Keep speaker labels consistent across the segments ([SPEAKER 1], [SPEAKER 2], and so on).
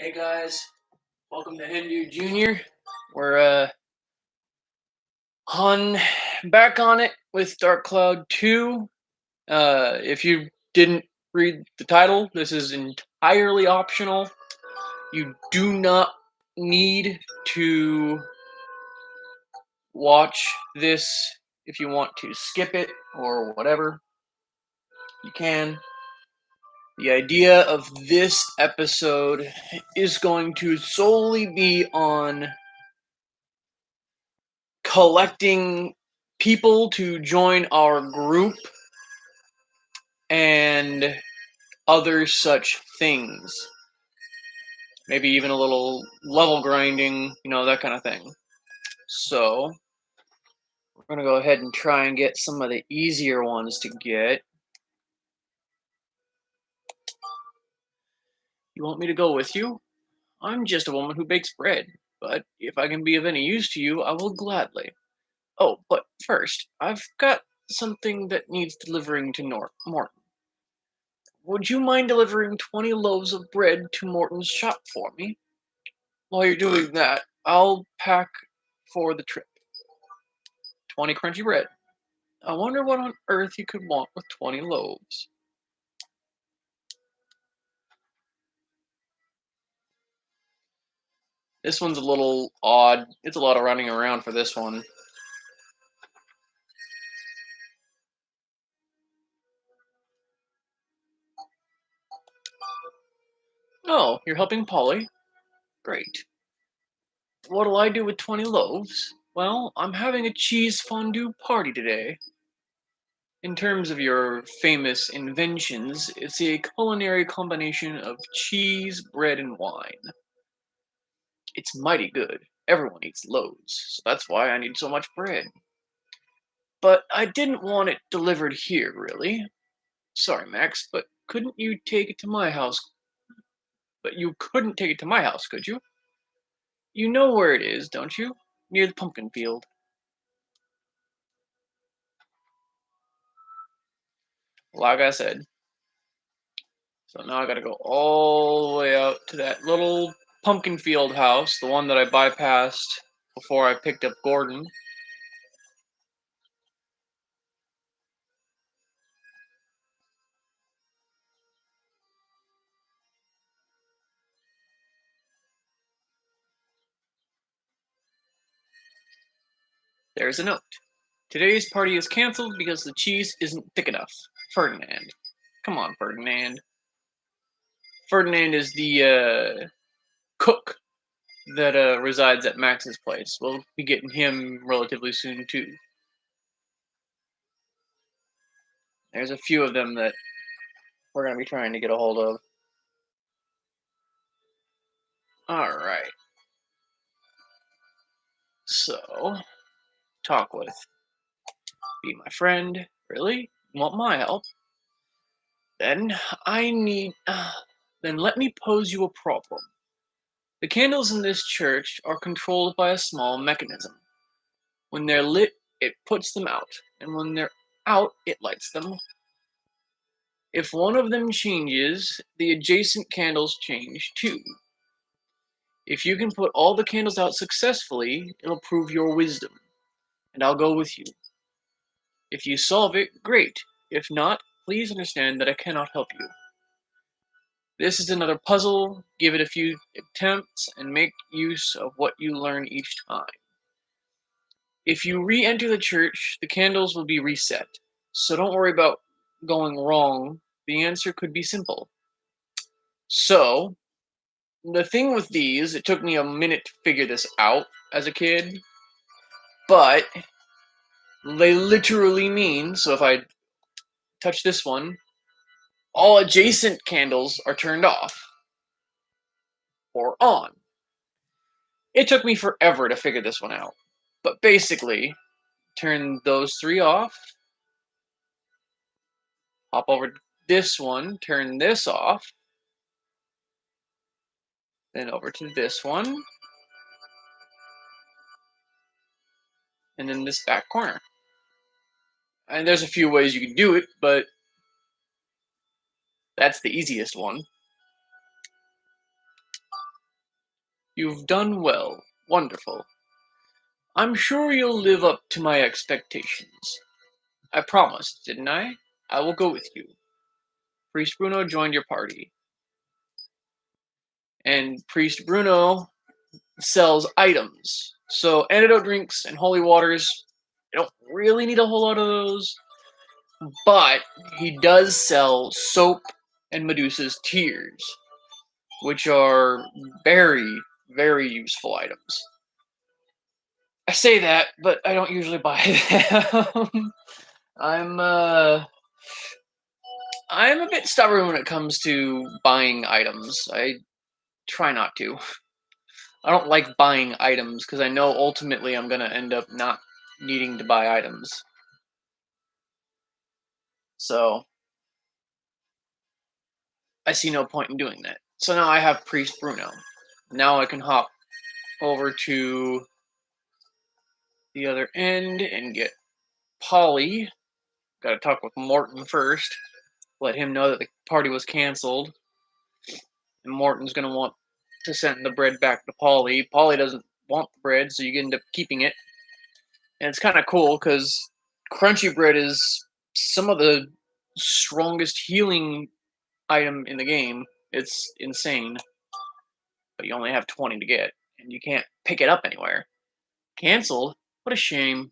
[SPEAKER 1] Hey guys, welcome to Hindu Junior. We're on back on it with Dark Cloud 2. If you didn't read the title, this is entirely optional. You do not need to watch this if you want to skip it or whatever. You can. The idea of this episode is going to solely be on collecting people to join our group and other such things. Maybe even a little level grinding, that kind of thing. So, we're going to go ahead and try and get some of the easier ones to get. You want me to go with you? I'm just a woman who bakes bread, but if I can be of any use to you, I will gladly. Oh, but first, I've got something that needs delivering to Morton. Would you mind delivering 20 loaves of bread to Morton's shop for me? While you're doing that, I'll pack for the trip. 20 crunchy bread. I wonder what on earth you could want with 20 loaves. This one's a little odd. It's a lot of running around for this one. Oh, you're helping Polly? Great. What'll I do with 20 loaves? Well, I'm having a cheese fondue party today. In terms of your famous inventions, it's a culinary combination of cheese, bread, and wine. It's mighty good. Everyone eats loads, so that's why I need so much bread. But I didn't want it delivered here, really. Sorry, Max, but couldn't you take it to my house? But you couldn't take it to my house, could you? You know where it is, don't you? Near the pumpkin field. Like I said. So now I gotta go all the way out to that little pumpkin field house, the one that I bypassed before I picked up Gordon. There's a note. Today's party is cancelled because the cheese isn't thick enough. Ferdinand. Come on, Ferdinand. Ferdinand is the cook that resides at Max's place. We'll be getting him relatively soon, too. There's a few of them that we're going to be trying to get a hold of. Alright. So, talk with. Be my friend. Really? You want my help? Then then let me pose you a problem. The candles in this church are controlled by a small mechanism. When they're lit, it puts them out, and when they're out, it lights them. If one of them changes, the adjacent candles change too. If you can put all the candles out successfully, it'll prove your wisdom, and I'll go with you. If you solve it, great. If not, please understand that I cannot help you. This is another puzzle. Give it a few attempts and make use of what you learn each time. If you re-enter the church, the candles will be reset. So don't worry about going wrong. The answer could be simple. So, the thing with these, it took me a minute to figure this out as a kid, but they literally mean, so if I touch this one, all adjacent candles are turned off or on. It took me forever to figure this one out, but basically, turn those three off, hop over to this one, turn this off, then over to this one, and then this back corner. And there's a few ways you can do it, but that's the easiest one. You've done well. Wonderful. I'm sure you'll live up to my expectations. I promised, didn't I? I will go with you. Priest Bruno joined your party. And Priest Bruno sells items. So antidote drinks and holy waters, I don't really need a whole lot of those. But he does sell soap and Medusa's tears, which are very, very useful items. I say that, but I don't usually buy them. I'm I'm a bit stubborn when it comes to buying items. I try not to. I don't like buying items because I know ultimately I'm gonna end up not needing to buy items. So I see no point in doing that. So now I have Priest Bruno. Now I can hop over to the other end and get Polly. Gotta talk with Morton first. Let him know that the party was canceled. And Morton's gonna want to send the bread back to Polly. Polly doesn't want the bread, so you end up keeping it. And it's kind of cool because crunchy bread is some of the strongest healing item in the game. It's insane, but you only have 20 to get, and you can't pick it up anywhere. Cancelled? What a shame.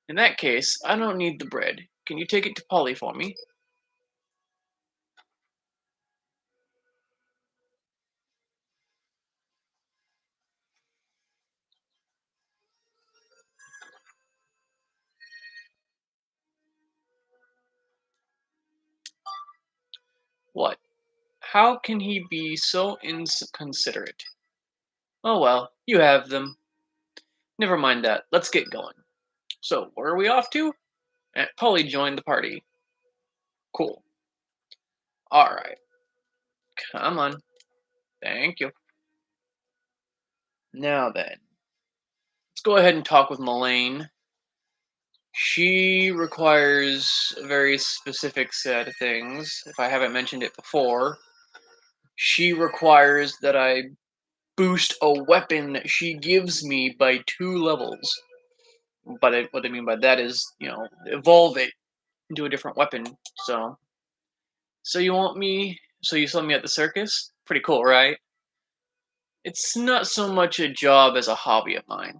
[SPEAKER 1] In that case, I don't need the bread. Can you take it to Polly for me? What? How can he be so inconsiderate? Oh well, you have them. Never mind that. Let's get going. So, where are we off to? Aunt Polly joined the party. Cool. Alright. Come on. Thank you. Now then, let's go ahead and talk with Mullane. She requires a very specific set of things. If I haven't mentioned it before, she requires that I boost a weapon that she gives me by 2 levels. But what I mean by that is, evolve it into a different weapon. So you want me? So you saw me at the circus? Pretty cool, right? It's not so much a job as a hobby of mine.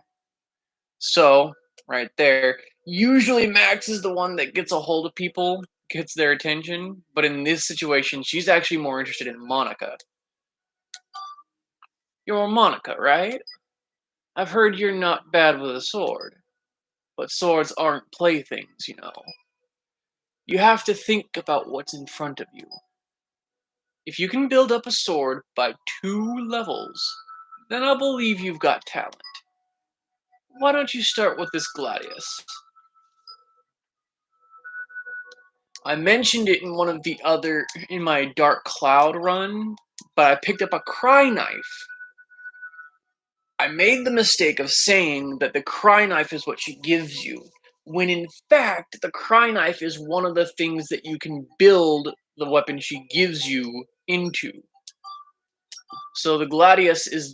[SPEAKER 1] So, right there, usually Max is the one that gets a hold of people, gets their attention, but in this situation, she's actually more interested in Monica. You're Monica, right? I've heard you're not bad with a sword, but swords aren't playthings. You have to think about what's in front of you. If you can build up a sword by 2 levels, then I'll believe you've got talent. Why don't you start with this Gladius? I mentioned it in my Dark Cloud run, but I picked up a Cry Knife. I made the mistake of saying that the Cry Knife is what she gives you, when in fact, the Cry Knife is one of the things that you can build the weapon she gives you into. So the Gladius is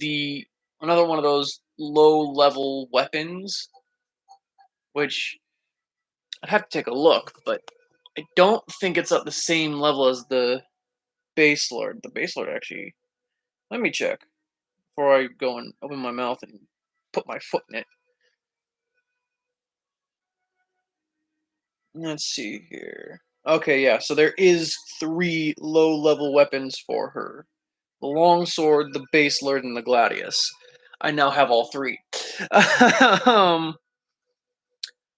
[SPEAKER 1] another one of those low-level weapons, which I'd have to take a look, but I don't think it's at the same level as the Base Lord. The Base Lord actually. Let me check before I go and open my mouth and put my foot in it. Let's see here. Okay, yeah, so there is 3 low-level weapons for her. The Longsword, the Base Lord, and the Gladius. I now have all 3. um,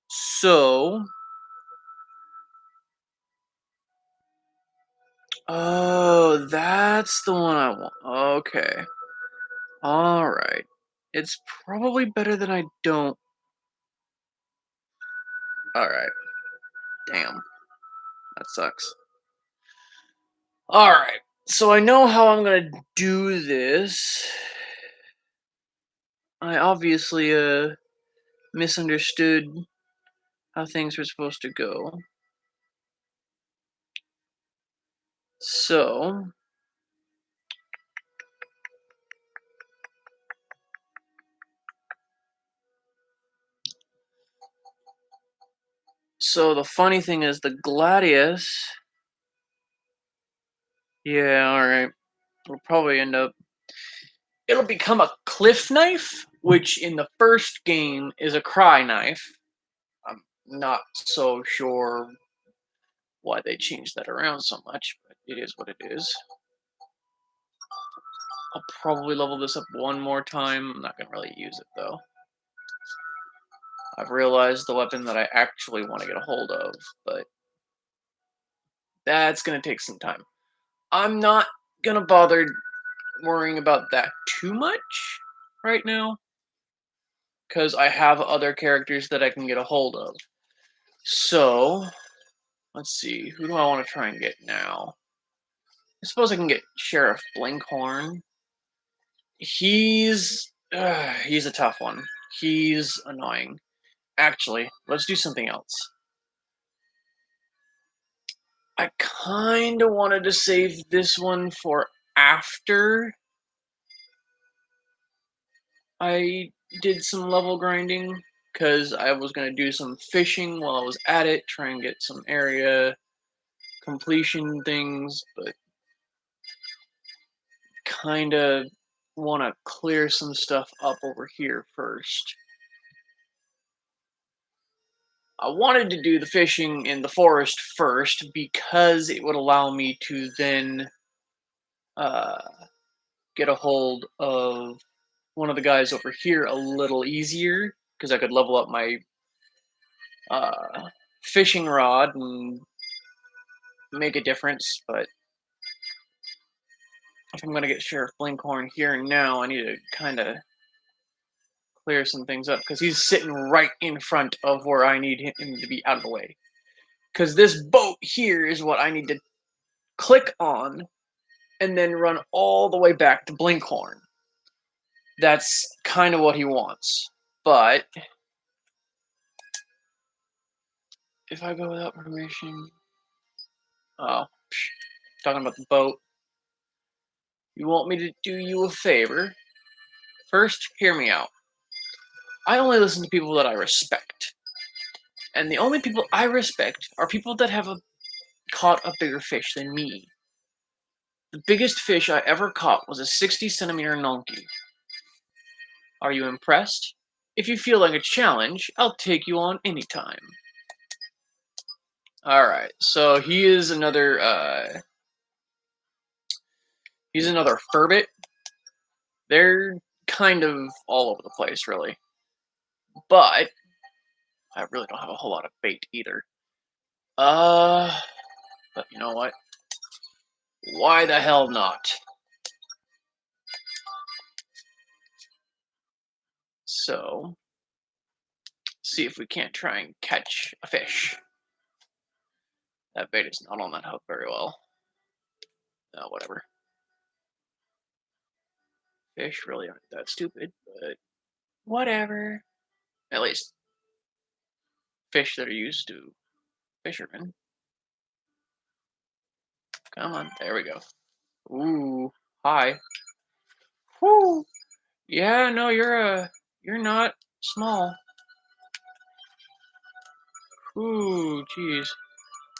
[SPEAKER 1] so... Oh, that's the one I want. Okay. Alright. It's probably better than I don't. Alright. Damn. That sucks. Alright. So I know how I'm gonna do this. I obviously, misunderstood how things were supposed to go. So... So the funny thing is the Gladius. Yeah, alright. We'll probably end up. It'll become a cliff knife, which in the first game is a cry knife. I'm not so sure why they changed that around so much, but it is what it is. I'll probably level this up one more time. I'm not going to really use it, though. I've realized the weapon that I actually want to get a hold of, but that's going to take some time. I'm not going to bother worrying about that too much right now, because I have other characters that I can get a hold of. So, let's see. Who do I want to try and get now? I suppose I can get Sheriff Blinkhorn. He's a tough one. He's annoying. Actually, let's do something else. I kind of wanted to save this one for after I did some level grinding, because I was going to do some fishing while I was at it, try and get some area completion things, but kind of want to clear some stuff up over here first. I wanted to do the fishing in the forest first because it would allow me to then uh, get a hold of one of the guys over here a little easier, because I could level up my fishing rod and make a difference. But if I'm going to get Sheriff Blinkhorn here and now, I need to kind of clear some things up, because he's sitting right in front of where I need him to be out of the way. Because this boat here is what I need to click on and then run all the way back to Blinkhorn. That's kind of what he wants. But if I go without permission... Oh, talking about the boat. You want me to do you a favor? First, hear me out. I only listen to people that I respect. And the only people I respect are people that have caught a bigger fish than me. The biggest fish I ever caught was a 60-centimeter nonky. Are you impressed? If you feel like a challenge, I'll take you on anytime. Alright, so he is another, he's another Furbit. They're kind of all over the place, really. But I really don't have a whole lot of bait either. But you know what? Why the hell not? So, see if we can't try and catch a fish. That bait is not on that hook very well. Whatever. Fish really aren't that stupid, but whatever. At least fish that are used to fishermen. Come on, there we go. Ooh, hi. Whoo! Yeah, no, you're not small. Ooh, jeez.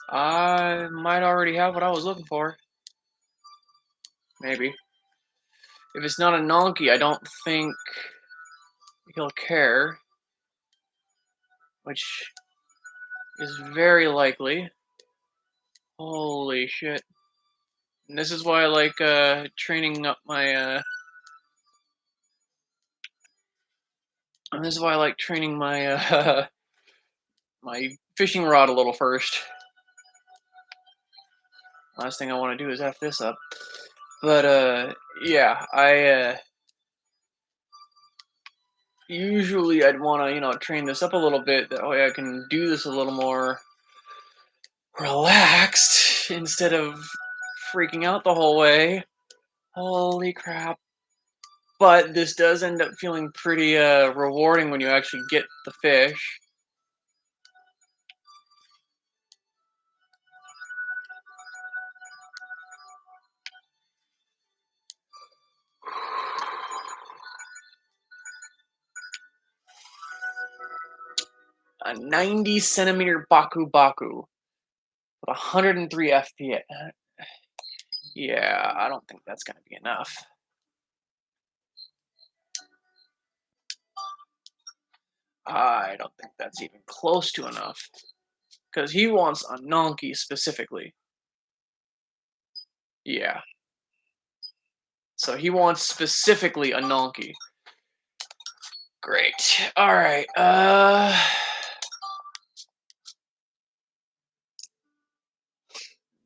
[SPEAKER 1] I might already have what I was looking for. Maybe. If it's not a nonky, I don't think he'll care. Which is very likely. Holy shit. And this is why I like training up my and this is why I like training my my fishing rod a little first. Last thing I want to do is F this up. But yeah, I usually I'd want to, train this up a little bit. That way I can do this a little more relaxed instead of freaking out the whole way. Holy crap. But this does end up feeling pretty rewarding when you actually get the fish. a 90 centimeter Baku Baku with 103 FPS. Yeah, I don't think that's going to be enough. I don't think that's even close to enough. Because he wants a Nonky specifically. Yeah. So he wants specifically a Nonky. Great. Alright,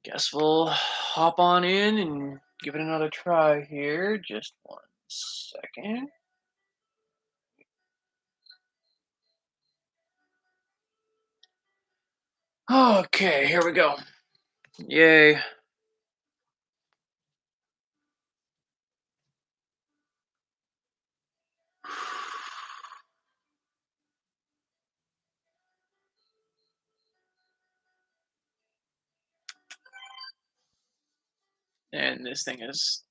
[SPEAKER 1] guess we'll hop on in and give it another try here. Just 1 second. Okay, here we go. Yay. And this thing is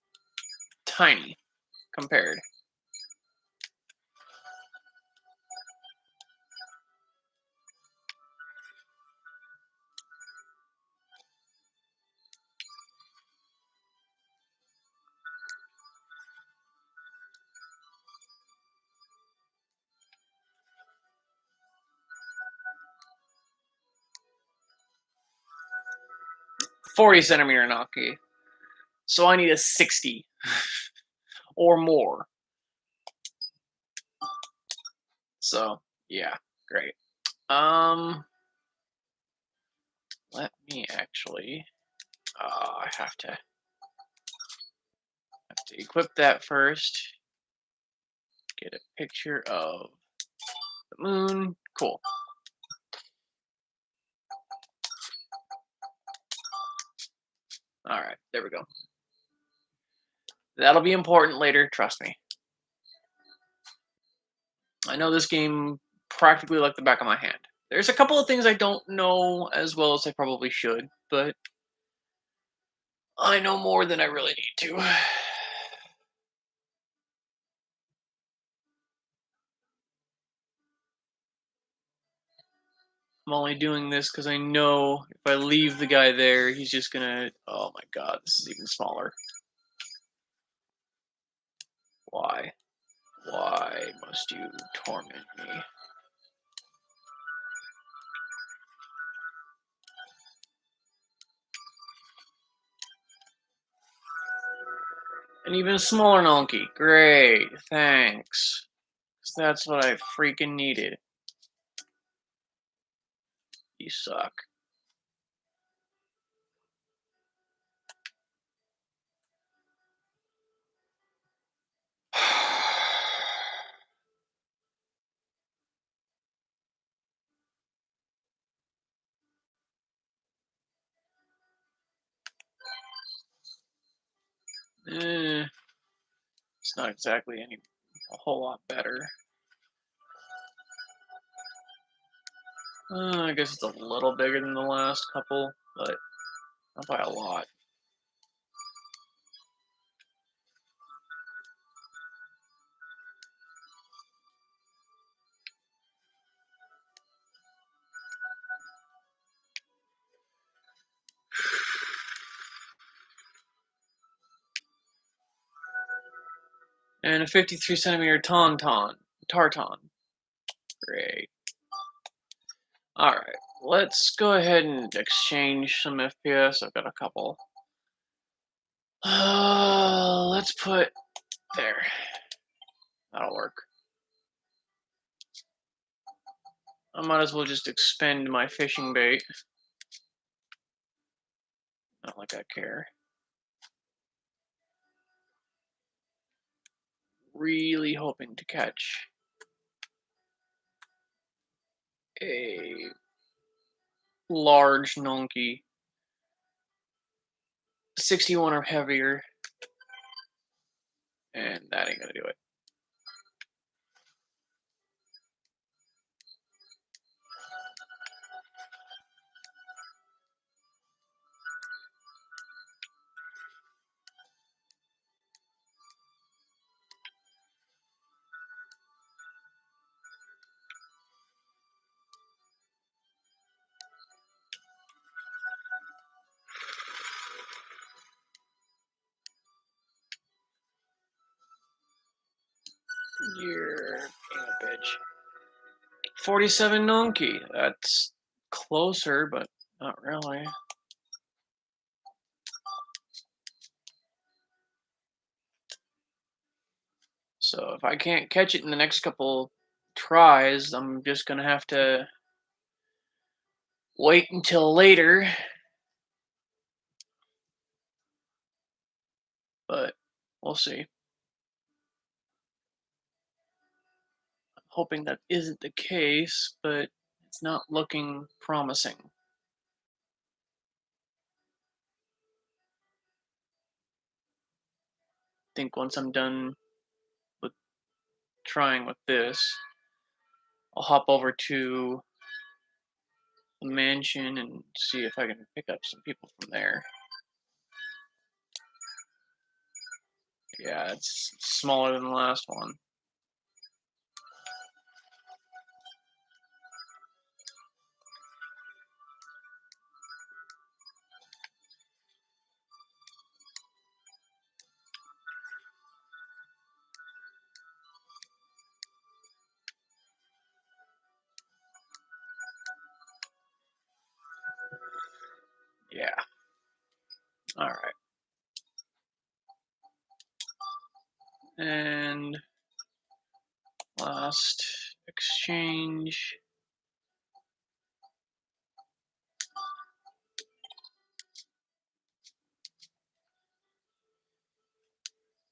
[SPEAKER 1] tiny compared. .40 centimeter Nonky. So I need a 60 or more. So yeah, great. Let me actually. I have to equip that first. Get a picture of the moon. Cool. All right, there we go. That'll be important later. Trust me. I know this game practically like the back of my hand. There's a couple of things I don't know as well as I probably should, but I know more than I really need to. I'm only doing this because I know if I leave the guy there, he's just gonna. Oh my god, this is even smaller. Why? Why must you torment me? An even smaller Nonky. Great, thanks. 'Cause that's what I freaking needed. You suck. It's not exactly a whole lot better. I guess it's a little bigger than the last couple, but not by a lot. And a 53 centimeter Tartan. Great. Alright, let's go ahead and exchange some FPS. I've got a couple. Let's put there. That'll work. I might as well just expend my fishing bait. Not like I care. Really hoping to catch a large Nonky. 61 or heavier. And that ain't gonna do it. You're being a bitch. 47 Nonki. That's closer, but not really. So if I can't catch it in the next couple tries, I'm just gonna have to wait until later. But we'll see. I'm hoping that isn't the case, but it's not looking promising. I think once I'm done with trying with this, I'll hop over to the mansion and see if I can pick up some people from there. Yeah, it's smaller than the last one. Yeah. All right. And last exchange.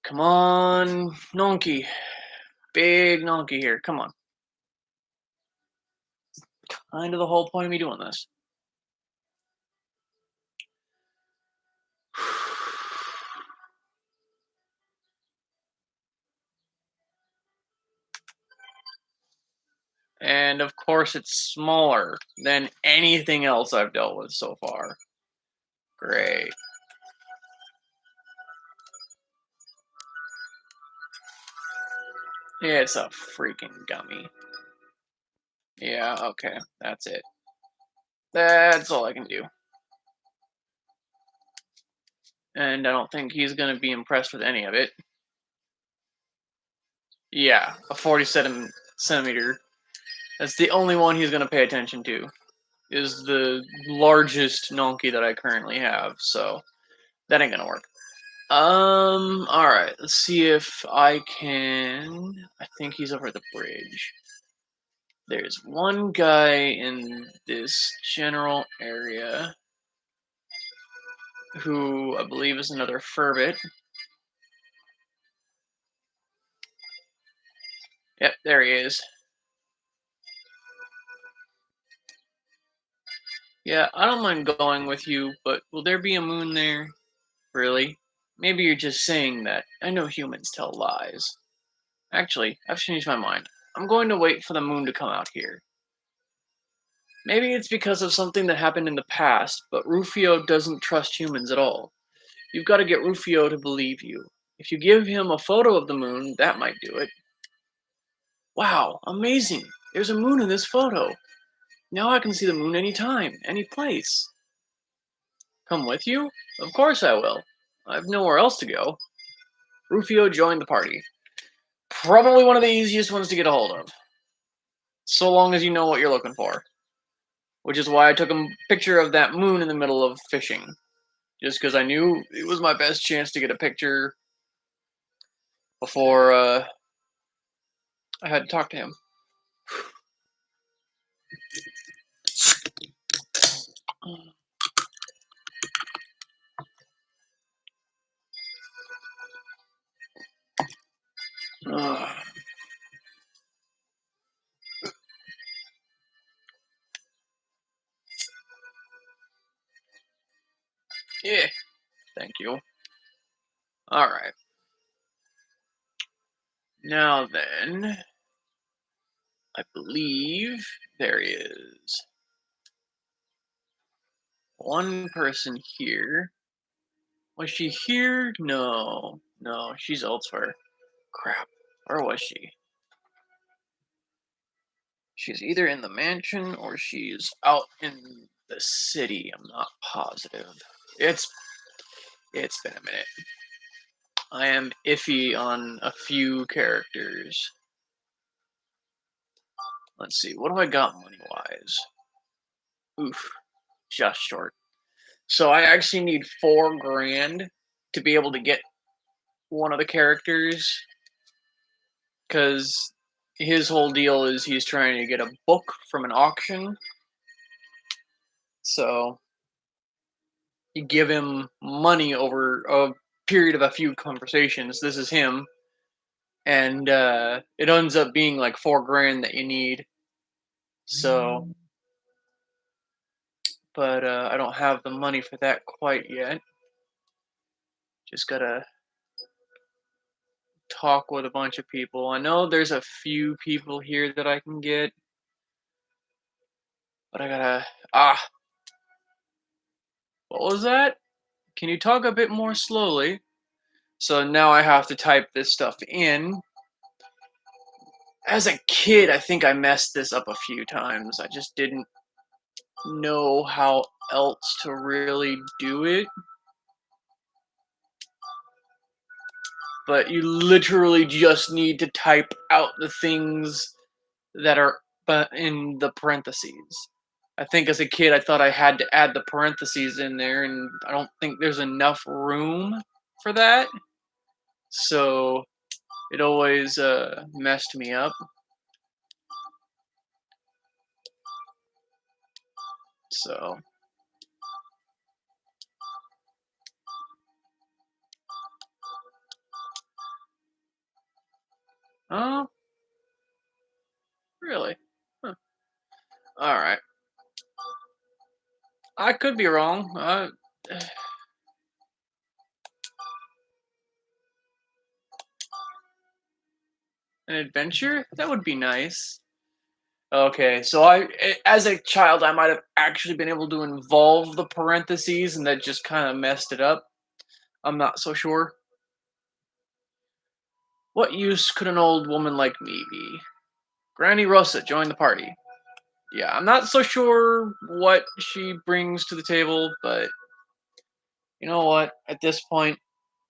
[SPEAKER 1] Come on, Nonky. Big Nonky here. Come on. Kind of the whole point of me doing this. And of course, it's smaller than anything else I've dealt with so far. Great. It's a freaking gummy. Yeah, okay. That's it. That's all I can do. And I don't think he's going to be impressed with any of it. Yeah, a 47 centimeter. That's the only one he's going to pay attention to. Is the largest Nonky that I currently have, so that ain't gonna work. Alright, let's see if I can. I think he's over the bridge. There's one guy in this general area who I believe is another Furbit. Yep, there he is. Yeah, I don't mind going with you, but will there be a moon there? Really? Maybe you're just saying that. I know humans tell lies. Actually, I've changed my mind. I'm going to wait for the moon to come out here. Maybe it's because of something that happened in the past, but Rufio doesn't trust humans at all. You've got to get Rufio to believe you. If you give him a photo of the moon, that might do it. Wow, amazing! There's a moon in this photo. Now I can see the moon anytime, any place. Come with you? Of course I will. I've nowhere else to go. Rufio joined the party. Probably one of the easiest ones to get a hold of. So long as you know what you're looking for. Which is why I took a picture of that moon in the middle of fishing. Just because I knew it was my best chance to get a picture before I had to talk to him. Yeah, thank you. Alright. Now then, I believe there is one person here. Was she here? No. No, she's elsewhere. Crap. Where was she? She's either in the mansion or she's out in the city. I'm not positive. It's been a minute. I am iffy on a few characters. Let's see, what do I got money-wise? Oof, just short. So I actually need 4 grand to be able to get one of the characters, because his whole deal is he's trying to get a book from an auction. So you give him money over a period of a few conversations. This is him, and it ends up being like 4 grand that you need. So, but I don't have the money for that quite yet. Just gotta talk with a bunch of people. I know there's a few people here that I can get, but I gotta. Ah, what was that? Can you talk a bit more slowly? So now I have to type this stuff in. As a kid, I think I messed this up a few times. I just didn't know how else to really do it. But you literally just need to type out the things that are in the parentheses. I think as a kid, I thought I had to add the parentheses in there, and I don't think there's enough room for that. So it always messed me up. So, oh, really? Huh. All right. I could be wrong. An adventure? That would be nice. Okay, so as a child, I might have actually been able to involve the parentheses, and that just kind of messed it up. I'm not so sure. What use could an old woman like me be? Granny Rosa, join the party. Yeah, I'm not so sure what she brings to the table, but you know what? At this point,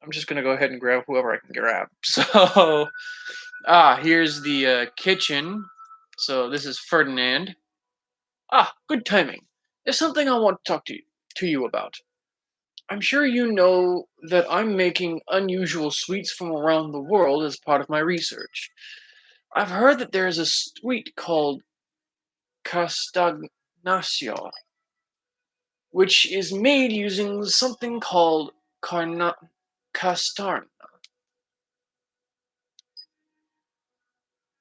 [SPEAKER 1] I'm just gonna go ahead and grab whoever I can grab. So, here's the kitchen. So this is Ferdinand. Ah, good timing. There's something I want to talk to you about. I'm sure you know that I'm making unusual sweets from around the world as part of my research. I've heard that there is a sweet called Castagnacio, which is made using something called castarna.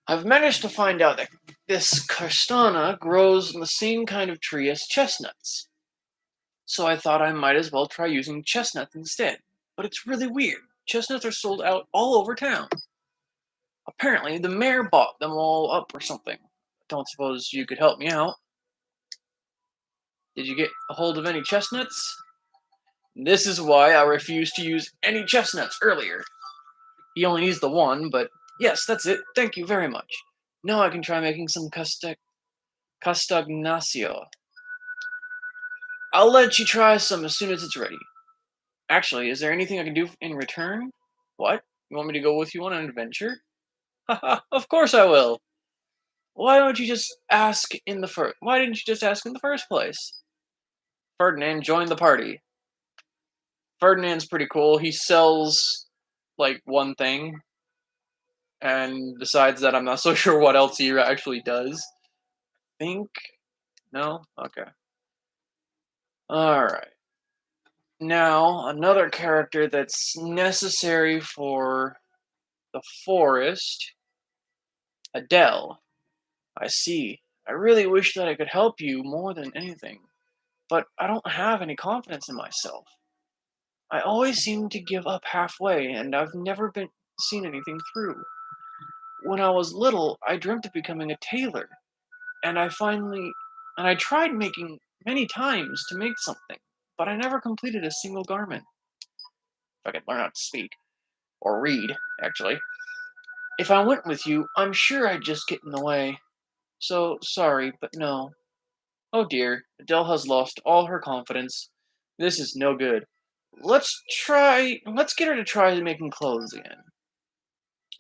[SPEAKER 1] I've managed to find out that this castana grows in the same kind of tree as chestnuts, so I thought I might as well try using chestnuts instead. But it's really weird. Chestnuts are sold out all over town. Apparently, the mayor bought them all up or something. Don't suppose you could help me out. Did you get a hold of any chestnuts? This is why I refused to use any chestnuts earlier. He only needs the one, but yes, that's it. Thank you very much. Now I can try making some castagnacio. I'll let you try some as soon as it's ready. Actually, is there anything I can do in return? What? You want me to go with you on an adventure? Haha, of course I will. Why don't you just ask in the first? Why didn't you just ask in the first place? Ferdinand joined the party. Ferdinand's pretty cool. He sells like one thing, and besides that, I'm not so sure what else he actually does. Think? No? Okay. Alright. Now, another character that's necessary for the forest, Adele. I see. I really wish that I could help you more than anything, but I don't have any confidence in myself. I always seem to give up halfway, and I've never been seen anything through. When I was little, I dreamt of becoming a tailor, and I tried making many times to make something, but I never completed a single garment. If I could learn how to speak or read, actually. If I went with you, I'm sure I'd just get in the way. So sorry, but no. Oh dear, Adele has lost all her confidence. This is no good. Let's get her to try making clothes again.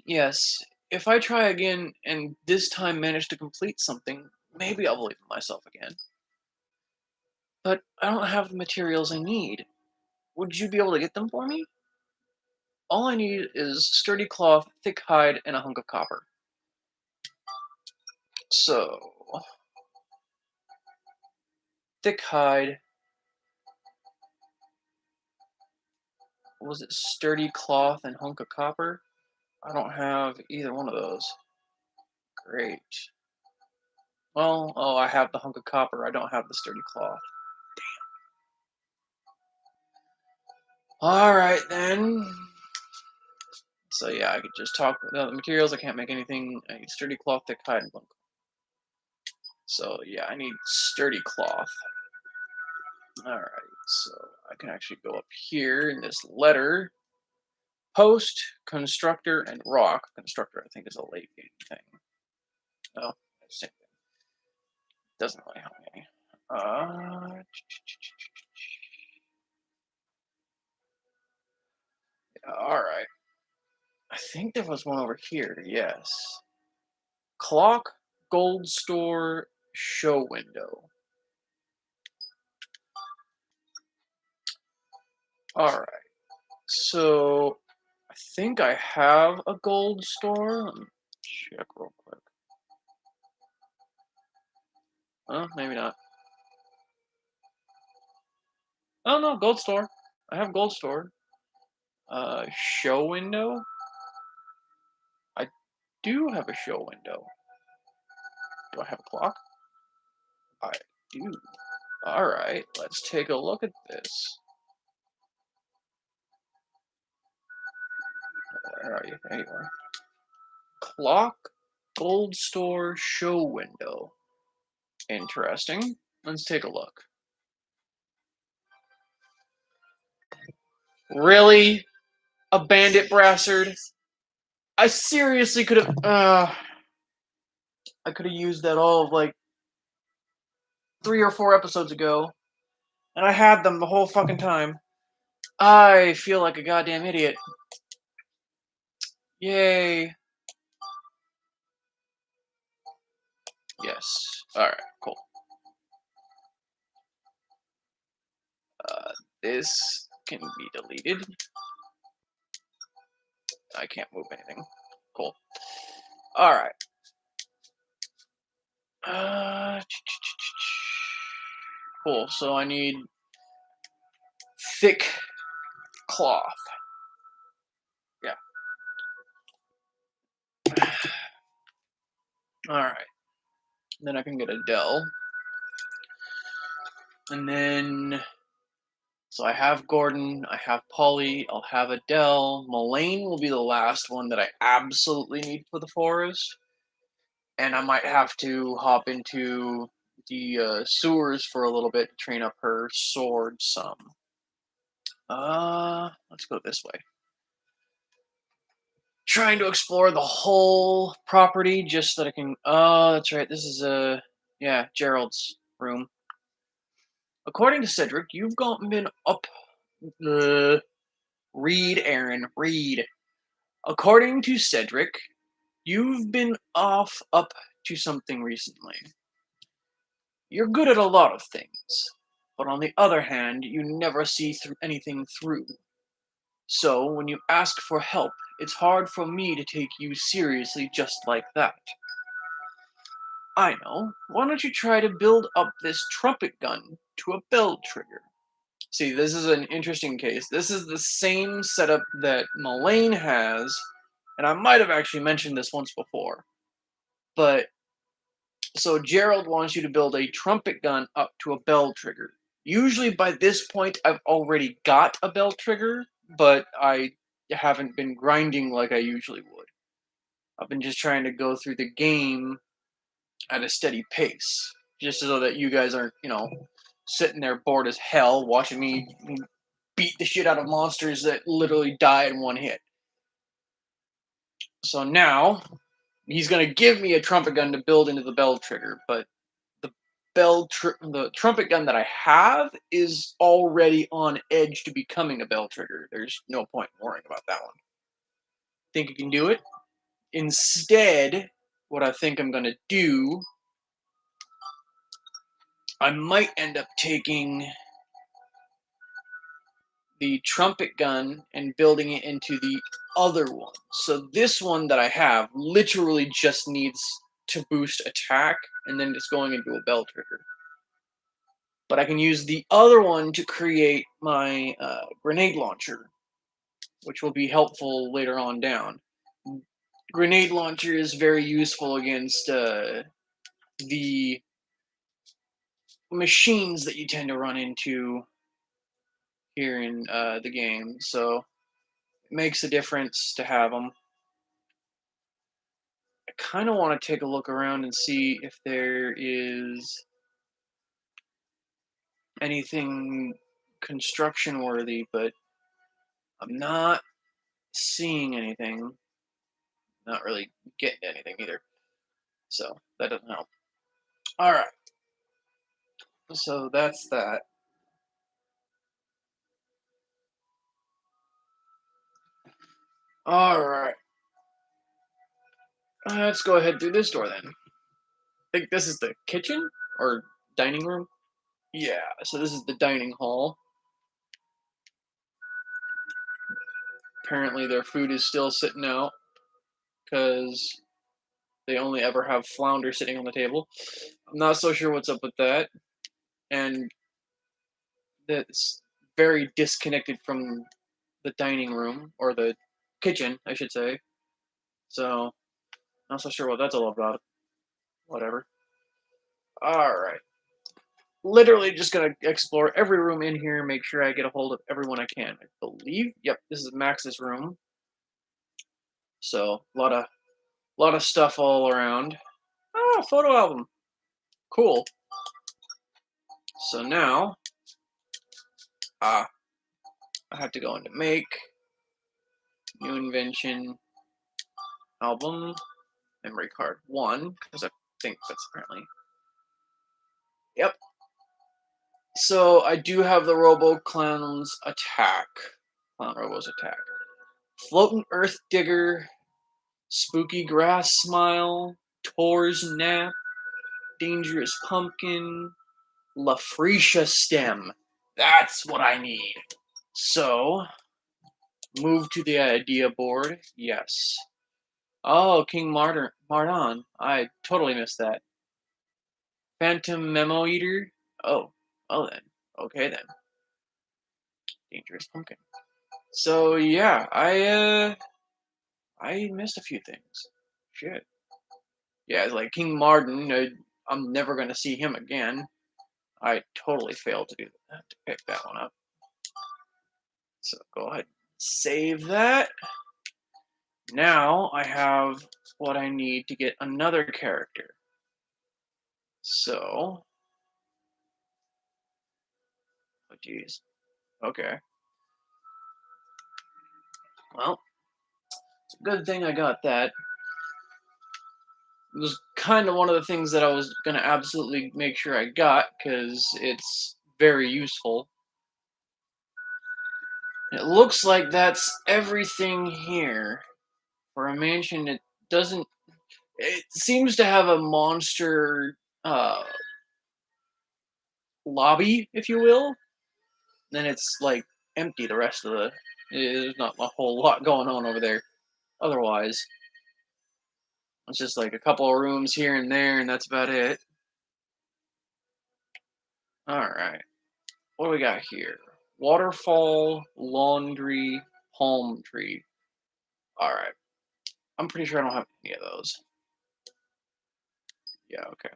[SPEAKER 1] Yes, if I try again and this time manage to complete something, maybe I'll believe in myself again. But I don't have the materials I need. Would you be able to get them for me? All I need is sturdy cloth, thick hide, and a hunk of copper. So, thick hide. Was it sturdy cloth and hunk of copper? I don't have either one of those. Great. Well, oh, I have the hunk of copper. I don't have the sturdy cloth. All right then. So yeah, I could just talk without the materials. I can't make anything. I need sturdy cloth, thick hide, and bunk. So yeah, I need sturdy cloth. All right, so I can actually go up here in this letter. Post, constructor, and rock. Constructor, I think, is a late game thing. Oh, same thing. Doesn't really help me. All right. I think there was one over here. Yes. Clock, gold store, show window. All right. So I think I have a gold store. Let me check real quick. Maybe not. Oh no, gold store. I have gold store. Show window. I do have a show window. Do I have a clock? I do. All right, let's take a look at this. Where are you? There you are. Clock, gold store, show window. Interesting. Let's take a look. Really? A bandit brassard? I seriously could have. I could have used that all of like 3 or 4 episodes ago, and I had them the whole fucking time. I feel like a goddamn idiot. Yay. Yes. Alright, cool. This can be deleted. I can't move anything. Cool. Alright. Cool, so I need thick cloth. Yeah. Alright. Then I can get a Dell. And then, so I have Gordon, I have Polly, I'll have Adele. Mullane will be the last one that I absolutely need for the forest. And I might have to hop into the sewers for a little bit to train up her sword some. Let's go this way. Trying to explore the whole property just so that I can. Oh, that's right. This is yeah, Gerald's room. According to Cedric, you've been up the. Read, Aaron, read. According to Cedric, you've been up to something recently. You're good at a lot of things, but on the other hand, you never see anything through. So when you ask for help, it's hard for me to take you seriously just like that. I know. Why don't you try to build up this trumpet gun to a bell trigger? See, this is an interesting case. This is the same setup that Mullane has, and I might have actually mentioned this once before. But so Gerald wants you to build a trumpet gun up to a bell trigger. Usually by this point, I've already got a bell trigger, but I haven't been grinding like I usually would. I've been just trying to go through the game at a steady pace, just so that you guys aren't, sitting there bored as hell watching me beat the shit out of monsters that literally die in one hit. So now he's going to give me a trumpet gun to build into the bell trigger, but the the trumpet gun that I have is already on edge to becoming a bell trigger. There's no point in worrying about that one. Think you can do it? Instead, what I think I'm gonna do, I might end up taking the trumpet gun and building it into the other one. So this one that I have literally just needs to boost attack, and then it's going into a bell trigger. But I can use the other one to create my grenade launcher, which will be helpful later on down. Grenade launcher is very useful against the machines that you tend to run into here in the game, so it makes a difference to have them. I kind of want to take a look around and see if there is anything construction worthy, but I'm not seeing anything. Not really getting anything either, so that doesn't help. All right, so that's that. All right, let's go ahead through this door then. I think this is the kitchen or dining room. Yeah, so this is the dining hall. Apparently, their food is still sitting out because they only ever have flounder sitting on the table. I'm not so sure what's up with that, and that's very disconnected from the dining room or the kitchen, I should say. So, not so sure what that's all about. Whatever. All right. Literally just gonna explore every room in here, make sure I get a hold of everyone I can. I believe. Yep, this is Max's room. So a lot of stuff all around. Oh, photo album. Cool. So now, I have to go into make, new invention, album, memory card 1, because I think that's apparently. Yep. So I do have the Robo Clown's attack. Clown Robo's attack. Floating Earth Digger, Spooky Grass Smile, Tor's Nap, Dangerous Pumpkin, Lafretia Stem. That's what I need. So, move to the idea board. Yes. Oh, King Mardon. I totally missed that. Phantom Memo Eater. Oh. Oh then. Okay then. Dangerous Pumpkin. So yeah, I missed a few things. Shit. Yeah, it's like King Marden. I'm never gonna see him again. I totally failed to do that, to pick that one up. So go ahead, save that. Now I have what I need to get another character. So, oh geez. Okay. Well, it's a good thing I got that. It was kind of one of the things that I was gonna absolutely make sure I got because it's very useful. It looks like that's everything here. For a mansion, it doesn't. It seems to have a monster uh, lobby, if you will. Then it's like empty. The rest of the there's not a whole lot going on over there. Otherwise, it's just like a couple of rooms here and there, and that's about it. All right, what do we got here? Waterfall, laundry, palm tree. All right, I'm pretty sure I don't have any of those. Yeah, okay.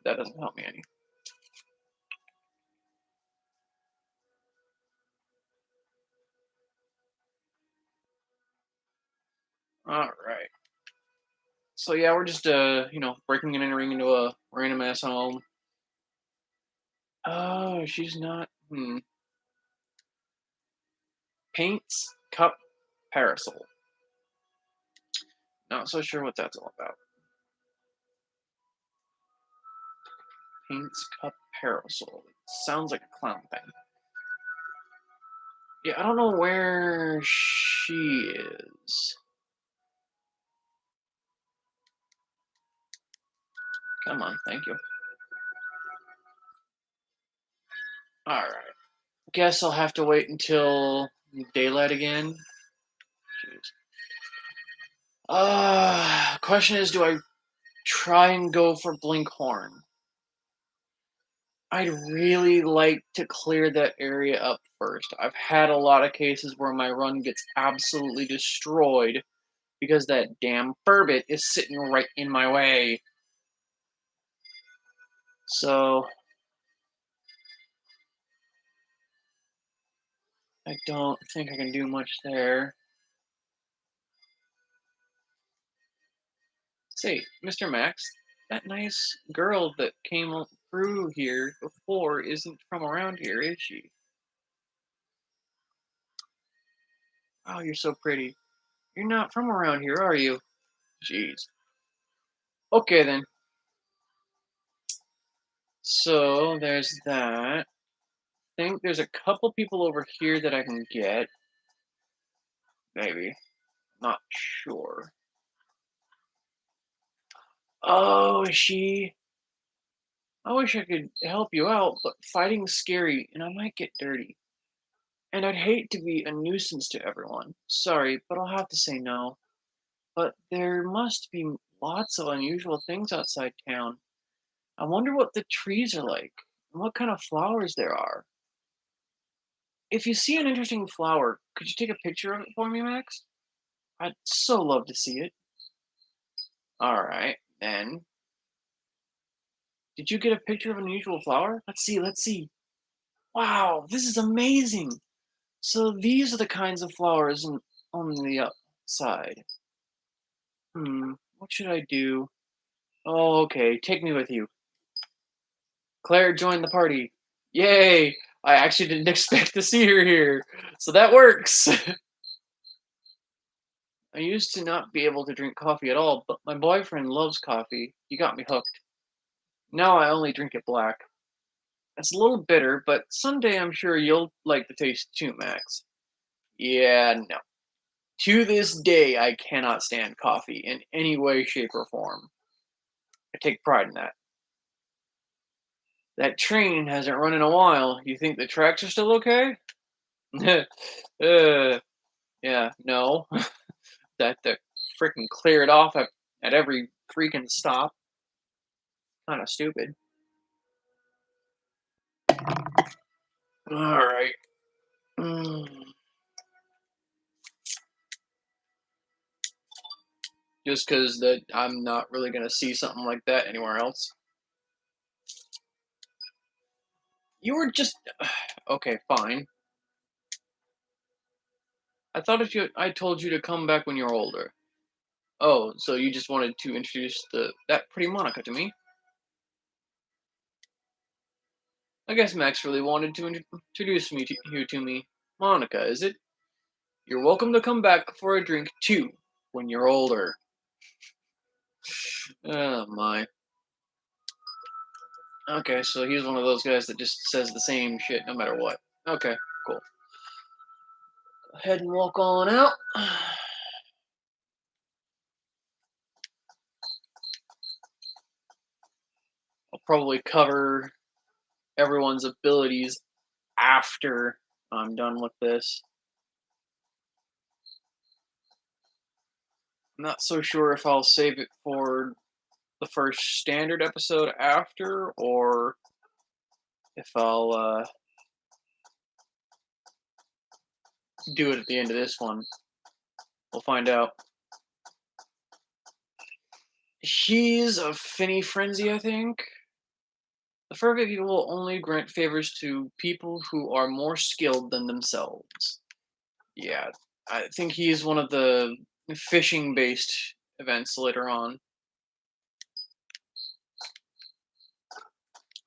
[SPEAKER 1] That doesn't help me any. All right. So yeah, we're just breaking and entering into a random ass home. Oh, she's not. Paints cup parasol. Not so sure what that's all about. Paints cup parasol. Sounds like a clown thing. Yeah, I don't know where she is. Come on, thank you. Alright. Guess I'll have to wait until daylight again. Jeez. Question is, do I try and go for Blinkhorn? I'd really like to clear that area up first. I've had a lot of cases where my run gets absolutely destroyed because that damn Burbot is sitting right in my way. So I don't think I can do much there. Say, Mr. Max, that nice girl that came through here before isn't from around here, is she? Oh, you're so pretty. You're not from around here, are you? Jeez. Okay then. So there's that. Think there's a couple people over here that I can get. Maybe. Not sure. Oh, is she? I wish I could help you out, but fighting's scary and I might get dirty. And I'd hate to be a nuisance to everyone. Sorry, but I'll have to say no. But there must be lots of unusual things outside town. I wonder what the trees are like and what kind of flowers there are. If you see an interesting flower, could you take a picture of it for me, Max? I'd so love to see it. Alright, then. Did you get a picture of an unusual flower? Let's see, let's see. Wow, this is amazing! So these are the kinds of flowers on the outside. What should I do? Oh, okay, take me with you. Claire joined the party. Yay! I actually didn't expect to see her here, so that works. I used to not be able to drink coffee at all, but my boyfriend loves coffee. He got me hooked. Now I only drink it black. It's a little bitter, but someday I'm sure you'll like the taste too, Max. Yeah, no. To this day, I cannot stand coffee in any way, shape, or form. I take pride in that. That train hasn't run in a while. You think the tracks are still okay? uh, yeah, no. That freaking clear it off at every freaking stop. Kind of stupid. All right. Mm. Just because that I'm not really gonna see something like that anywhere else. You were just okay. Fine. I thought if you, I told you to come back when you're older. Oh, so you just wanted to introduce that pretty Monica to me? I guess Max really wanted to introduce you to me. Monica, is it? You're welcome to come back for a drink too when you're older. Oh my. Okay, so he's one of those guys that just says the same shit no matter what. Okay, cool. Go ahead and walk on out. I'll probably cover everyone's abilities after I'm done with this. I'm not so sure if I'll save it for the first standard episode after, or if I'll do it at the end of this one. We'll find out. He's a Finny Frenzy, I think. The Furby people will only grant favors to people who are more skilled than themselves. Yeah, I think he's one of the fishing-based events later on.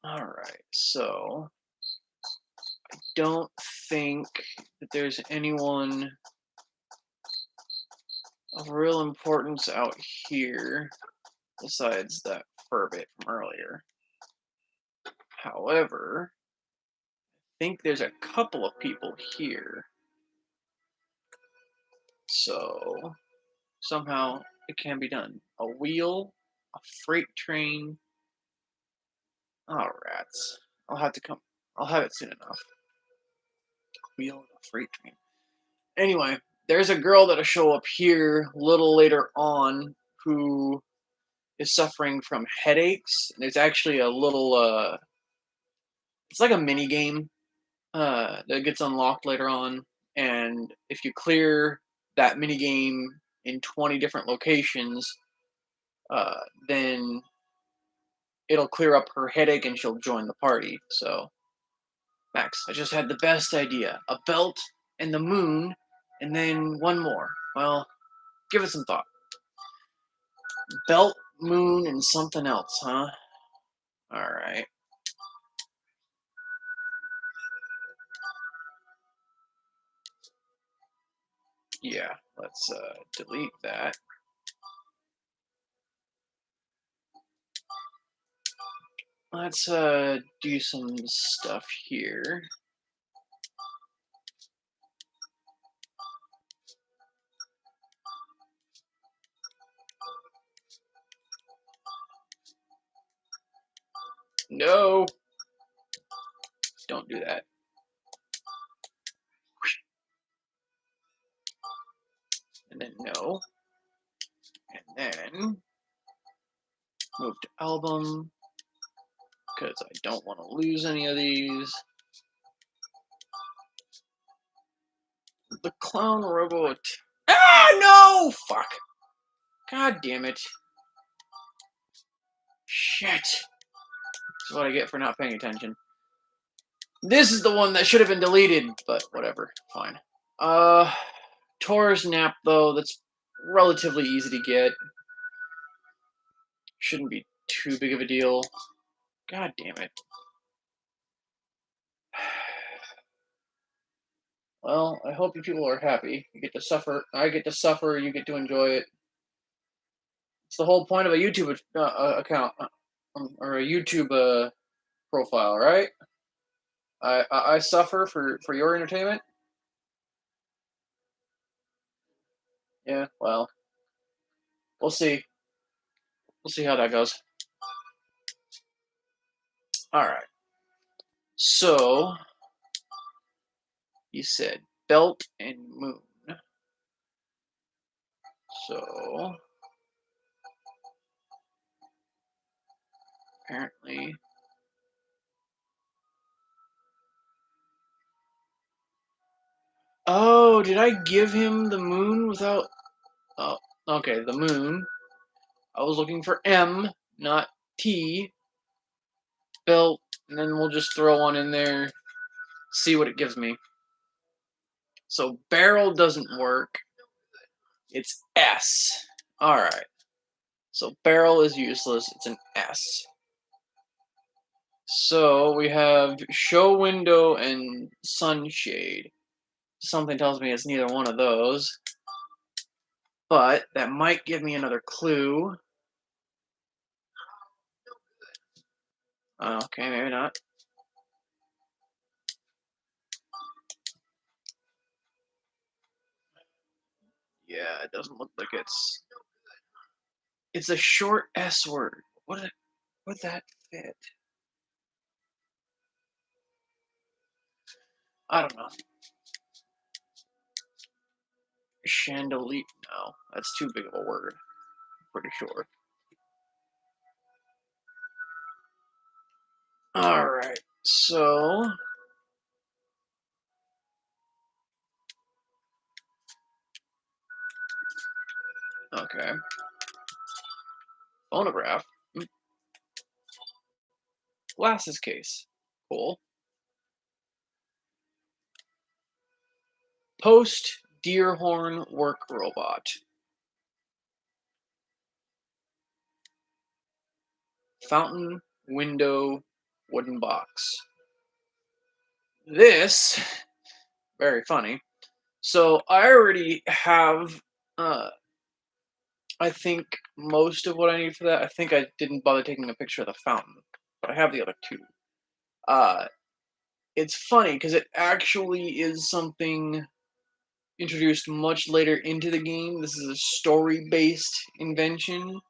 [SPEAKER 1] Alright, so I don't think that there's anyone of real importance out here besides that Furbit from earlier. However, I think there's a couple of people here. So somehow it can be done. A wheel, a freight train, Oh, rats. I'll have to come. I'll have it soon enough. Wheel of a freight train. Anyway, there's a girl that'll show up here a little later on who is suffering from headaches, and it's actually a little it's like a mini game that gets unlocked later on, and if you clear that mini game in 20 different locations, then it'll clear up her headache and she'll join the party. So, Max, I just had the best idea: a belt and the moon, and then one more. Well, give it some thought. Belt, moon, and something else, huh? All right. Yeah, let's delete that. Let's do some stuff here. No, don't do that. And then no. And then move to album, because I don't want to lose any of these. The clown robot. Ah, no! Fuck. God damn it. Shit. This is what I get for not paying attention. This is the one that should have been deleted, but whatever. Fine. Taurus nap, though, that's relatively easy to get. Shouldn't be too big of a deal. God damn it. Well, I hope you people are happy. You get to suffer. I get to suffer. You get to enjoy it. It's the whole point of a YouTube account or a YouTube profile, right? I suffer for your entertainment. Yeah, well, we'll see. We'll see how that goes. All right. So you said belt and moon. So apparently. Oh, did I give him the moon without? Oh, okay, the moon. I was looking for M, not T. Belt, and then we'll just throw one in there, see what it gives me. So barrel doesn't work. It's S. Alright. So barrel is useless. It's an S. So we have show window and sunshade. Something tells me it's neither one of those. But that might give me another clue. Okay, maybe not. Yeah, it doesn't look like it's. It's a short S word. Would that fit? I don't know. Chandelier. No, that's too big of a word. Pretty sure. Alright, so. Okay. Phonograph. Glasses case. Cool. Post Deerhorn work robot. Fountain, window, wooden box. This, very funny. So I already have, I think, most of what I need for that. I think I didn't bother taking a picture of the fountain, but I have the other two. Uh, it's funny because it actually is something introduced much later into the game. This is a story-based invention,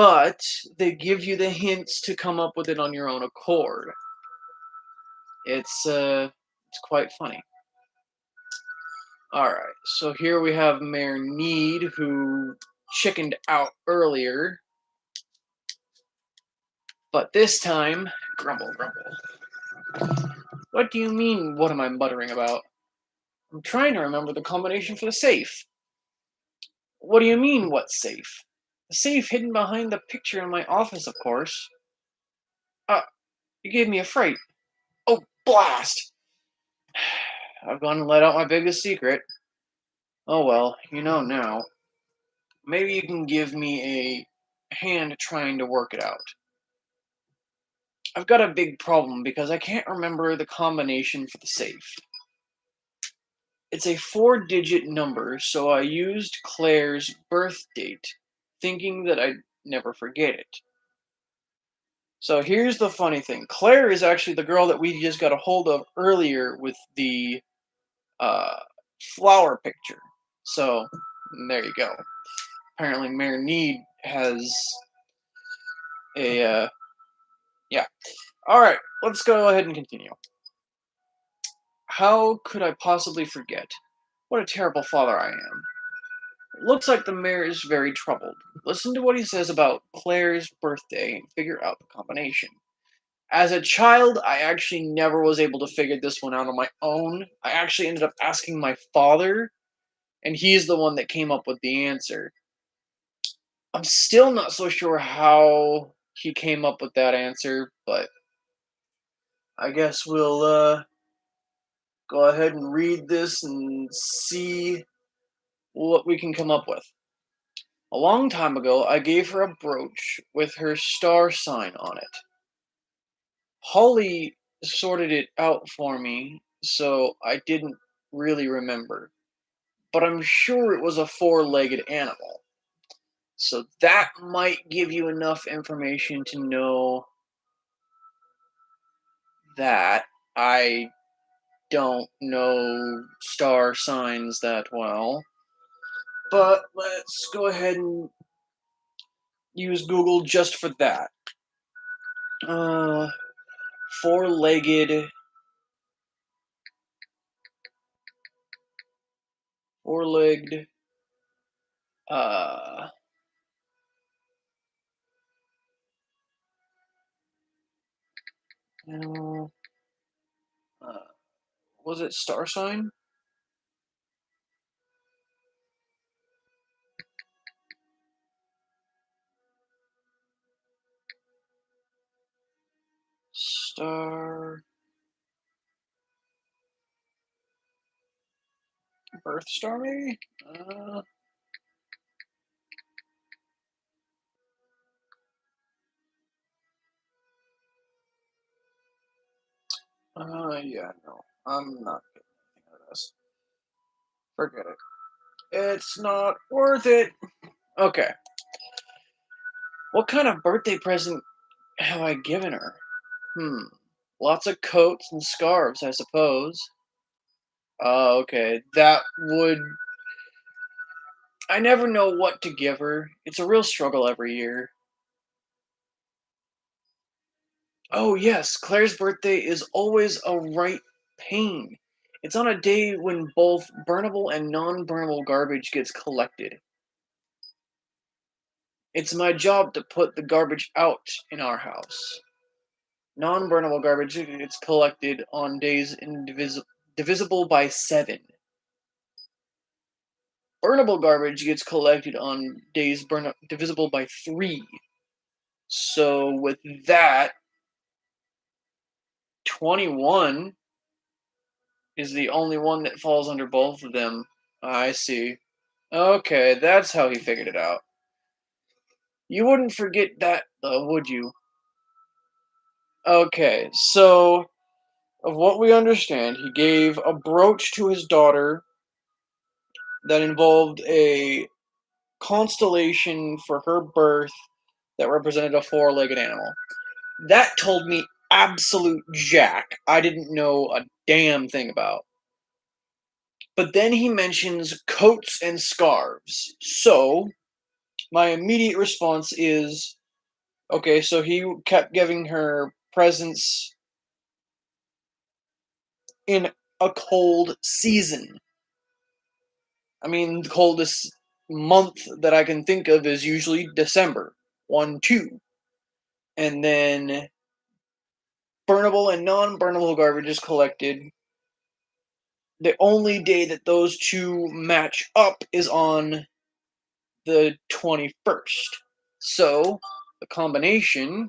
[SPEAKER 1] but they give you the hints to come up with it on your own accord. It's quite funny. All right, so here we have Mayor Need, who chickened out earlier, but this time, grumble, grumble. What do you mean? What am I muttering about? I'm trying to remember the combination for the safe. What do you mean, what safe? The safe hidden behind the picture in my office, of course. Uh, you gave me a fright. Oh, blast! I've gone and let out my biggest secret. Oh well, you know now. Maybe you can give me a hand trying to work it out. I've got a big problem because I can't remember the combination for the safe. It's a 4-digit number, so I used Claire's birth date, thinking that I'd never forget it. So here's the funny thing. Claire is actually the girl that we just got a hold of earlier with the uh, flower picture. So there you go. Apparently, Mayor Need has a yeah. All right, let's go ahead and continue. How could I possibly forget? What a terrible father I am. It looks like the mayor is very troubled. Listen to what he says about Claire's birthday and figure out the combination. As a child, I actually never was able to figure this one out on my own. I actually ended up asking my father, and he's the one that came up with the answer. I'm still not so sure how he came up with that answer, but I guess we'll go ahead and read this and see what we can come up with. A long time ago, I gave her a brooch with her star sign on it. Holly sorted it out for me, so I didn't really remember. But I'm sure it was a four-legged animal. So that might give you enough information to know that. I don't know star signs that well. But let's go ahead and use Google just for that. Uh, four-legged, four-legged, uh, animal. Uh, was it star sign? Star. Birth star, maybe? Yeah, no. I'm not getting anything out of this. Forget it. It's not worth it. Okay. What kind of birthday present have I given her? Lots of coats and scarves, I suppose. Oh, okay. That would. I never know what to give her. It's a real struggle every year. Oh, yes, Claire's birthday is always a right pain. It's on a day when both burnable and non burnable garbage gets collected. It's my job to put the garbage out in our house. Non burnable garbage gets collected on days divisible by 7. Burnable garbage gets collected on days divisible by 3. So with that, 21 is the only one that falls under both of them. I see. Okay, that's how he figured it out. You wouldn't forget that, though, would you? Okay, so of what we understand, he gave a brooch to his daughter that involved a constellation for her birth that represented a four-legged animal. That told me absolute jack. I didn't know a damn thing about. But then he mentions coats and scarves. So My immediate response is, okay, so he kept giving her presents in a cold season. I mean, the coldest month that I can think of is usually December 1, 2. And then burnable and non burnable garbage is collected. The only day that those two match up is on the 21st. So, the combination.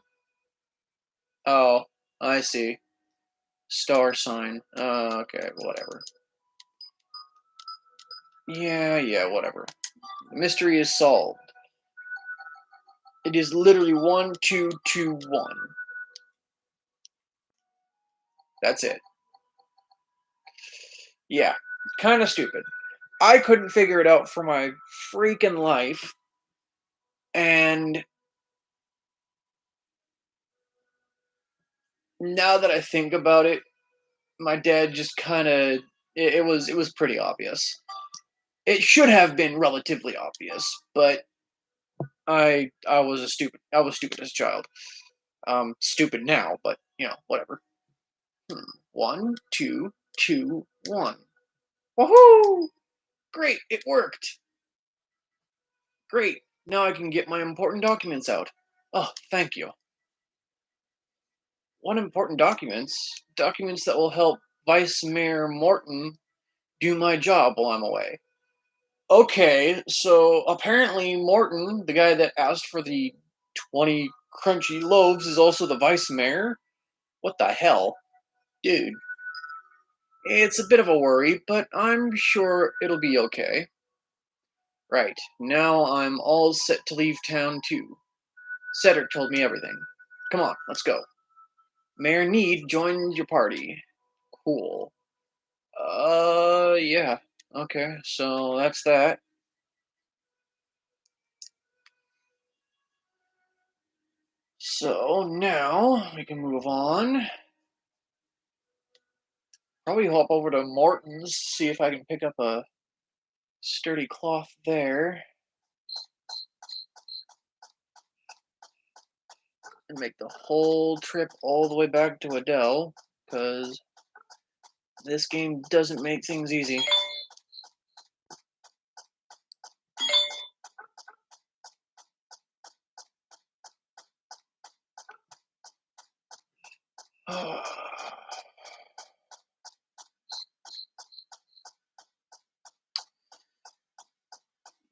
[SPEAKER 1] Oh, I see. Star sign. Okay, whatever. Yeah, whatever. The mystery is solved. It is literally 1, 2, 2, 1. That's it. Yeah, kind of stupid. I couldn't figure it out for my freaking life. And now that I think about it, my dad just kind of it was pretty obvious. It should have been relatively obvious, but I was stupid as a child. Stupid now, but whatever. 1, 2, 2, 1. Woohoo! Great, it worked. Great. Now I can get my important documents out. Oh, thank you. What important documents? Documents that will help Vice Mayor Morton do my job while I'm away. Okay, so apparently Morton, the guy that asked for the 20 crunchy loaves, is also the vice mayor? What the hell? Dude. It's a bit of a worry, but I'm sure it'll be okay. Right, now I'm all set to leave town too. Cedric told me everything. Come on, let's go. Mayor Need joined your party. Cool. Yeah. Okay, so that's that. So now we can move on. Probably hop over to Morton's, see if I can pick up a sturdy cloth there. And make the whole trip all the way back to Adele, because this game doesn't make things easy.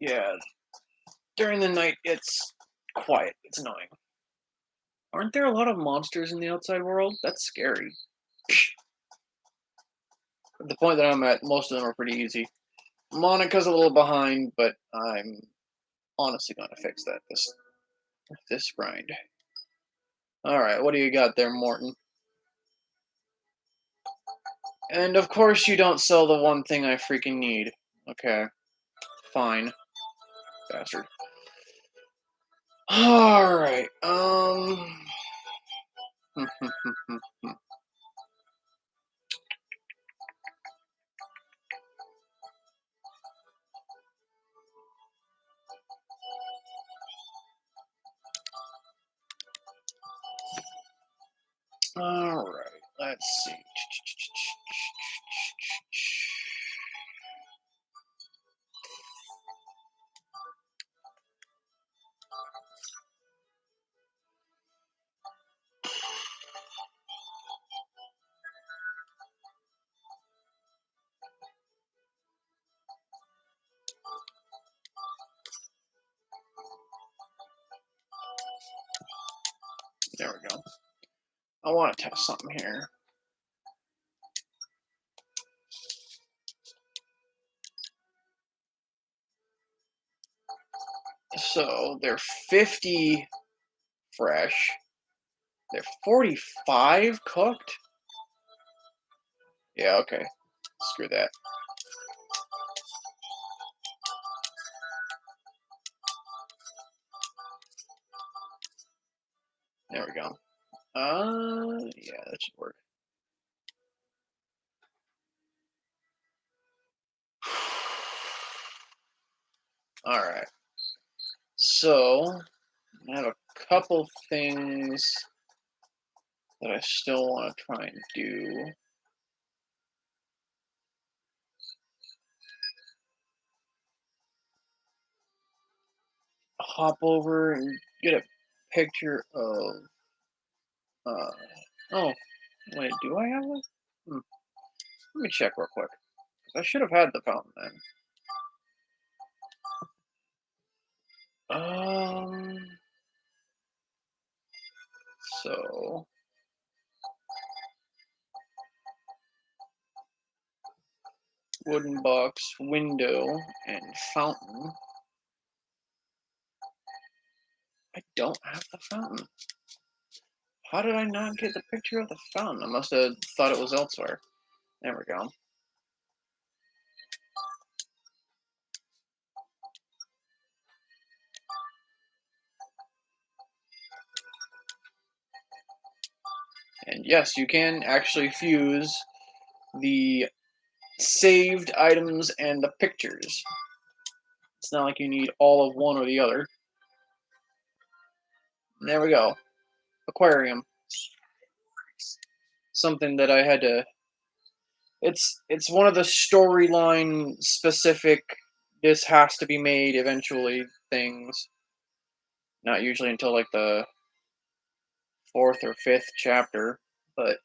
[SPEAKER 1] Yeah, during the night it's quiet. It's annoying. Aren't there a lot of monsters in the outside world? That's scary. At the point that I'm at, most of them are pretty easy. Monica's a little behind, but I'm honestly gonna fix that this grind. Alright, what do you got there, Morton? And of course you don't sell the one thing I freaking need. Okay. Fine. Bastard. Alright, Alright, let's see. There we go. I want to test something here. So they're 50 fresh. They're 45 cooked? Yeah, okay. Screw that. There we go. Yeah, that should work. Alright. So I have a couple things that I still want to try and do. Hop over and get a picture of. Oh, wait, do I have one? Let me check real quick. I should have had the fountain then. Um, so wooden box, window, and fountain. I don't have the fountain. How did I not get the picture of the fountain? I must have thought it was elsewhere. There we go. And yes, you can actually fuse the saved items and the pictures. It's not like you need all of one or the other. And there we go. Aquarium. Something that I had to. It's one of the storyline specific. This has to be made eventually things. Not usually until like the fourth or fifth chapter, but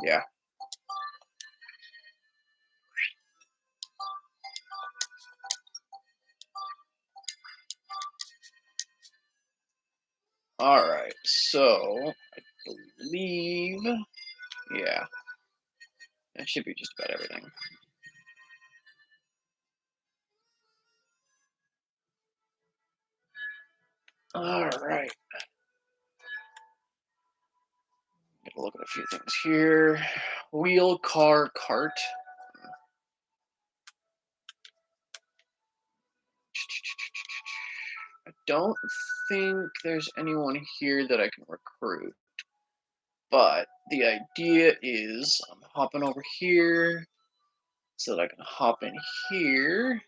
[SPEAKER 1] yeah. All right, so I believe, yeah, that should be just about everything. All right, get a look at a few things here. Wheel, car, cart. I don't think there's anyone here that I can recruit, but the idea is I'm hopping over here so that I can hop in here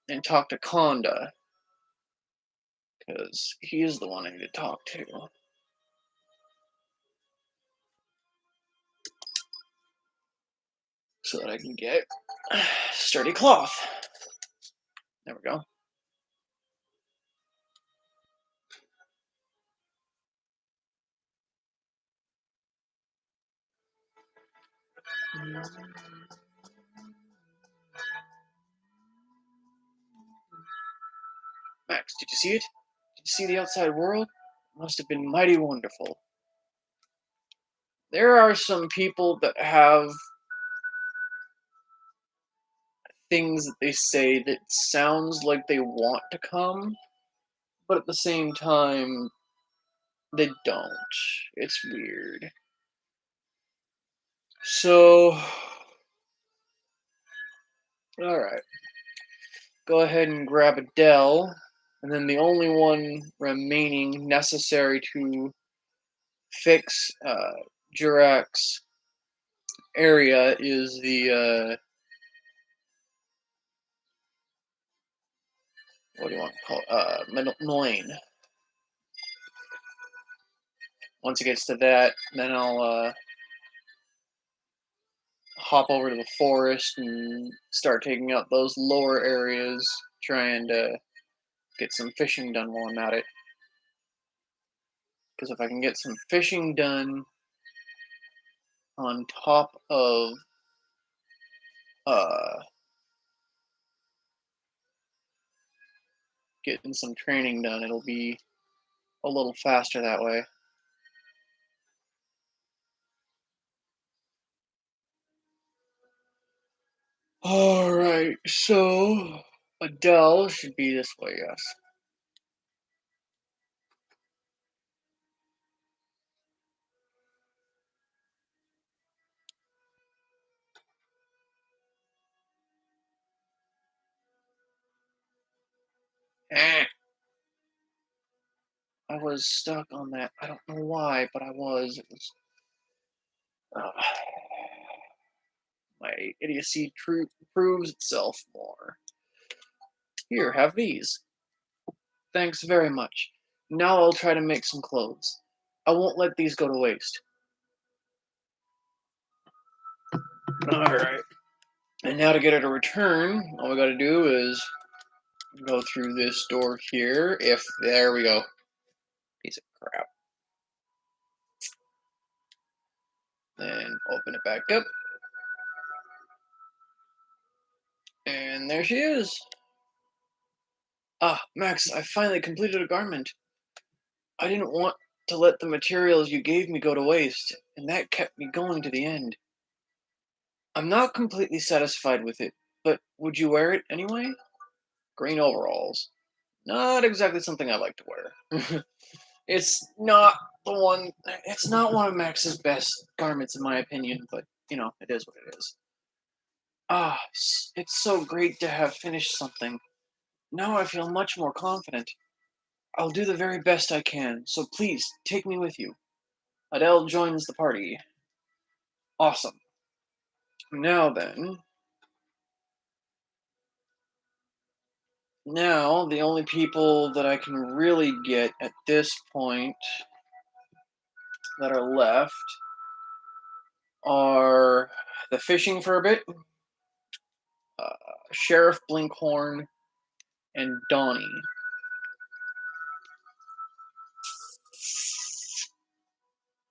[SPEAKER 1] and talk to Konda, because he is the one I need to talk to. So that I can get sturdy cloth. There we go. Max, did you see it? Did you see the outside world? It must have been mighty wonderful. There are some people that have things that they say that sounds like they want to come, but at the same time, they don't. It's weird. So, alright. Go ahead and grab Adele. And then the only one remaining necessary to fix Jurak's area is the what do you want to call it? Mullane. Once it gets to that, then I'll hop over to the forest and start taking out those lower areas, trying to get some fishing done while I'm at it. Because if I can get some fishing done on top of uh, getting some training done, it'll be a little faster that way. Alright, so Adele should be this way, yes. Eh, I was stuck on that. I don't know why, but I was. It was my idiocy proves itself more. Here, have these. Thanks very much. Now I'll try to make some clothes. I won't let these go to waste. Alright. And now to get her to return, all we gotta do is go through this door here. There we go. Piece of crap. Then open it back up. And there she is. Ah, Max, I finally completed a garment. I didn't want to let the materials you gave me go to waste, and that kept me going to the end. I'm not completely satisfied with it, but would you wear it anyway? Green overalls. Not exactly something I like to wear. It's not it's not one of Max's best garments in my opinion, but it is what it is. Ah, it's so great to have finished something. Now I feel much more confident. I'll do the very best I can, so please take me with you. Adele joins the party. Awesome. Now then, now the only people that I can really get at this point that are left are the fishing for a bit, uh, Sheriff Blinkhorn, and Donnie.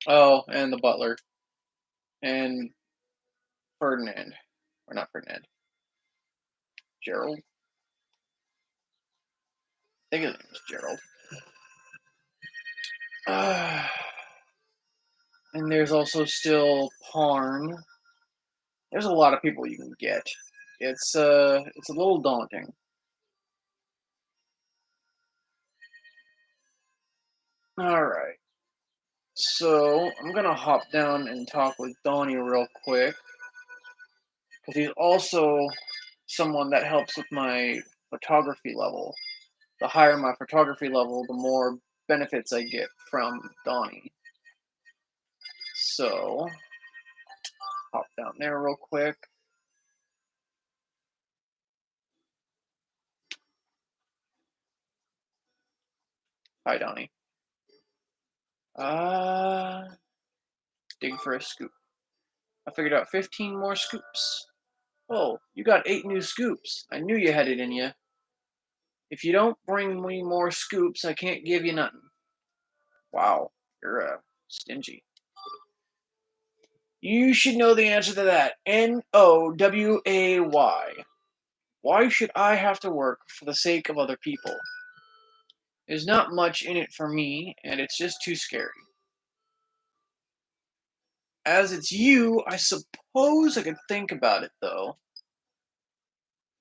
[SPEAKER 1] Oh, and the butler. And Ferdinand. Or not Ferdinand. Gerald? I think his name was Gerald. And there's also still Parn. There's a lot of people you can get. It's a little daunting. Alright. So I'm gonna hop down and talk with Donnie real quick. Because he's also someone that helps with my photography level. The higher my photography level, the more benefits I get from Donnie. So, hop down there real quick. Hi, Donnie. Dig for a scoop. I figured out 15 more scoops. Oh, you got 8 new scoops. I knew you had it in you. If you don't bring me more scoops, I can't give you nothing. Wow, you're stingy. You should know the answer to that. Noway. Why should I have to work for the sake of other people? There's not much in it for me, and it's just too scary. As it's you, I suppose I could think about it, though.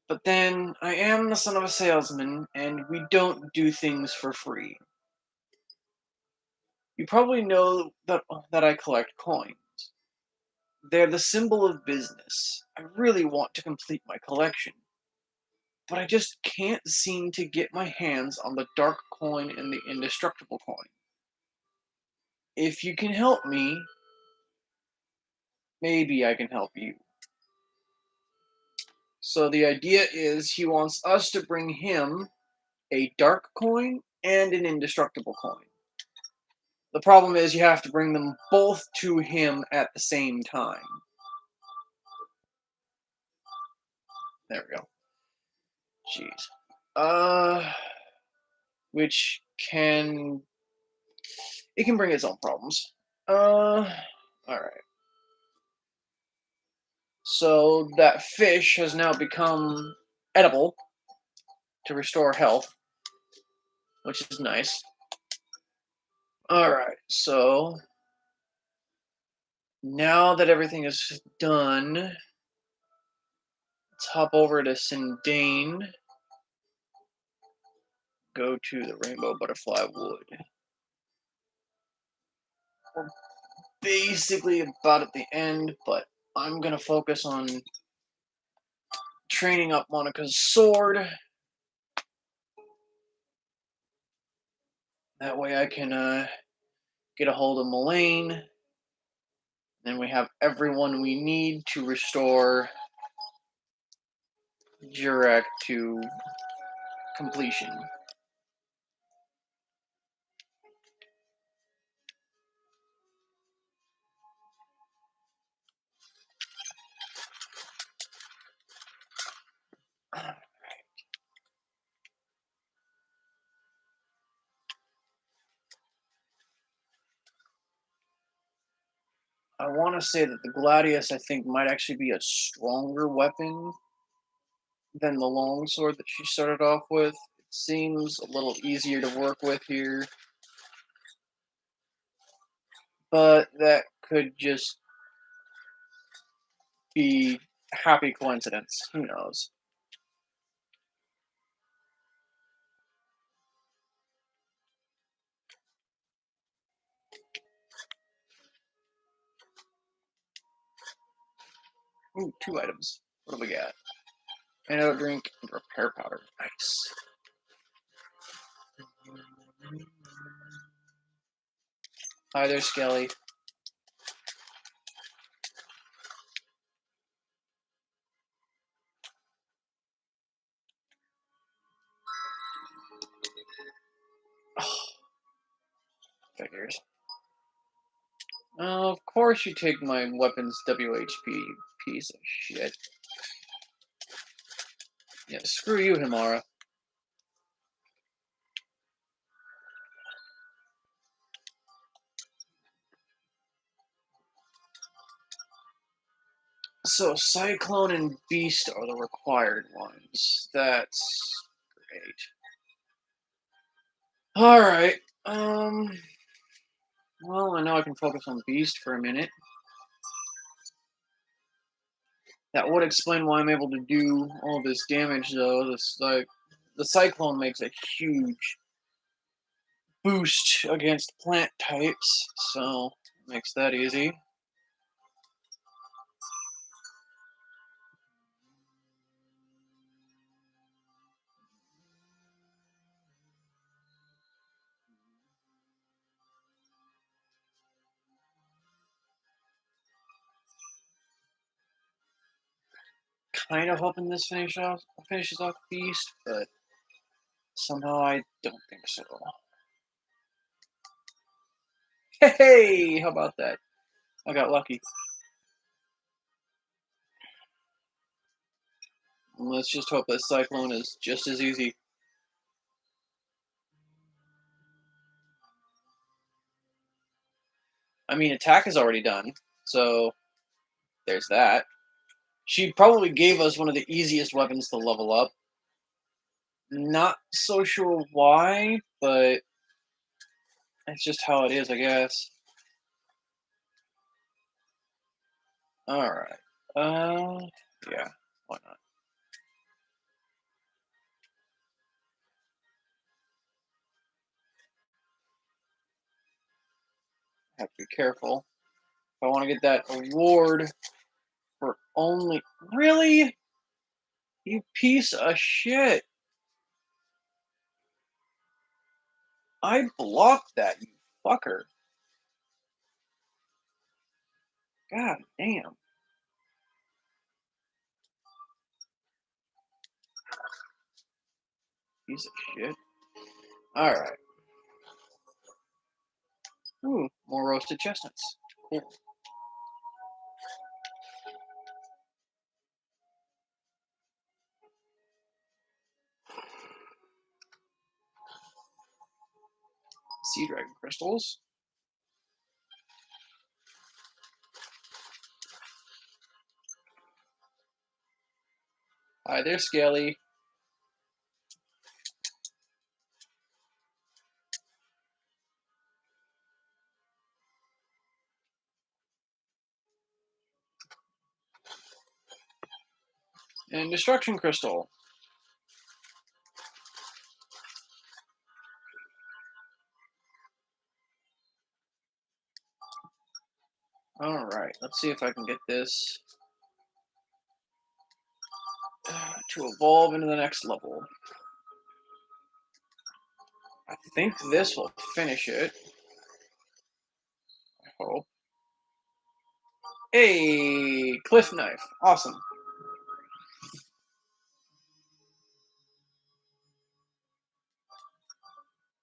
[SPEAKER 1] But then, I am the son of a salesman, and we don't do things for free. You probably know that I collect coins. They're the symbol of business. I really want to complete my collection. But I just can't seem to get my hands on the dark coin and the indestructible coin. If you can help me, maybe I can help you. So the idea is he wants us to bring him a dark coin and an indestructible coin. The problem is you have to bring them both to him at the same time. There we go. Jeez. Which can... It can bring its own problems. Alright. So that fish has now become edible to restore health, which is nice. Alright, so now that everything is done, let's hop over to Sindane. Go to the Rainbow Butterfly Wood. We're basically about at the end, but I'm going to focus on training up Monica's sword. That way I can get a hold of Mullane. Then we have everyone we need to restore Jurek to completion. I want to say that the Gladius, I think, might actually be a stronger weapon than the longsword that she started off with. It seems a little easier to work with here, but that could just be happy coincidence. Who knows? Ooh, 2 items. What do we got? Antidote drink and repair powder. Nice. Hi there, Skelly. Oh, figures. Of course you take my weapon's WHP, you piece of shit. Yeah, screw you, Himara. So, Cyclone and Beast are the required ones. That's great. Alright, well, I know I can focus on Beast for a minute. That would explain why I'm able to do all this damage, though. The Cyclone makes a huge boost against plant types, so makes that easy. Kind of hoping this finishes off Beast, but somehow I don't think so. Hey, how about that? I got lucky. Let's just hope that Cyclone is just as easy. I mean, attack is already done, so there's that. She probably gave us one of the easiest weapons to level up. Not so sure why, but it's just how it is, I guess. Alright. Yeah, why not? Have to be careful. If I want to get that award for only. Really? You piece of shit. I blocked that, you fucker. God damn. Piece of shit. Alright. Ooh, more roasted chestnuts. Cool. Sea dragon crystals. Hi there, Skelly. And destruction crystal. Alright, let's see if I can get this to evolve into the next level. I think this will finish it. I hope. Hey, cliff knife. Awesome.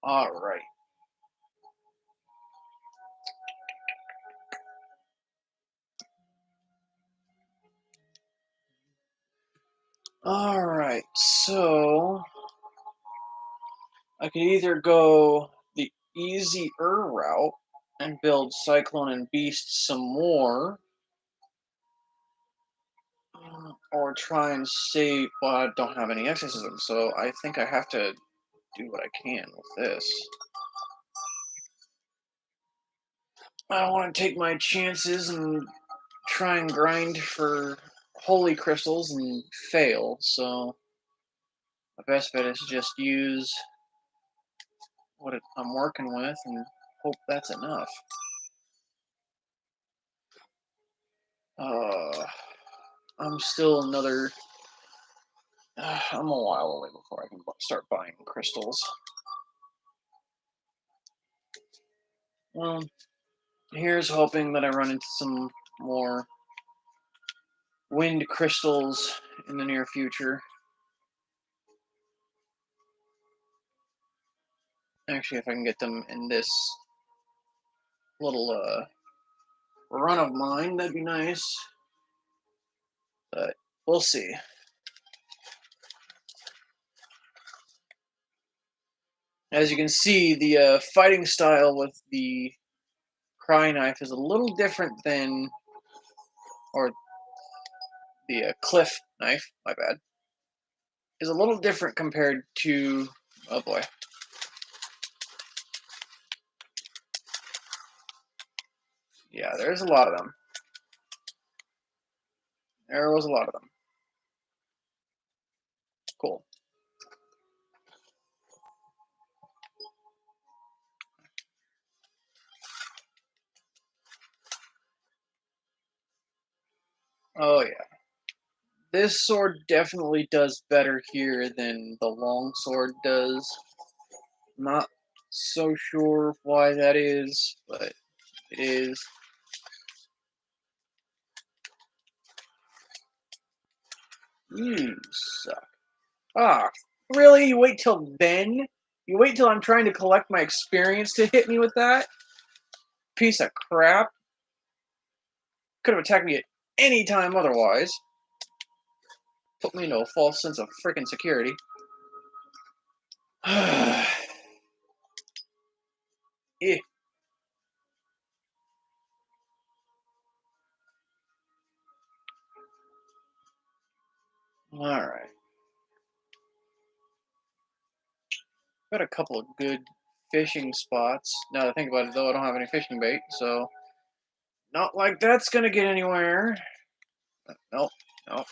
[SPEAKER 1] All right. All right. So I could either go the easier route and build Cyclone and Beast some more, or try and save. Well, I don't have any exorcism, so I think I have to do what I can with this. I don't want to take my chances and try and grind for holy crystals and fail, so my best bet is to just use what I'm working with and hope that's enough. Uh, I'm still another. I'm a while away before I can start buying crystals. Well, here's hoping that I run into some more wind crystals in the near future. Actually, if I can get them in this little run of mine, that'd be nice. But we'll see. As you can see, the fighting style with the Cry Knife is a little different than, or the Cliff Knife, my bad, is a little different compared to, oh boy. Yeah, there's a lot of them. There was a lot of them. Cool. Oh yeah. This sword definitely does better here than the long sword does. Not so sure why that is, but it is. You suck. Ah, really? You wait till then? You wait till I'm trying to collect my experience to hit me with that? Piece of crap. Could have attacked me at any time otherwise. Put me into a false sense of freaking security. Eh. Alright. Got a couple of good fishing spots. Now that I think about it, though, I don't have any fishing bait, so not like that's gonna get anywhere. Nope, nope.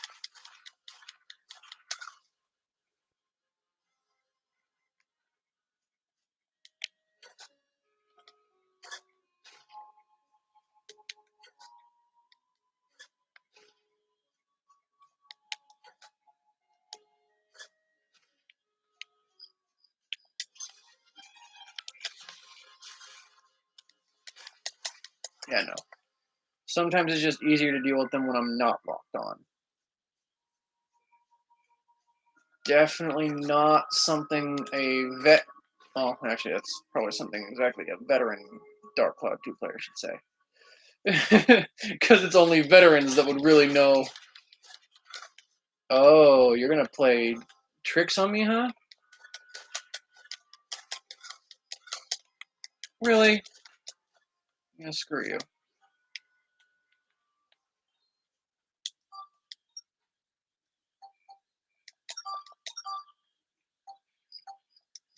[SPEAKER 1] Yeah, no. Sometimes it's just easier to deal with them when I'm not locked on. Definitely not something a vet. Well, actually, that's probably something exactly a veteran Dark Cloud 2 player should say. Because it's only veterans that would really know. Oh, you're gonna play tricks on me, huh? Really? Yeah, screw you.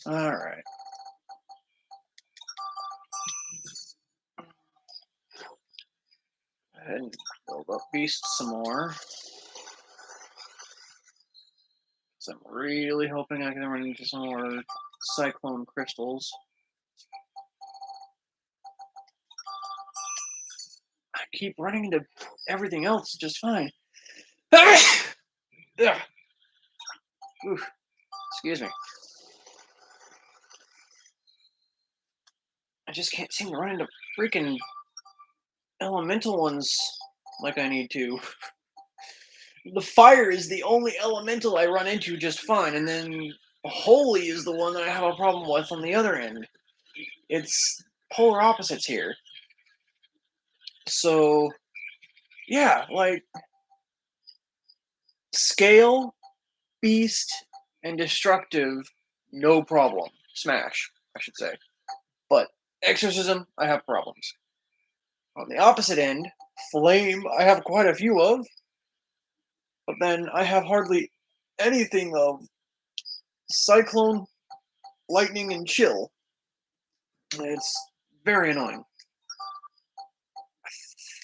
[SPEAKER 1] Alright. Go ahead and build up Beast some more. So I'm really hoping I can run into some more Cyclone Crystals. I keep running into everything else just fine. Ugh. Oof. Excuse me. I just can't seem to run into freaking elemental ones like I need to. The fire is the only elemental I run into just fine, and then Holy is the one that I have a problem with on the other end. It's polar opposites here. So, yeah, like scale, beast, and destructive, no problem. Smash, I should say. But exorcism, I have problems. On the opposite end, flame, I have quite a few of, but then I have hardly anything of cyclone, lightning, and chill. It's very annoying. I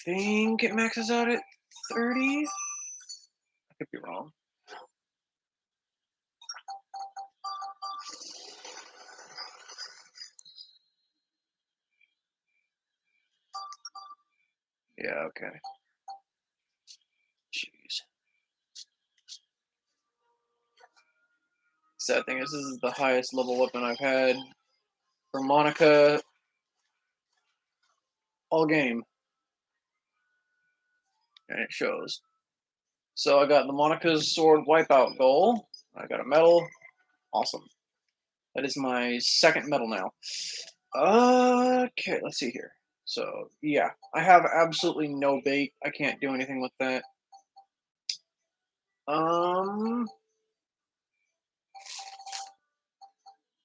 [SPEAKER 1] think it maxes out at 30? I could be wrong. Yeah, okay. Jeez. Sad thing is, this is the highest level weapon I've had for Monica all game. And it shows. So I got the Monica's Sword Wipeout goal. I got a medal. Awesome. That is my second medal now. Okay, let's see here. So, yeah, I have absolutely no bait. I can't do anything with that.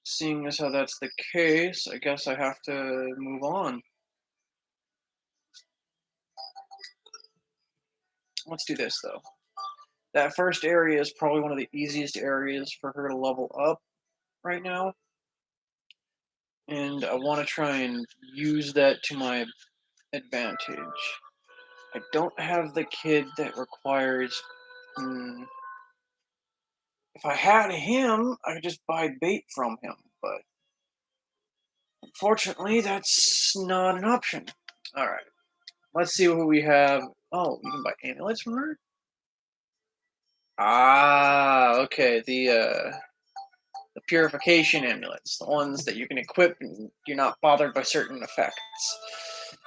[SPEAKER 1] Seeing as how that's the case, I guess I have to move on. Let's do this, though. That first area is probably one of the easiest areas for her to level up right now. And I want to try and use that to my advantage. I don't have the kid that requires... if I had him, I could just buy bait from him, but unfortunately, that's not an option. Alright, let's see what we have. Oh, you can buy amulets from her? Ah, okay, the purification amulets, the ones that you can equip and you're not bothered by certain effects.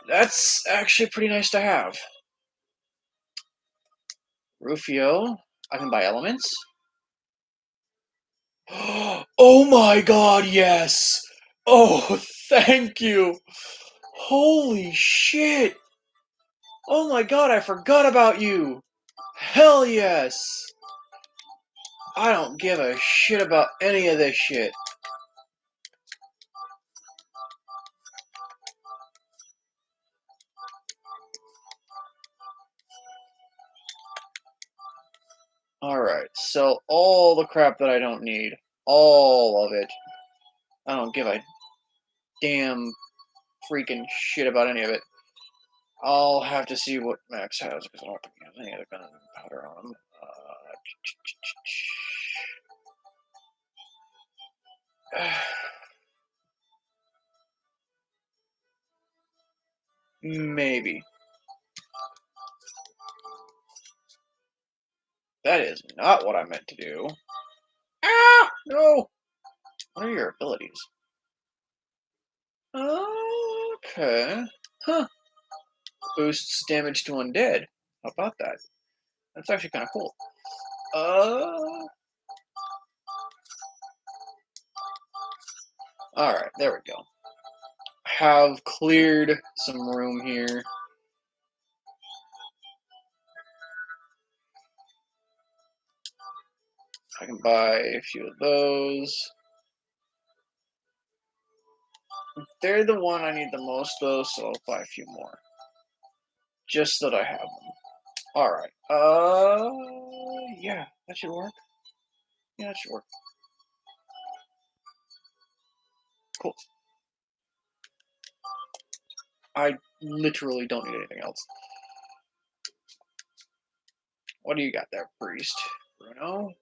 [SPEAKER 1] That's actually pretty nice to have. Rufio, I can buy elements. Oh my god, yes! Oh, thank you! Holy shit! Oh my god, I forgot about you! Hell yes! I don't give a shit about any of this shit. Alright, so all the crap that I don't need. All of it. I don't give a damn freaking shit about any of it. I'll have to see what Max has, because I don't think he has any other gunpowder on him. Maybe. That is not what I meant to do. Ah! No! What are your abilities? Okay. Huh. Boosts damage to undead. How about that? That's actually kind of cool. Alright, there we go. Have cleared some room here. I can buy a few of those. They're the one I need the most, though, so I'll buy a few more. Just so that I have them. Alright. Yeah, that should work. Yeah, that should work. Cool. I literally don't need anything else. What do you got there, priest? Bruno?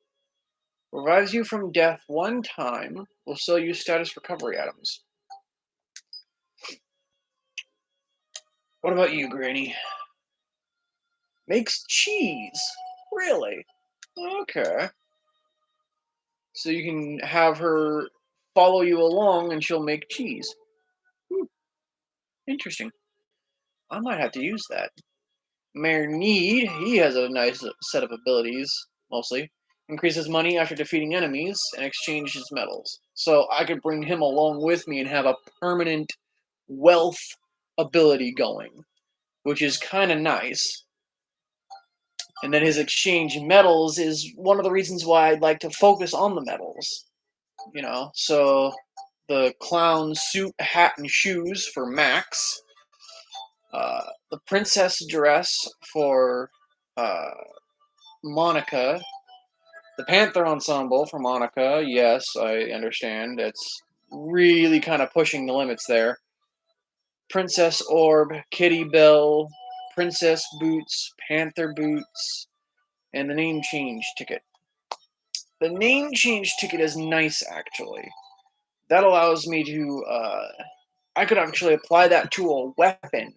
[SPEAKER 1] Revives you from death one time. Will sell you status recovery items. What about you, Granny? Makes cheese. Really? Okay. So you can have her follow you along and she'll make cheese. Interesting. I might have to use that. Mayor Need, he has a nice set of abilities, mostly. increases money after defeating enemies, and exchanges metals. So I could bring him along with me and have a permanent wealth ability going, which is kind of nice. And then his exchange metals is one of the reasons why I'd like to focus on the metals. So the clown suit, hat, and shoes for Max. The princess dress for uh, Monica. The Panther ensemble for Monica. Yes, I understand. It's really kind of pushing the limits there. Princess Orb, Kitty Bell, Princess Boots, Panther Boots, and the name change ticket. The name change ticket is nice, actually. That allows me to, I could actually apply that to a weapon.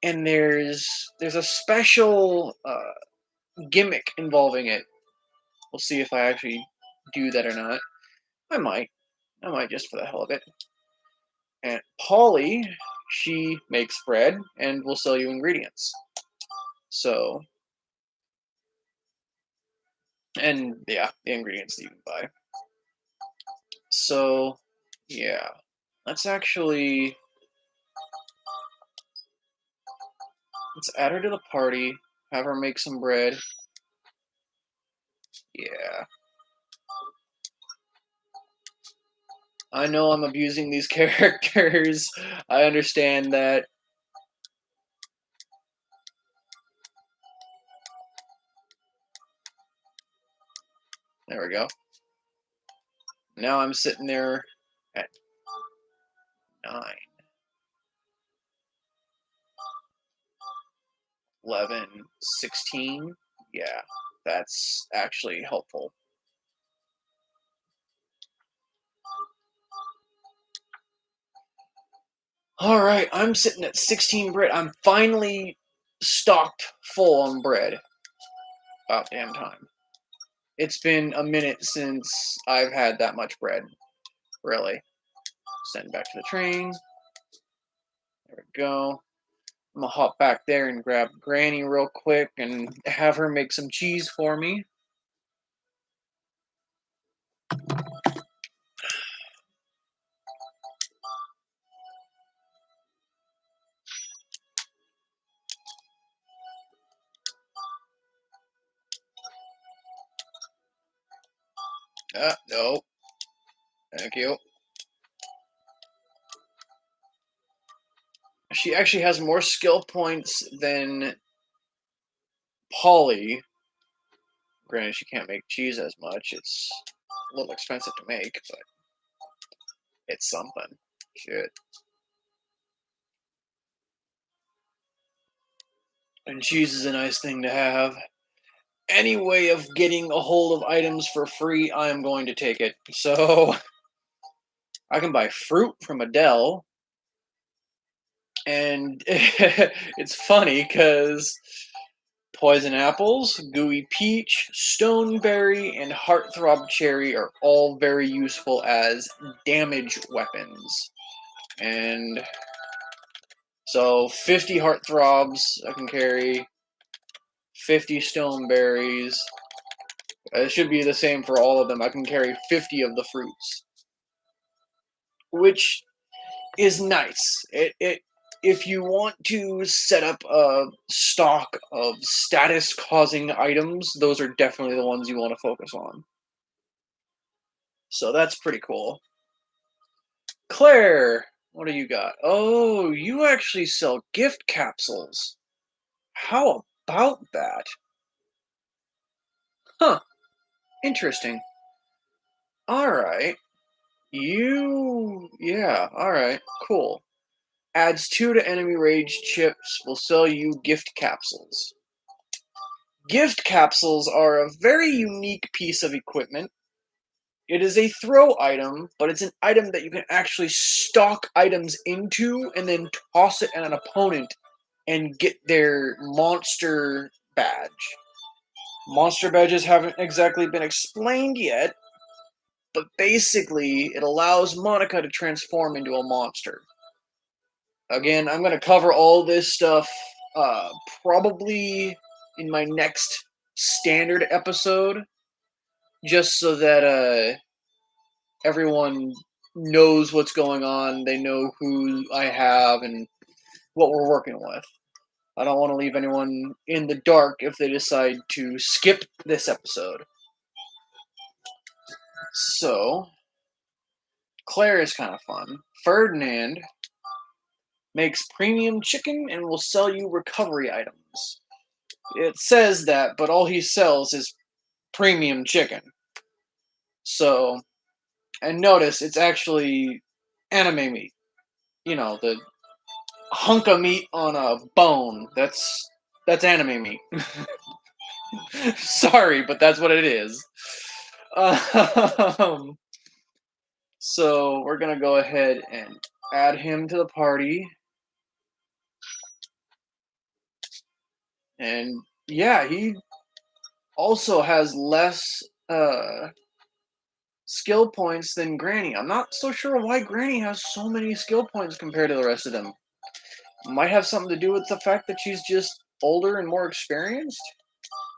[SPEAKER 1] And there's a special gimmick involving it. We'll see if I actually do that or not. I might just for the hell of it. And Polly, she makes bread and will sell you ingredients. So, and yeah, the ingredients that you can buy. So, yeah, let's add her to the party, have her make some bread. Yeah. I know I'm abusing these characters. I understand that. There we go. Now I'm sitting there at 9, 11, 16. Yeah, that's actually helpful. Alright, I'm sitting at 16 bread. I'm finally stocked full on bread. About damn time. It's been a minute since I've had that much bread. Really. Send back to the train. There we go. I'm gonna hop back there and grab Granny real quick and have her make some cheese for me. No. Thank you. She actually has more skill points than Polly. Granted, she can't make cheese as much. It's a little expensive to make, but it's something. Shit. And cheese is a nice thing to have. Any way of getting a hold of items for free, I am going to take it. So, I can buy fruit from Adele. And it's funny because poison apples, gooey peach, stoneberry, and heartthrob cherry are all very useful as damage weapons. And so 50 heartthrobs I can carry, 50 stoneberries. It should be the same for all of them. I can carry 50 of the fruits, which is nice. If you want to set up a stock of status-causing items, those are definitely the ones you want to focus on. So that's pretty cool. Claire, what do you got? Oh, you actually sell gift capsules. How about that? Huh. Interesting. Alright. Yeah, alright. Cool. Adds 2 to enemy rage chips. Will sell you gift capsules. Gift capsules are a very unique piece of equipment. It is a throw item, but it's an item that you can actually stock items into and then toss it at an opponent and get their monster badge. Monster badges haven't exactly been explained yet, but basically it allows Monica to transform into a monster. Again, I'm going to cover all this stuff probably in my next standard episode. just so that everyone knows what's going on. They know who I have and what we're working with. I don't want to leave anyone in the dark if they decide to skip this episode. So, Claire is kind of fun. Ferdinand makes premium chicken and will sell you recovery items. It says that, but all he sells is premium chicken. So, and notice it's actually anime meat. You know, the hunk of meat on a bone. That's anime meat. Sorry, but that's what it is. Um, so we're gonna go ahead and add him to the party. And yeah, he also has less skill points than Granny. I'm not so sure why Granny has so many skill points compared to the rest of them. Might have something to do with the fact that she's just older and more experienced?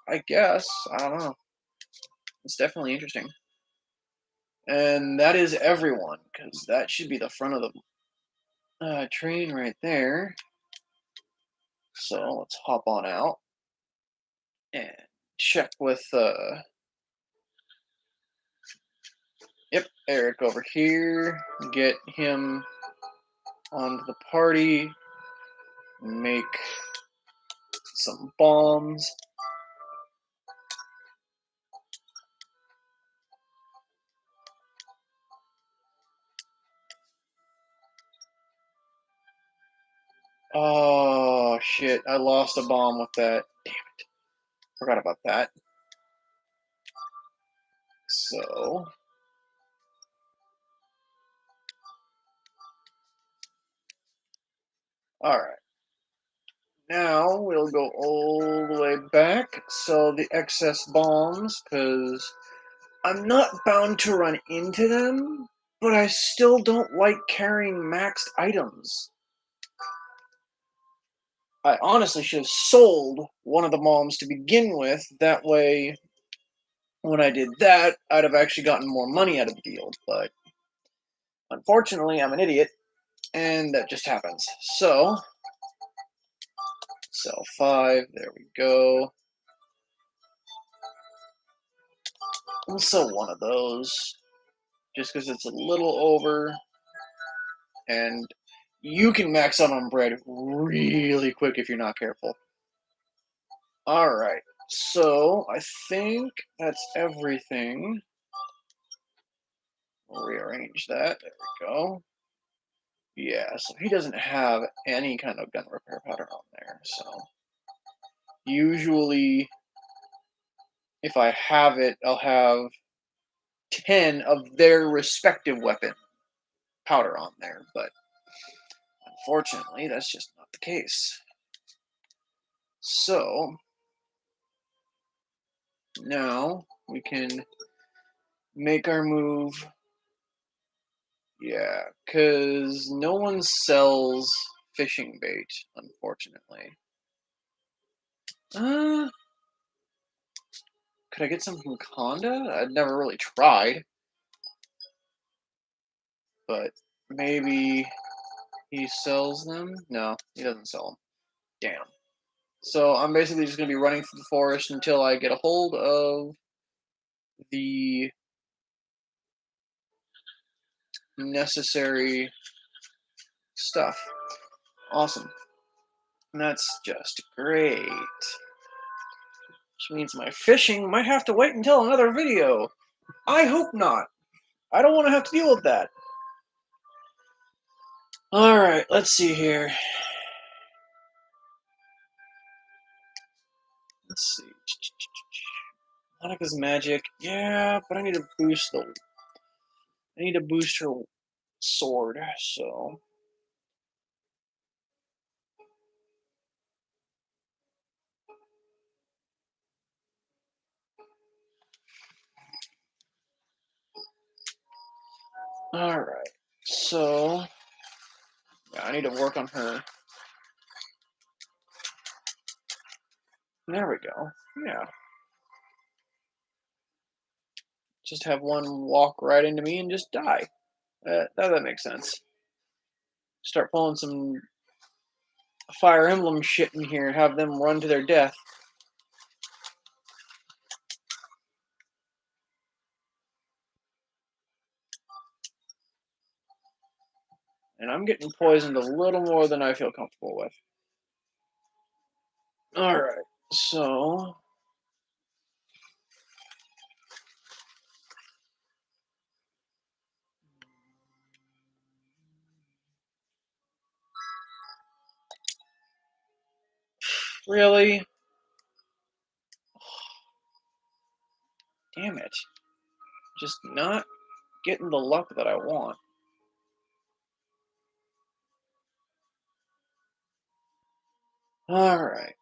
[SPEAKER 1] I guess. I don't know. It's definitely interesting. And that is everyone, because that should be the front of the train right there. So let's hop on out and check with yep, Eric over here. Get him onto the party. Make some bombs. Oh shit, I lost a bomb with that. Damn it. Forgot about that. So alright. Now we'll go all the way back. So the excess bombs, because I'm not bound to run into them, but I still don't like carrying maxed items. I honestly should have sold one of the bombs to begin with. That way, when I did that, I'd have actually gotten more money out of the deal. But unfortunately, I'm an idiot, and that just happens. So, sell 5. There we go. I'll sell one of those, just because it's a little over, and you can max out on bread really quick if you're not careful. Alright, so I think that's everything. We'll rearrange that. There we go. Yeah, so he doesn't have any kind of gun repair powder on there, so usually if I have it, I'll have 10 of their respective weapon powder on there, but unfortunately, that's just not the case. So, now we can make our move. Yeah, because no one sells fishing bait, unfortunately. Could I get some from Conda? I'd never really tried. But maybe he sells them? No, he doesn't sell them. Damn. So I'm basically just going to be running through the forest until I get a hold of the necessary stuff. Awesome. And that's just great. Which means my fishing might have to wait until another video. I hope not. I don't want to have to deal with that. Alright, let's see here. Let's see. Monica's magic. Yeah, but I need to boost the... I need to boost her sword, so... Alright, so... Yeah, I need to work on her. There we go. Yeah. Just have one walk right into me and just die. That makes sense. Start pulling some Fire Emblem shit in here, have them run to their death. And I'm getting poisoned a little more than I feel comfortable with. Alright, so... Really? Damn it. Just not getting the luck that I want. Alright.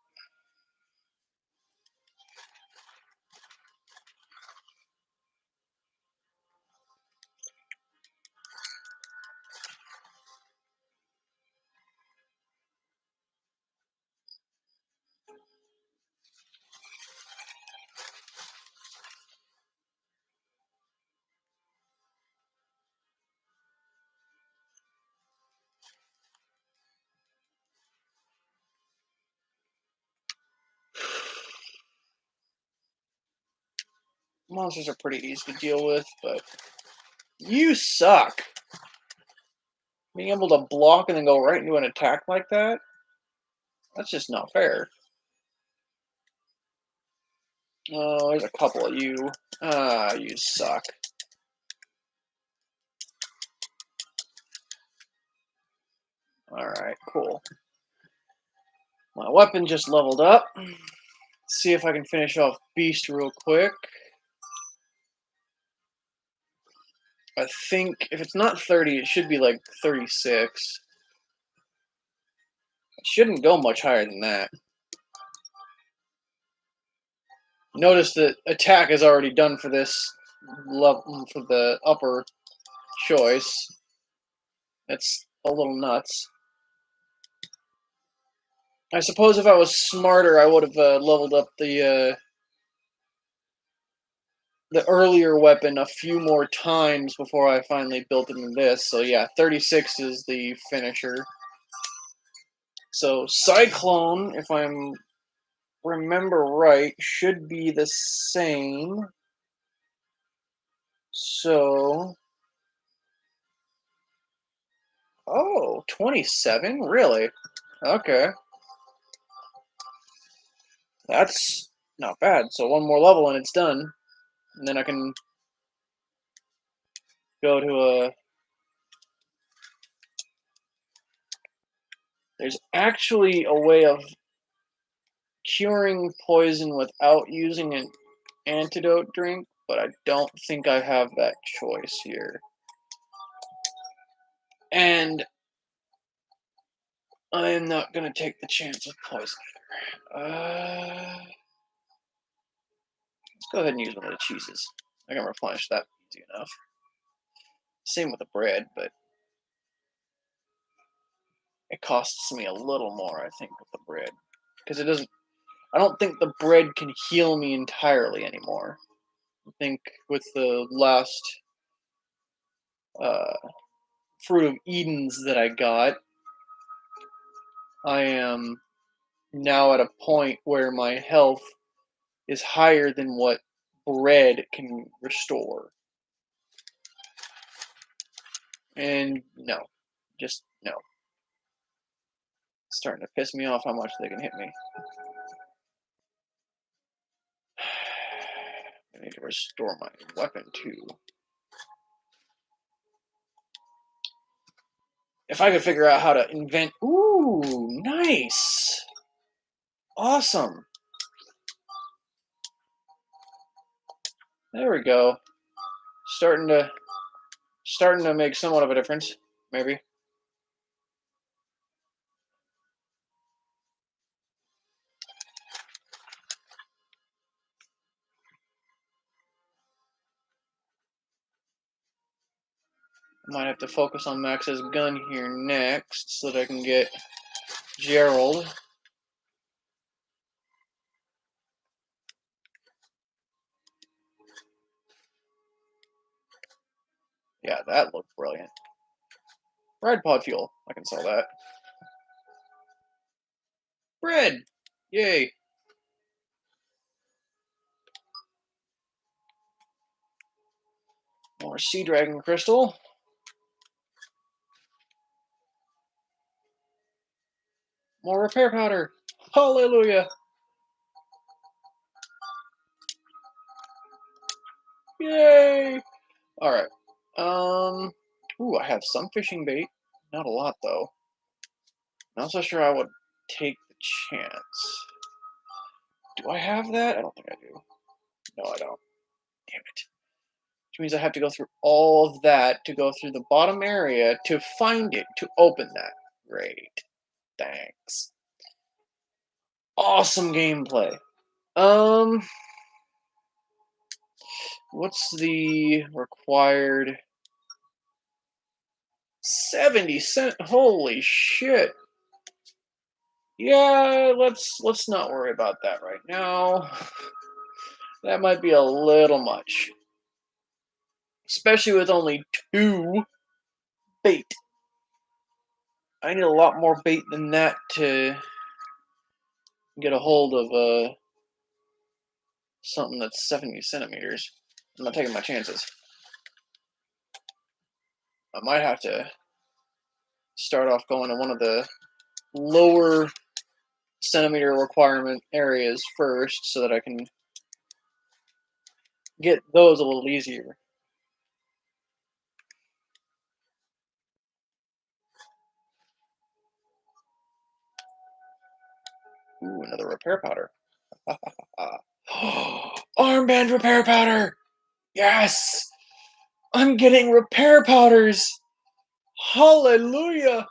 [SPEAKER 1] Monsters are pretty easy to deal with, but... You suck! Being able to block and then go right into an attack like that? That's just not fair. Oh, there's a couple of you. Ah, you suck. Alright, cool. My weapon just leveled up. Let's see if I can finish off Beast real quick. I think if it's not 30, it should be like 36. It shouldn't go much higher than that. Notice that attack is already done for this level, for the upper choice. It's a little nuts. I suppose if I was smarter, I would have leveled up the earlier weapon a few more times before I finally built it in this. So yeah, 36 is the finisher. So Cyclone, if I'm remember right, should be the same. So, oh, 27? Really? Okay. That's not bad. So one more level and it's done. And then I can go to a... There's actually a way of curing poison without using an antidote drink, but I don't think I have that choice here. And I am not going to take the chance with poison either. Let's go ahead and use one of the cheeses. I can replenish that easy enough. Same with the bread, but it costs me a little more, I think, with the bread. Because it doesn't... I don't think the bread can heal me entirely anymore. I think with the last Fruit of Edens that I got, I am now at a point where my health is higher than what bread can restore. And no. Just no. It's starting to piss me off how much they can hit me. I need to restore my weapon too. If I could figure out how to invent... Ooh, nice! Awesome! There we go. Starting to make somewhat of a difference, maybe. I might have to focus on Max's gun here next so that I can get Gerald. Yeah, that looked brilliant. Bread pod fuel. I can sell that. Bread! Yay! More Sea Dragon Crystal. More repair powder. Hallelujah! Yay! Alright. Ooh, I have some fishing bait. Not a lot, though. Not so sure I would take the chance. Do I have that? I don't think I do. No, I don't. Damn it. Which means I have to go through all of that to go through the bottom area to find it, to open that. Great. Thanks. Awesome gameplay. What's the required 70 cent? Holy shit. Yeah, let's not worry about that right now. That might be a little much. Especially with only 2 bait. I need a lot more bait than that to get a hold of something that's 70 centimeters. I'm not taking my chances. I might have to start off going to one of the lower centimeter requirement areas first so that I can get those a little easier. Ooh, another repair powder. Armband repair powder! Yes! I'm getting repair powders! Hallelujah!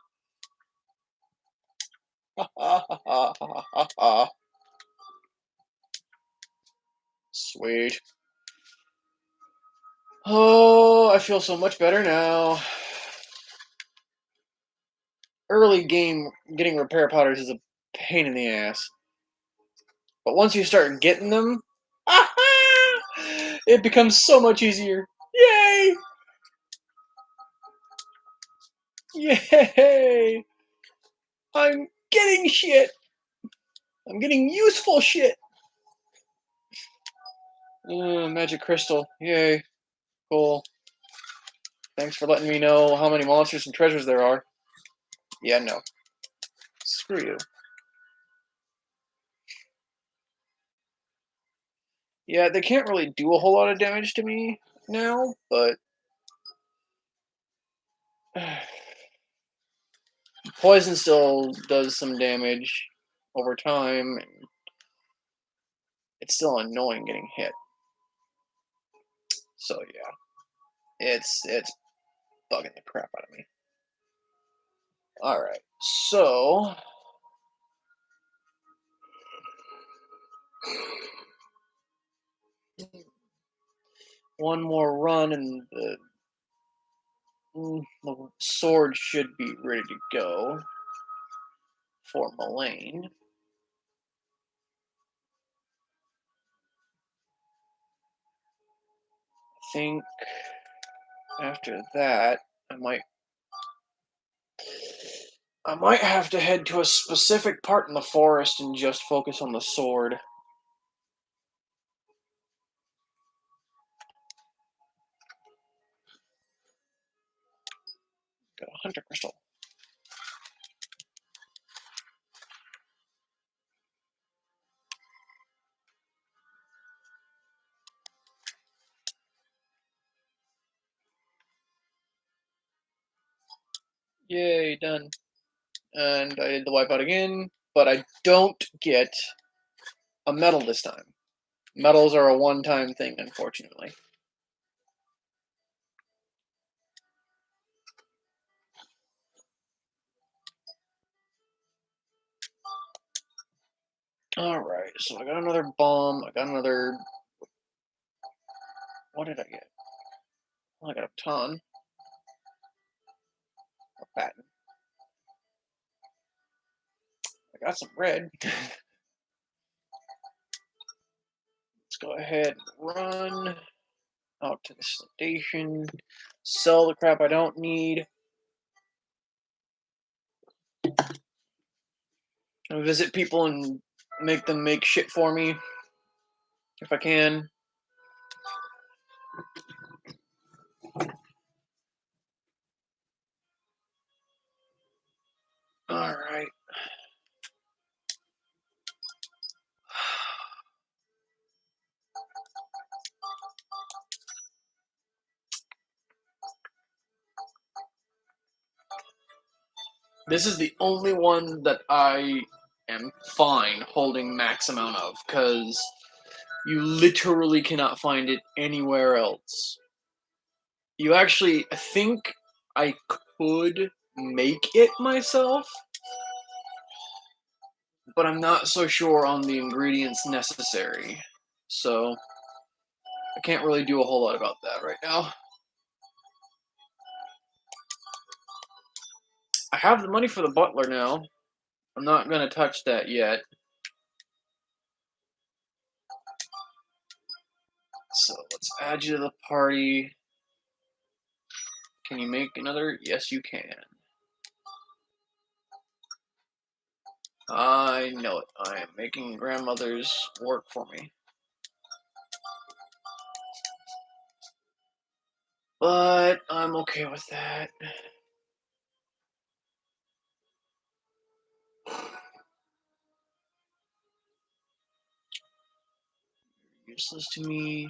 [SPEAKER 1] Sweet. Oh, I feel so much better now. Early game, getting repair powders is a pain in the ass. But once you start getting them, it becomes so much easier. Yay! Yay! I'm getting shit! I'm getting useful shit! Magic crystal. Yay. Cool. Thanks for letting me know how many monsters and treasures there are. Yeah, no. Screw you. Yeah, they can't really do a whole lot of damage to me now, but poison still does some damage over time, and it's still annoying getting hit. So yeah, it's bugging the crap out of me. All right, so one more run, and the sword should be ready to go for Mullane. I think after that, I might have to head to a specific part in the forest and just focus on the sword. Got a hunter crystal. Yay, done. And I did the wipeout again, but I don't get a medal this time. Medals are a one-time thing, unfortunately. Alright, so I got another bomb, I got another... What did I get? Well, I got a ton. A baton. I got some red. Let's go ahead and run. out to the station, sell the crap I don't need, and visit people and make them make shit for me if I can. All right. This is the only one that I am fine holding max amount of, because you literally cannot find it anywhere else. You actually, I think I could make it myself, but I'm not so sure on the ingredients necessary. So I can't really do a whole lot about that right now. I have the money for the butler now. I'm not going to touch that yet. So let's add you to the party. Can you make another? Yes, you can. I know it. I am making grandmother's work for me. But I'm okay with that. Useless to me.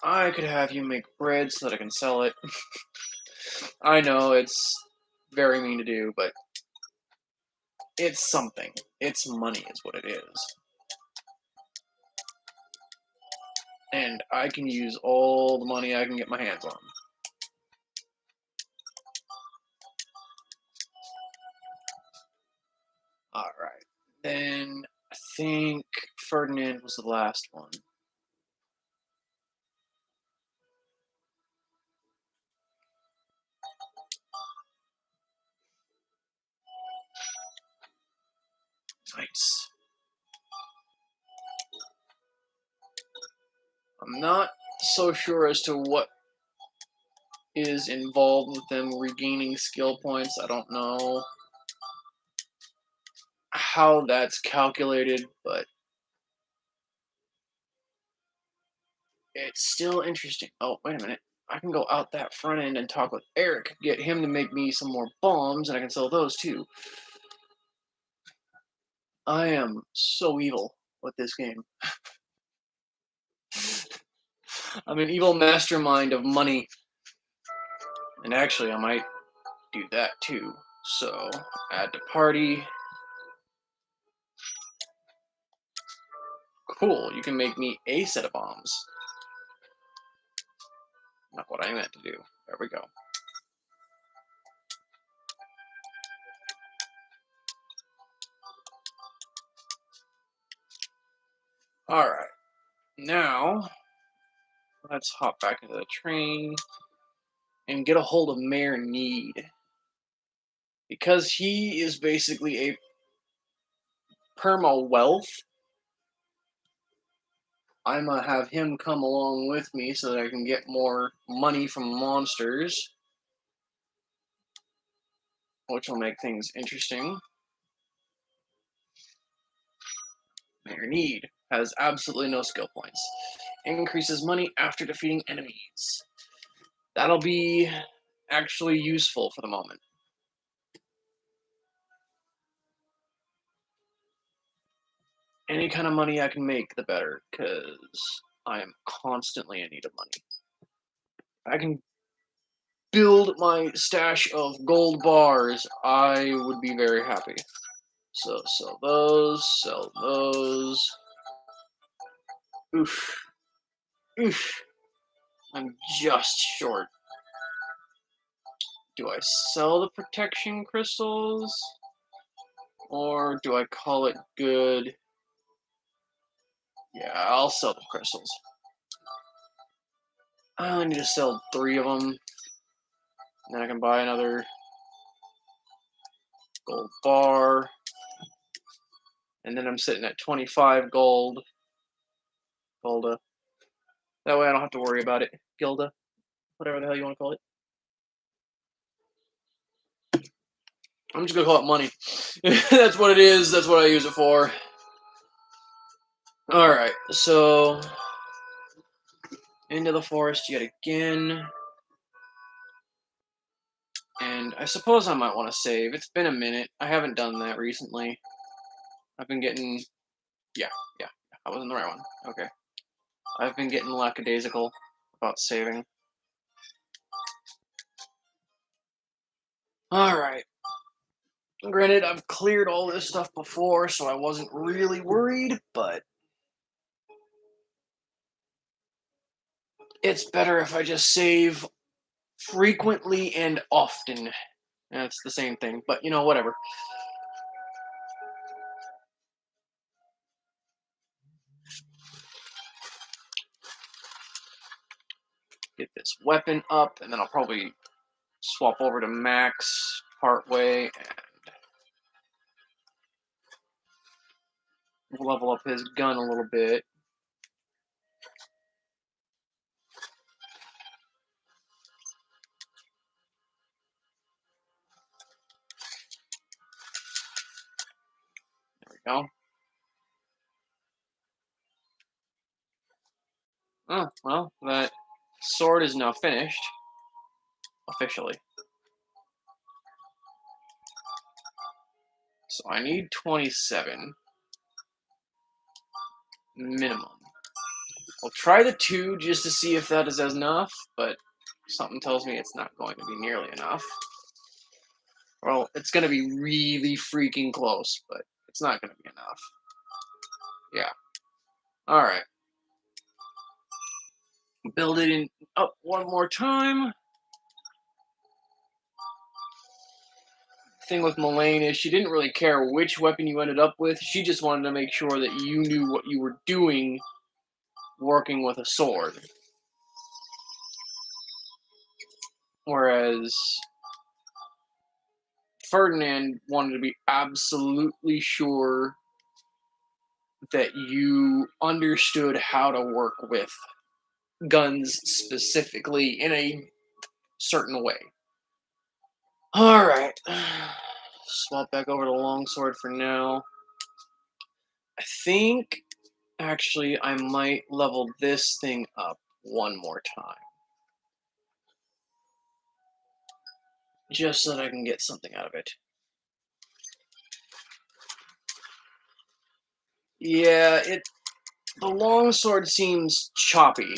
[SPEAKER 1] I could have you make bread so that I can sell it. I know it's very mean to do, but it's something. It's money is what it is. And I can use all the money I can get my hands on. Alright. Then I think Ferdinand was the last one. Nice. I'm not so sure as to what is involved with them regaining skill points. I don't know how that's calculated, but it's still interesting. Oh, wait a minute. I can go out that front end and talk with Eric, get him to make me some more bombs, and I can sell those too. I am so evil with this game. I'm an evil mastermind of money. And actually, I might do that too. So, add to party. Cool, you can make me a set of bombs. Not what I meant to do. There we go. Alright. Now, let's hop back into the train and get a hold of Mayor Need. Because he is basically a perma wealth, I'm gonna have him come along with me so that I can get more money from monsters, which will make things interesting. Mayor Need has absolutely no skill points. Increases money after defeating enemies. That'll be actually useful for the moment. Any kind of money I can make, the better, because I am constantly in need of money. I can build my stash of gold bars, I would be very happy. So sell those, sell those. Oof. Oof. I'm just short. Do I sell the protection crystals? Or do I call it good? Yeah, I'll sell the crystals. I only need to sell 3 of them. Then I can buy another gold bar. And then I'm sitting at 25 gold. Golda. That way I don't have to worry about it. Gilda, whatever the hell you want to call it. I'm just gonna call it money. That's what it is. That's what I use it for. All right, so into the forest yet again. And I suppose I might want to save. It's been a minute. I haven't done that recently. I've been getting... Yeah, I was in the right one. Okay. I've been getting lackadaisical about saving. Alright. Granted, I've cleared all this stuff before, so I wasn't really worried, but... It's better if I just save frequently and often. That's the same thing, but you know, whatever. Get this weapon up, and then I'll probably swap over to max partway and level up his gun a little bit. There we go. Oh, well, that sword is now finished. Officially. So I need 27. Minimum. I'll try the 2 just to see if that is enough, but something tells me it's not going to be nearly enough. Well, it's going to be really freaking close, but it's not going to be enough. Yeah. Alright. Build it in up one more time. Thing with Melaine is she didn't really care which weapon you ended up with. She just wanted to make sure that you knew what you were doing working with a sword. Whereas Ferdinand wanted to be absolutely sure that you understood how to work with guns specifically in a certain way. Alright. Swap back over to longsword for now. I think, actually, I might level this thing up one more time. Just so that I can get something out of it. Yeah, the longsword seems choppy.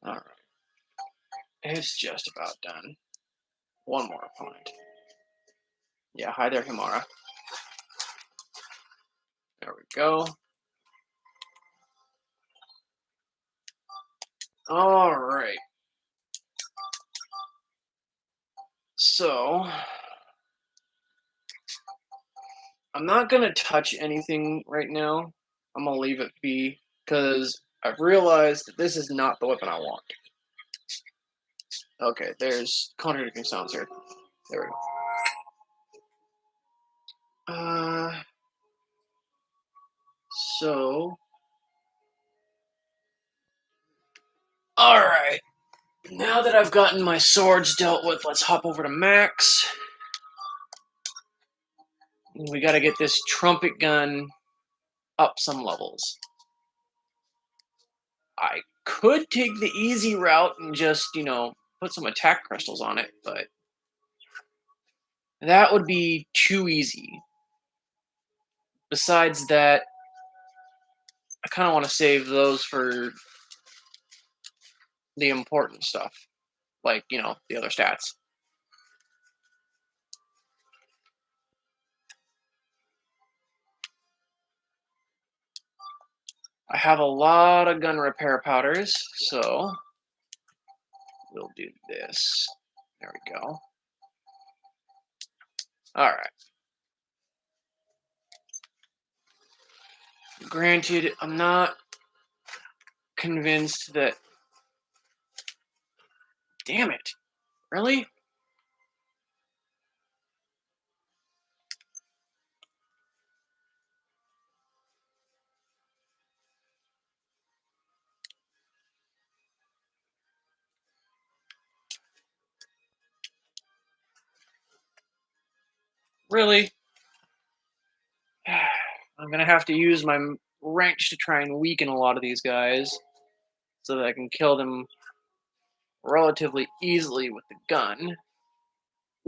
[SPEAKER 1] Alright. It's just about done. One more opponent. Yeah, hi there, Himara. There we go. Alright. So, I'm not going to touch anything right now. I'm going to leave it be, because I've realized that this is not the weapon I want. Okay, there's contradicting sounds here. There we go. So... Alright. Now that I've gotten my swords dealt with, let's hop over to max. We gotta get this trumpet gun up some levels. I could take the easy route and just, put some attack crystals on it, but that would be too easy. Besides that, I kind of want to save those for the important stuff, like, the other stats. I have a lot of gun repair powders, so we'll do this. There we go. Alright. Granted, I'm not convinced that Damn it. Really? Really? I'm gonna have to use my wrench to try and weaken a lot of these guys so that I can kill them relatively easily with the gun.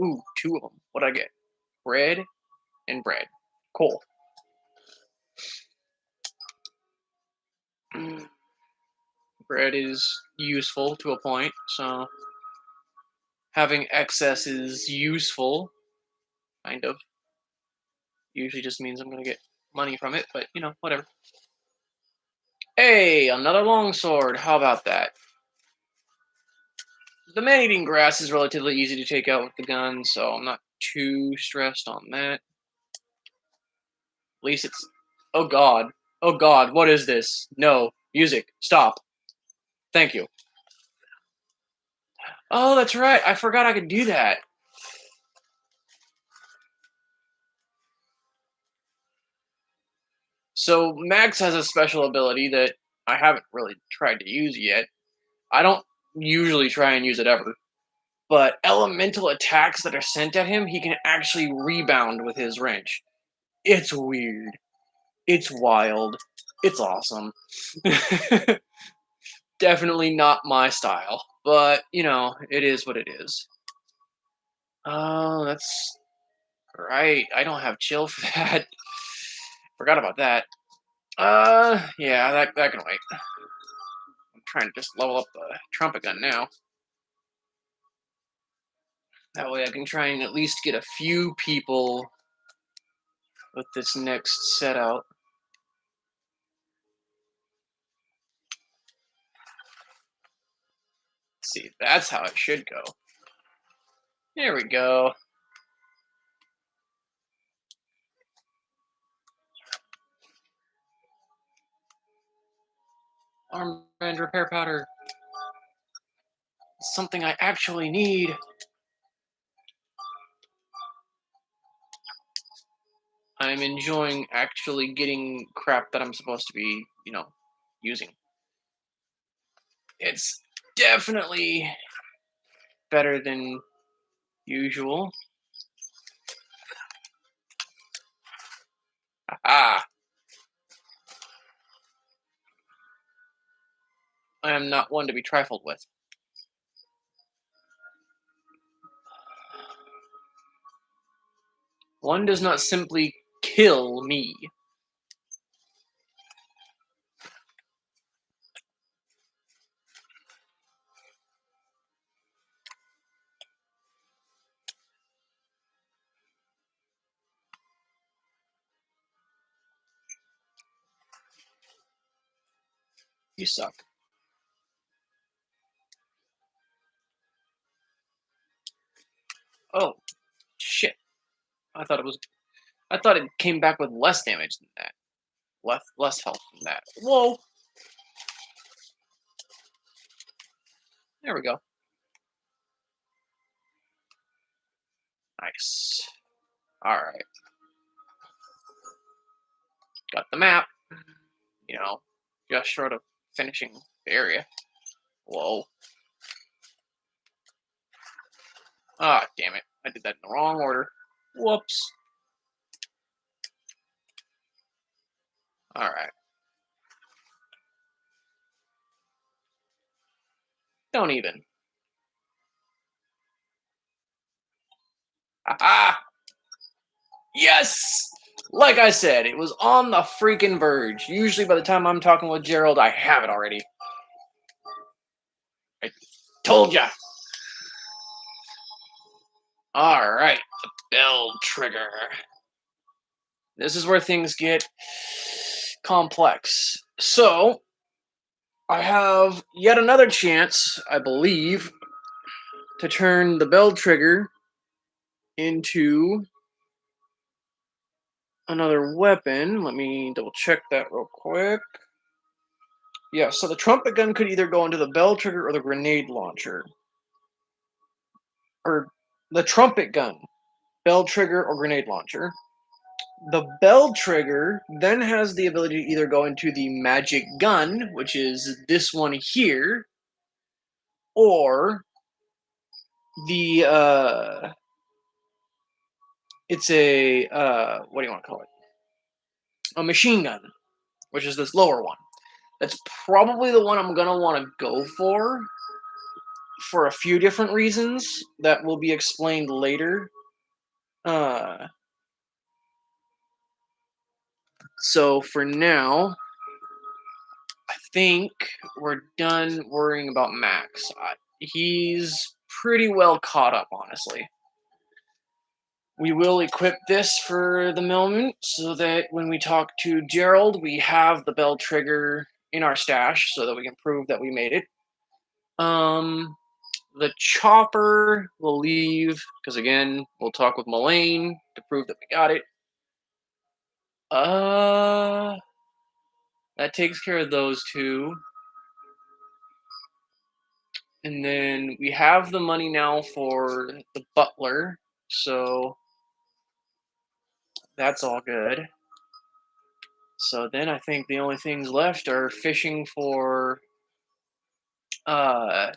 [SPEAKER 1] Ooh, two of them. What'd I get? Bread and bread. Cool. Bread is useful to a point, so having excess is useful, kind of. Usually just means I'm gonna get money from it, but whatever. Hey, another longsword. How about that? The man-eating grass is relatively easy to take out with the gun, so I'm not too stressed on that. At least it's... Oh god. Oh god, what is this? No. Music. Stop. Thank you. Oh, that's right. I forgot I could do that. So Max has a special ability that I haven't really tried to use yet. I don't usually try and use it ever. But elemental attacks that are sent at him, he can actually rebound with his wrench. It's weird. It's wild. It's awesome. Definitely not my style, but it is what it is. Oh, that's right. I don't have chill for that. Forgot about that. Yeah, that can wait. I'm trying to just level up the trumpet gun now. That way I can try and at least get a few people with this next set out. See, that's how it should go. There we go. Armband repair powder. It's something I actually need. I'm enjoying actually getting crap that I'm supposed to be, using. It's definitely better than usual. Ah, I am not one to be trifled with. One does not simply kill me. You suck. Oh, shit. I thought it was. I thought it came back with less damage than that. Less health than that. Whoa. There we go. Nice. All right. Got the map. Just short of finishing the area. Whoa. Ah, damn it. I did that in the wrong order. Whoops. Alright. Don't even. Ah! Yes! Like I said, it was on the freaking verge. Usually by the time I'm talking with Gerald, I have it already. I told ya! Alright, the bell trigger. This is where things get complex. So, I have yet another chance, I believe, to turn the bell trigger into another weapon. Let me double check that real quick. Yeah, so the trumpet gun could either go into the bell trigger or the grenade launcher. or the trumpet gun, bell trigger, or grenade launcher. The bell trigger then has the ability to either go into the magic gun, which is this one here, or the it's a what do you want to call it? A machine gun, which is this lower one. That's probably the one I'm gonna want to go for a few different reasons that will be explained later. Uh, so for now, I think we're done worrying about Max. He's pretty well caught up, honestly. We will equip this for the moment so that when we talk to Gerald, we have the bell trigger in our stash so that we can prove that we made it. The chopper will leave because again, we'll talk with Mullane to prove that we got it. That takes care of those two. And then we have the money now for the butler, so that's all good. So then I think the only things left are fishing for uh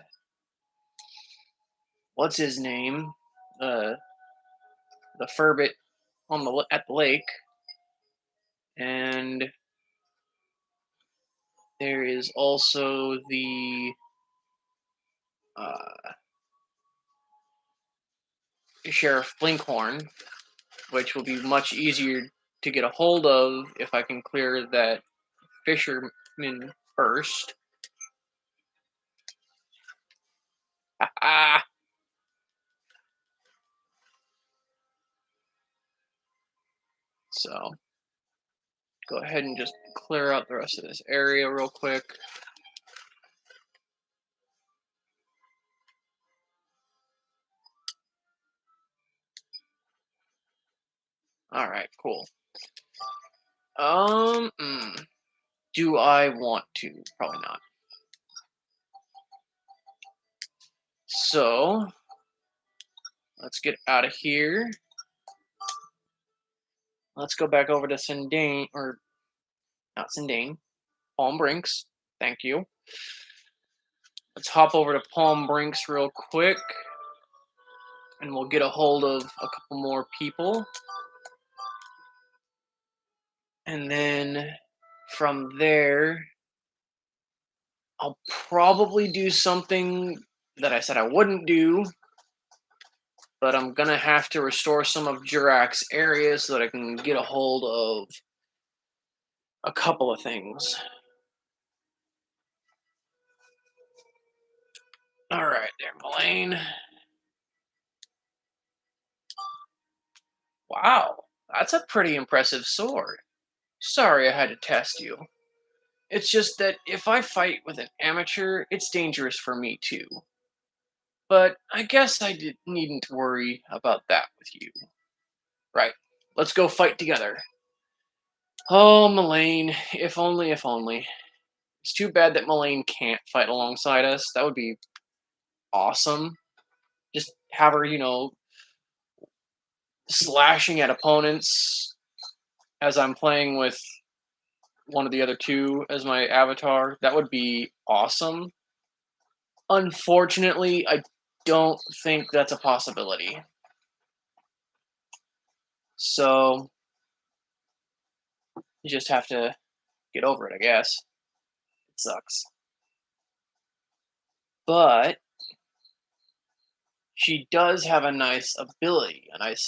[SPEAKER 1] what's his name? The Furbit on the at the lake. And there is also the Sheriff Blinkhorn, which will be much easier to get a hold of if I can clear that fisherman first. Ah. So go ahead and just clear out the rest of this area real quick. All right, cool. Do I want to? Probably not. So let's get out of here. Let's go back over to Sindane, or not Sindane, Palm Brinks. Thank you. Let's hop over to Palm Brinks real quick, and we'll get a hold of a couple more people. And then from there, I'll probably do something that I said I wouldn't do, but I'm going to have to restore some of Jurak's area so that I can get a hold of a couple of things. All right, there, Mullane. Wow, that's a pretty impressive sword. Sorry I had to test you. It's just that if I fight with an amateur, it's dangerous for me too. But I guess I needn't worry about that with you. Right, let's go fight together. Oh, Mullane, if only, if only. It's too bad that Mullane can't fight alongside us. That would be awesome. Just have her, slashing at opponents as I'm playing with one of the other two as my avatar. That would be awesome. Unfortunately, I don't think that's a possibility. So you just have to get over it, I guess. It sucks. But she does have a nice ability, a nice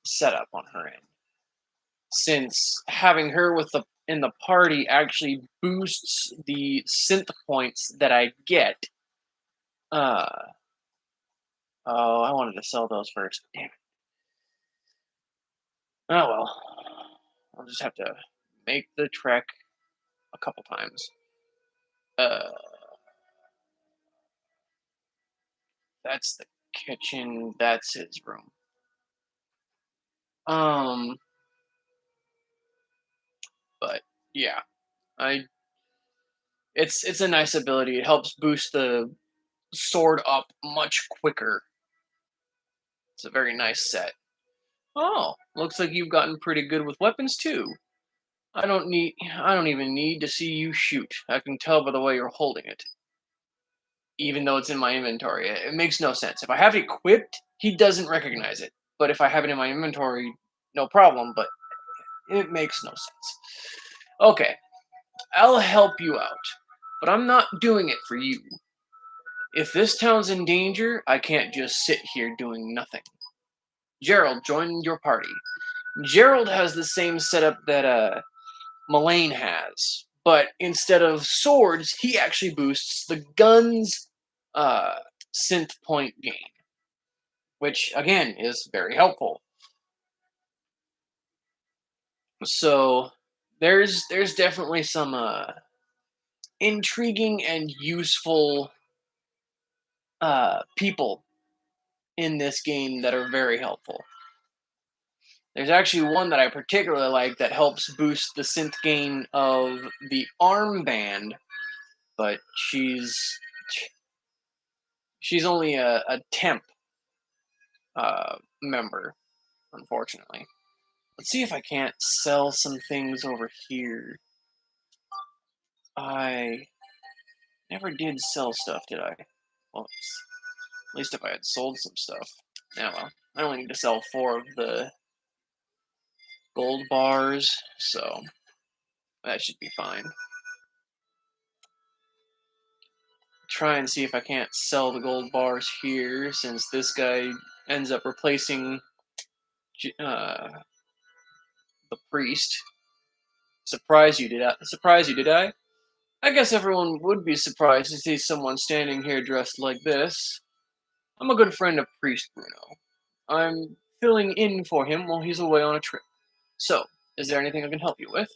[SPEAKER 1] setup on her end. Since having her in the party actually boosts the synth points that I get. Oh, I wanted to sell those first. Damn it. Oh well. I'll just have to make the trek a couple times. That's the kitchen. That's his room. But yeah, it's a nice ability. It helps boost the sword up much quicker. It's a very nice set. Oh, looks like you've gotten pretty good with weapons too. I don't even need to see you shoot. I can tell by the way you're holding it. Even though it's in my inventory. It makes no sense. If I have it equipped, he doesn't recognize it. But if I have it in my inventory, no problem, but it makes no sense. Okay, I'll help you out, but I'm not doing it for you. If this town's in danger, I can't just sit here doing nothing. Gerald, join your party. Gerald has the same setup that Mullane has, but instead of swords, he actually boosts the gun's uh, synth point gain, which again is very helpful. So there's definitely some intriguing and useful people in this game that are very helpful. There's actually one that I particularly like that helps boost the synth gain of the armband, but she's only a temp member, unfortunately. Let's see if I can't sell some things over here. I never did sell stuff, did I? Well, at least if I had sold some stuff. Yeah, well, I only need to sell 4 of the gold bars, so that should be fine. Try and see if I can't sell the gold bars here, since this guy ends up replacing the priest. Surprise you, did I? Surprise you, did I? I guess everyone would be surprised to see someone standing here dressed like this. I'm a good friend of Priest Bruno. I'm filling in for him while he's away on a trip. So, is there anything I can help you with?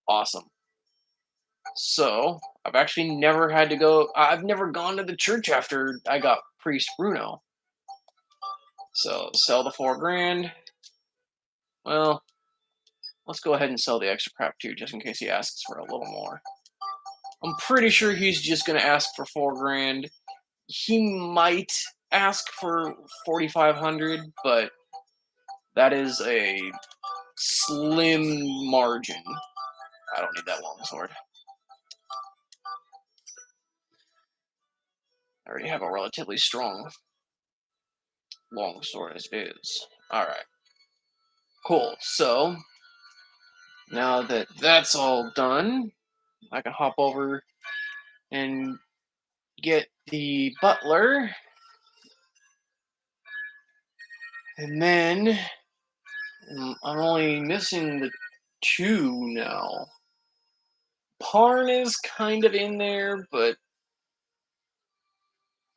[SPEAKER 1] Awesome. So, I've actually never had to go. I've never gone to the church after I got Priest Bruno. So, sell the 4 grand. Well, let's go ahead and sell the extra crap too, just in case he asks for a little more. I'm pretty sure he's just going to ask for 4 grand. He might ask for 4,500, but that is a slim margin. I don't need that long sword. I already have a relatively strong long sword as is. Alright. Cool. So, now that that's all done, I can hop over and get the butler. And then I'm only missing the 2 now. Parn is kind of in there, but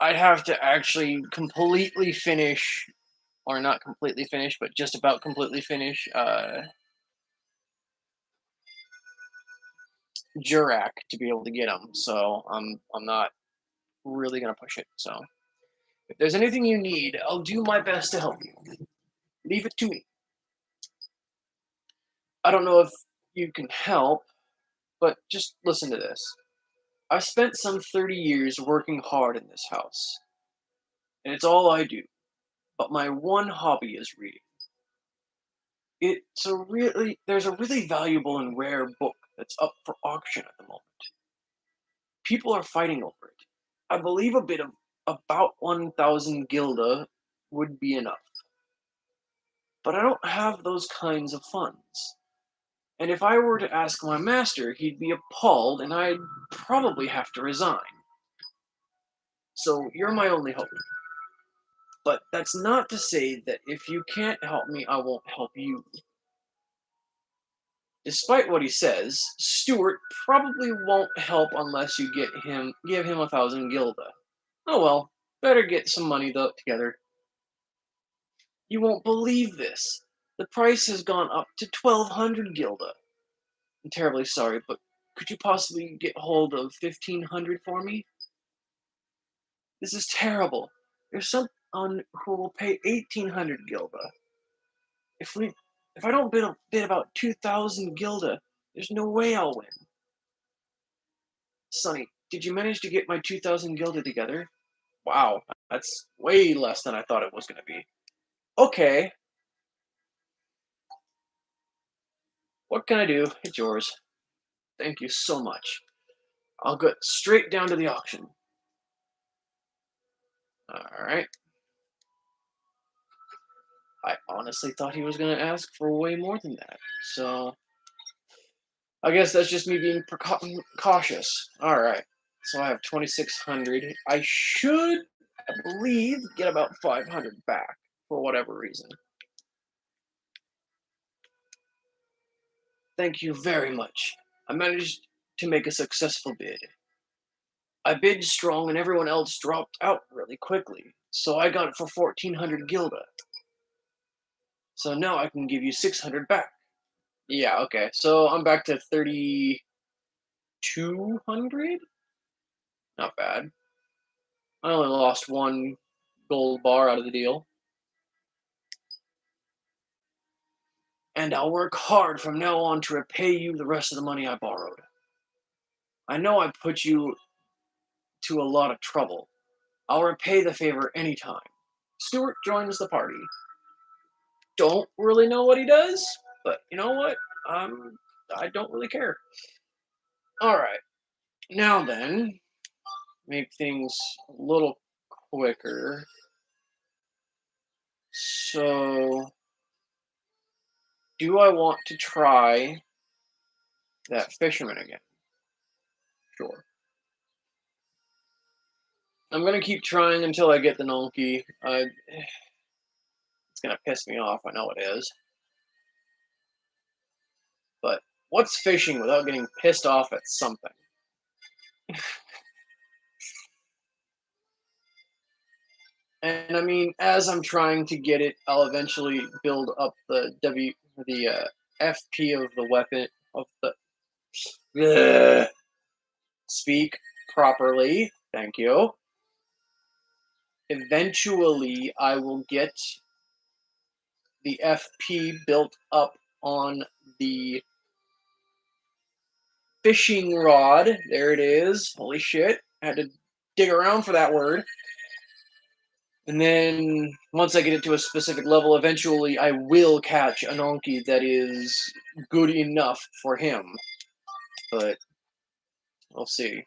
[SPEAKER 1] I'd have to actually completely finish, or not completely finish, but just about completely finish Jurak to be able to get him. So I'm not really gonna push it. So if there's anything you need, I'll do my best to help you. Leave it to me. I don't know if you can help, but just listen to this. I've spent some 30 years working hard in this house, and it's all I do. But my one hobby is reading. There's a really valuable and rare book that's up for auction at the moment. People are fighting over it. I believe a bid of about 1,000 gilda would be enough. But I don't have those kinds of funds. And if I were to ask my master, he'd be appalled and I'd probably have to resign. So you're my only hope. But that's not to say that if you can't help me, I won't help you. Despite what he says, Stuart probably won't help unless you give him 1,000 gilda. Oh well, better get some money together. You won't believe this. The price has gone up to 1,200 gilda. I'm terribly sorry, but could you possibly get hold of 1,500 for me? This is terrible. There's someone who will pay 1,800 gilda. If I don't bid about 2,000 gilda, there's no way I'll win. Sonny, did you manage to get my 2,000 gilda together? Wow, that's way less than I thought it was going to be. Okay, what can I do? It's yours. Thank you so much. I'll go straight down to the auction. All right. I honestly thought he was going to ask for way more than that. So I guess that's just me being cautious. All right. So I have 2,600. I should, I believe, get about 500 back for whatever reason. Thank you very much. I managed to make a successful bid. I bid strong and everyone else dropped out really quickly. So I got it for 1,400 gilda. So now I can give you 600 back. Yeah, okay. So I'm back to 3,200? Not bad. I only lost one gold bar out of the deal. And I'll work hard from now on to repay you the rest of the money I borrowed. I know I put you to a lot of trouble. I'll repay the favor anytime. Stuart joins the party. Don't really know what he does, but you know what? I don't really care. All right. Now then, make things a little quicker. So, do I want to try that fisherman again? Sure. I'm gonna keep trying until I get the Nonky. It's gonna piss me off. I know it is. But what's fishing without getting pissed off at something? And I mean, as I'm trying to get it, I'll eventually build up the FP of the weapon of the. Ugh. Speak properly. Thank you. Eventually, I will get the FP built up on the fishing rod. There it is. Holy shit. I had to dig around for that word. And then once I get it to a specific level, eventually I will catch a Nonky that is good enough for him. But we'll see.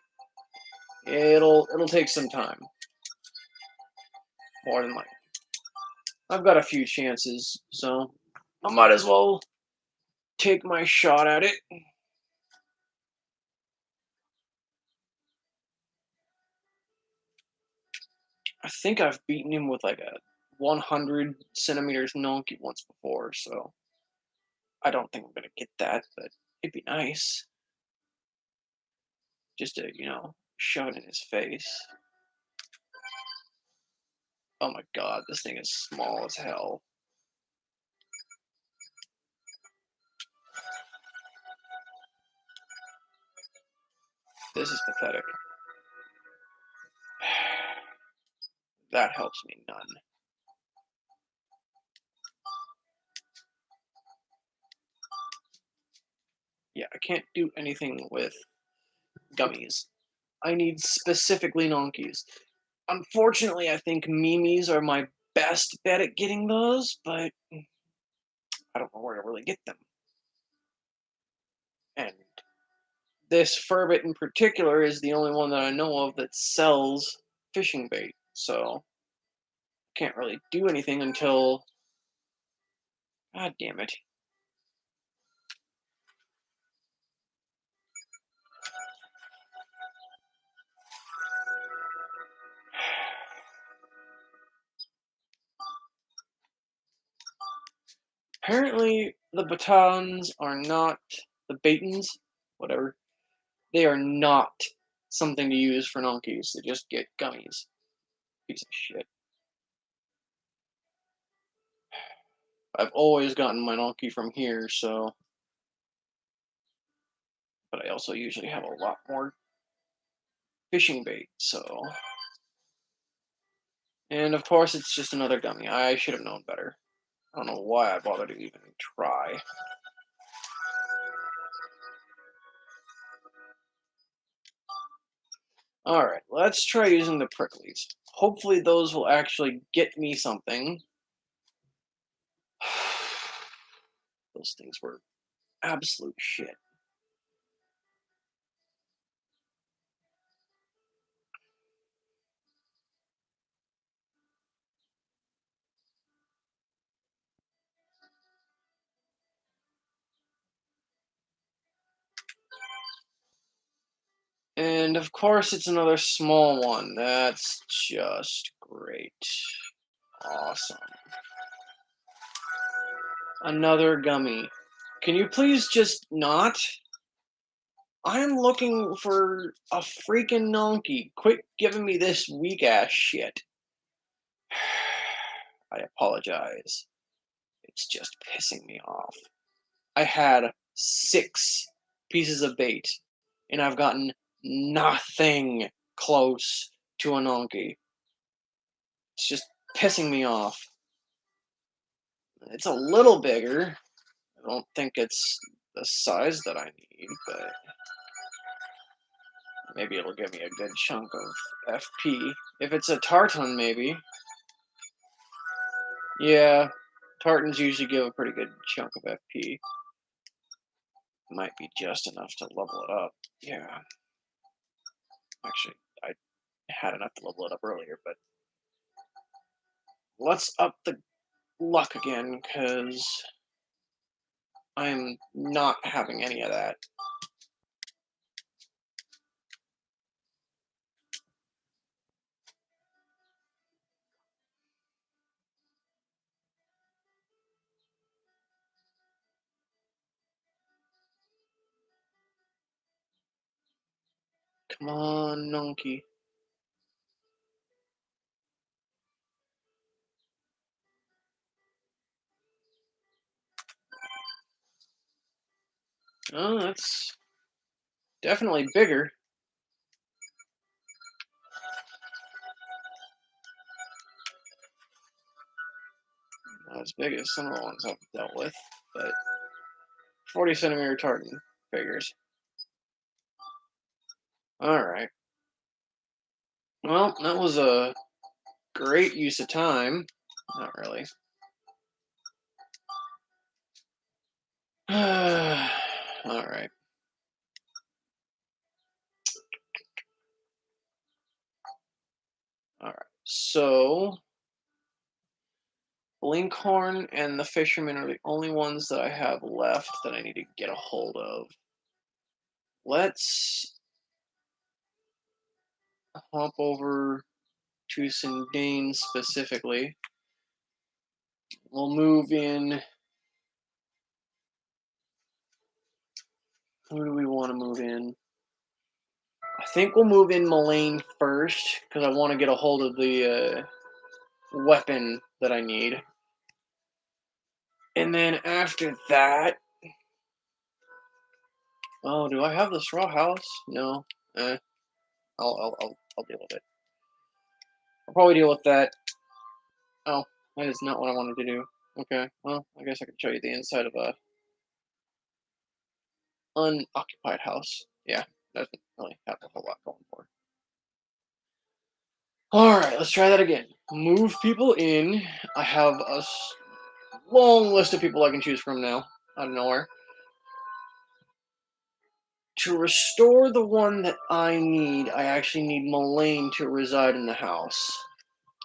[SPEAKER 1] It'll take some time. More than likely. I've got a few chances, so I might as well take my shot at it. I think I've beaten him with like a 100 centimeters Nonky once before, so I don't think I'm gonna get that, but it'd be nice. Just to, shove it in his face. Oh my god, this thing is small as hell. This is pathetic. That helps me none. Yeah, I can't do anything with gummies. I need specifically Nonkies. Unfortunately, I think Mimis are my best bet at getting those, but I don't know where to really get them. And this Furbit in particular is the only one that I know of that sells fishing bait, so I can't really do anything until. God damn it. Apparently, the batons are not the batons, whatever. They are not something to use for Nonkies. They just get gummies. Piece of shit. I've always gotten my Nonky from here, so. But I also usually have a lot more fishing bait, so. And of course, it's just another gummy. I should have known better. I don't know why I bothered to even try. Alright, let's try using the pricklies. Hopefully those will actually get me something. Those things were absolute shit. And of course, it's another small one. That's just great. Awesome. Another gummy. Can you please just not? I'm looking for a freaking donkey. Quit giving me this weak ass shit. I apologize. It's just pissing me off. I had 6 pieces of bait, and I've gotten nothing close to a donkey. It's just pissing me off. It's a little bigger. I don't think it's the size that I need, but maybe it'll give me a good chunk of FP. If it's a tartan, maybe. Yeah, tartans usually give a pretty good chunk of FP. Might be just enough to level it up. Yeah. Actually, I had enough to level it up earlier, but let's up the luck again, because I'm not having any of that. Come on, Nonky. Oh, that's definitely bigger. Not as big as some of the ones I've dealt with, but 40 centimeter tartan figures. Alright. Well, that was a great use of time. Not really. Alright. Alright. So, Blinkhorn and the Fisherman are the only ones that I have left that I need to get a hold of. Let's hop over to Sindane specifically. We'll move in. Who do we want to move in? I think we'll move in Mullane first, because I want to get a hold of the weapon that I need. And then after that... Oh, do I have the straw house? No. I'll deal with it. I'll probably deal with that. Oh, that is not what I wanted to do. Okay, well, I guess I can show you the inside of a unoccupied house. Yeah, doesn't really have a whole lot going for it. Alright, let's try that again. Move people in. I have a long list of people I can choose from now, out of nowhere. To restore the one that I need, I actually need Mullane to reside in the house.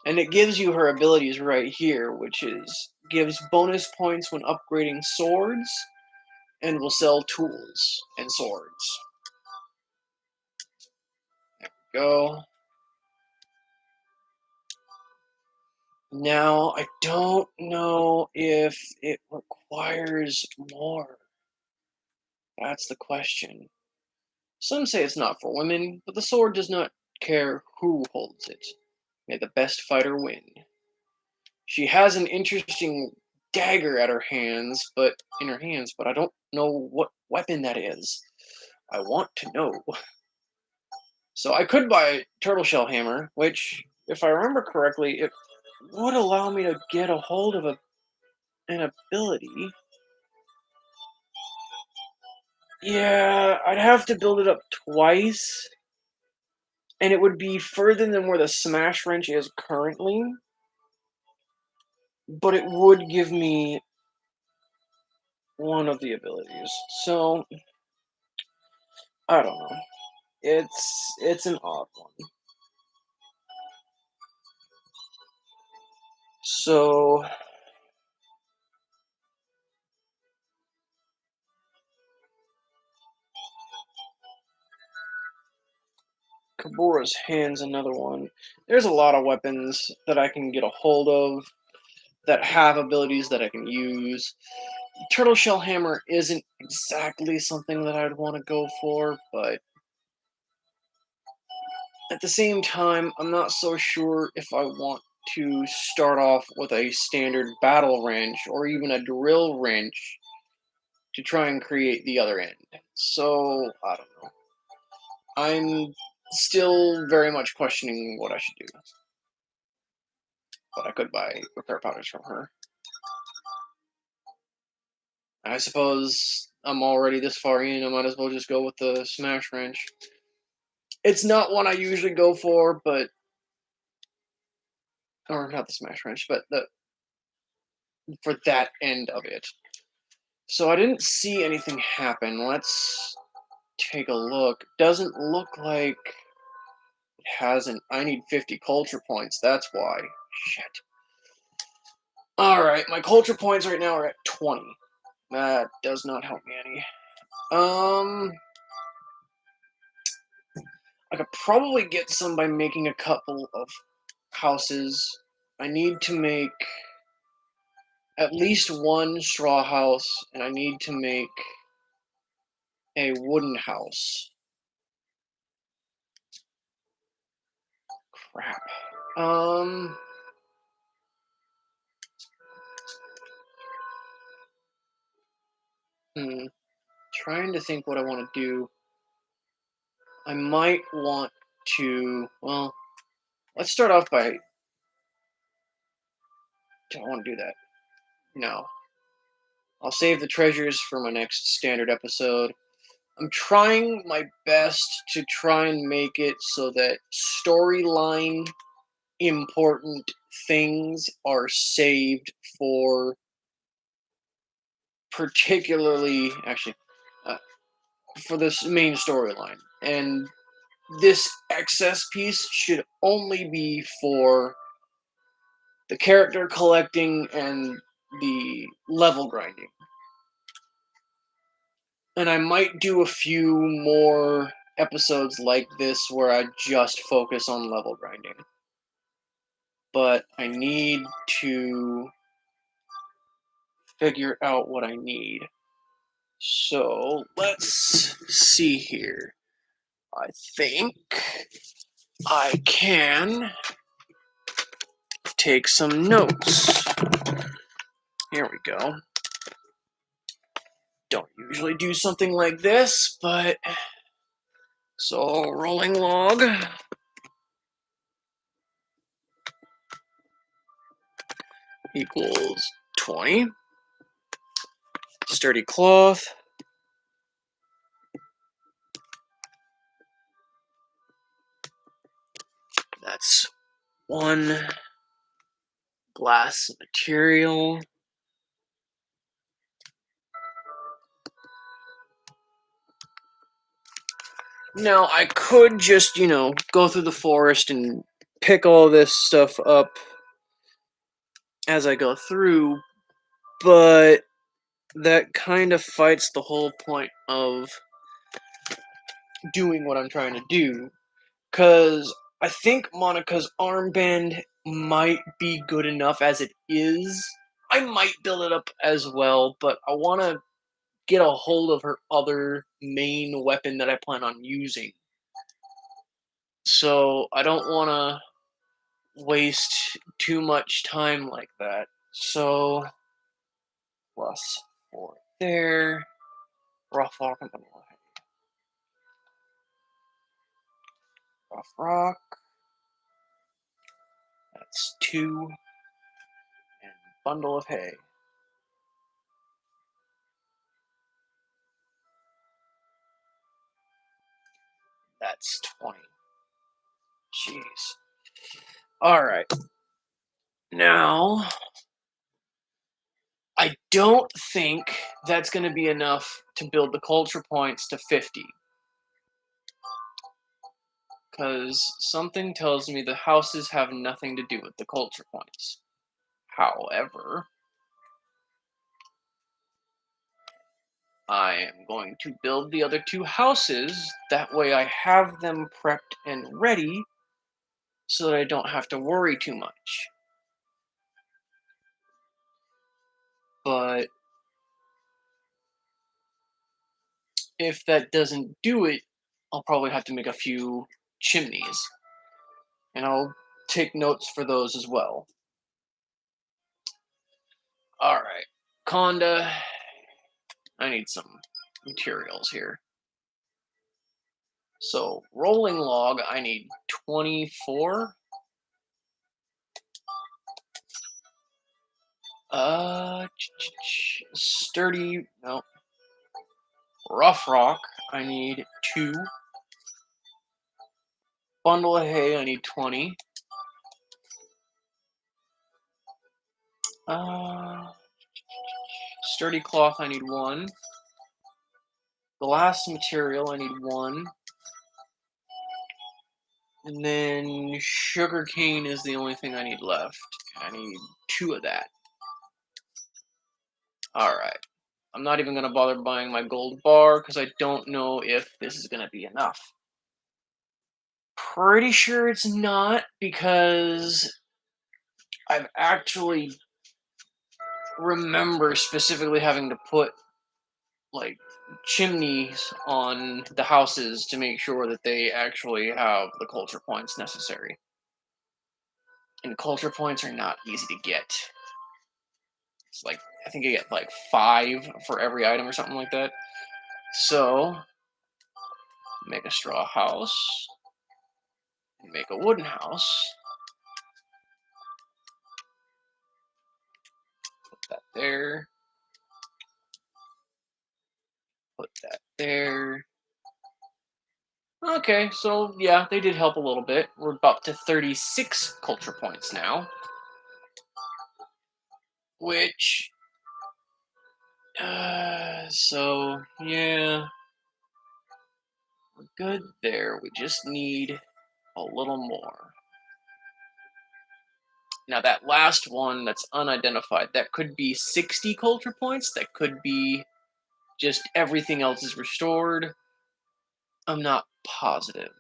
[SPEAKER 1] And it gives you her abilities right here, which is gives bonus points when upgrading swords, and will sell tools and swords. There we go. Now, I don't know if it requires more. That's the question. Some say it's not for women, but the sword does not care who holds it. May the best fighter win. She has an interesting dagger at her hands, but I don't know what weapon that is. I want to know. So I could buy a turtle shell hammer, which, if I remember correctly, it would allow me to get a hold of an ability. Yeah, I'd have to build it up twice. And it would be further than where the Smash Wrench is currently, but it would give me one of the abilities. So, I don't know. It's an odd one. So, Kabura's Hand's another one. There's a lot of weapons that I can get a hold of that have abilities that I can use. Turtle Shell Hammer isn't exactly something that I'd want to go for, but at the same time, I'm not so sure if I want to start off with a standard battle wrench or even a drill wrench to try and create the other end. So, I don't know. I'm still very much questioning what I should do. But I could buy repair powders from her. I suppose I'm already this far in, I might as well just go with the Smash Wrench. It's not one I usually go for, but... Or not the Smash Wrench, but for that end of it. So I didn't see anything happen. Let's take a look. Doesn't look like it hasn't. I need 50 culture points. That's why. Shit. Alright, my culture points right now are at 20. That does not help me any. I could probably get some by making a couple of houses. I need to make at least one straw house, and I need to make a wooden house. Crap. Trying to think what I want to do. I might want to, well, let's start off by, don't want to do that. No. I'll save the treasures for my next standard episode. I'm trying my best to try and make it so that storyline important things are saved for particularly, actually, for this main storyline. And this excess piece should only be for the character collecting and the level grinding. And I might do a few more episodes like this where I just focus on level grinding. But I need to figure out what I need. So let's see here. I think I can take some notes. Here we go. Don't usually do something like this, but... So, rolling log. Equals 20. Sturdy cloth. That's 1 glass material. Now, I could just, go through the forest and pick all this stuff up as I go through, but that kind of fights the whole point of doing what I'm trying to do, because I think Monika's armband might be good enough as it is. I might build it up as well, but I want to get a hold of her other main weapon that I plan on using. So I don't want to waste too much time like that. So +4 there. Rough rock and rough rock. That's 2. And bundle of hay. That's 20. Jeez. All right. Now, I don't think that's going to be enough to build the culture points to 50. Because something tells me the houses have nothing to do with the culture points. However, I am going to build the other two houses. That way I have them prepped and ready so that I don't have to worry too much. But if that doesn't do it, I'll probably have to make a few chimneys. And I'll take notes for those as well. Alright, Conda, I need some materials here. So, rolling log, I need 24. Sturdy, no. Rough rock, I need 2. Bundle of hay, I need 20. Sturdy cloth, I need 1. Glass material, I need 1. And then sugar cane is the only thing I need left. I need 2 of that. Alright. I'm not even going to bother buying my gold bar because I don't know if this is going to be enough. Pretty sure it's not because I've actually remember specifically having to put like chimneys on the houses to make sure that they actually have the culture points necessary. And culture points are not easy to get. It's like, I think you get like 5 for every item or something like that. So, make a straw house, make a wooden house, put that there, put that there. Okay, so yeah, they did help a little bit. We're up to 36 culture points now. Which, so, yeah, we're good there. We just need a little more. Now, that last one that's unidentified, that could be 60 culture points. That could be just everything else is restored. I'm not positive.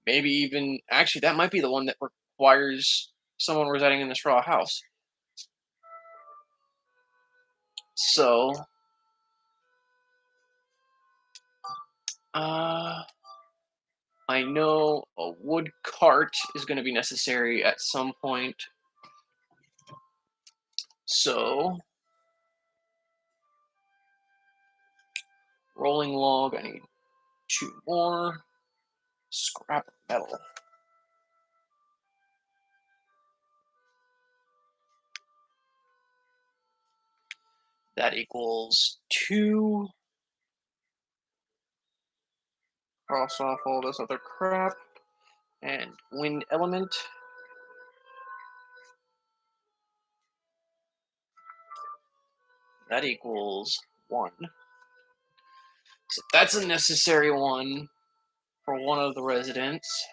[SPEAKER 1] Maybe even, actually, that might be the one that requires someone residing in the straw house. So, I know a wood cart is going to be necessary at some point. So, rolling log, I need 2 more. Scrap metal. That equals 2. Cross off all this other crap. And wind element. That equals 1. So that's a necessary one for one of the residents.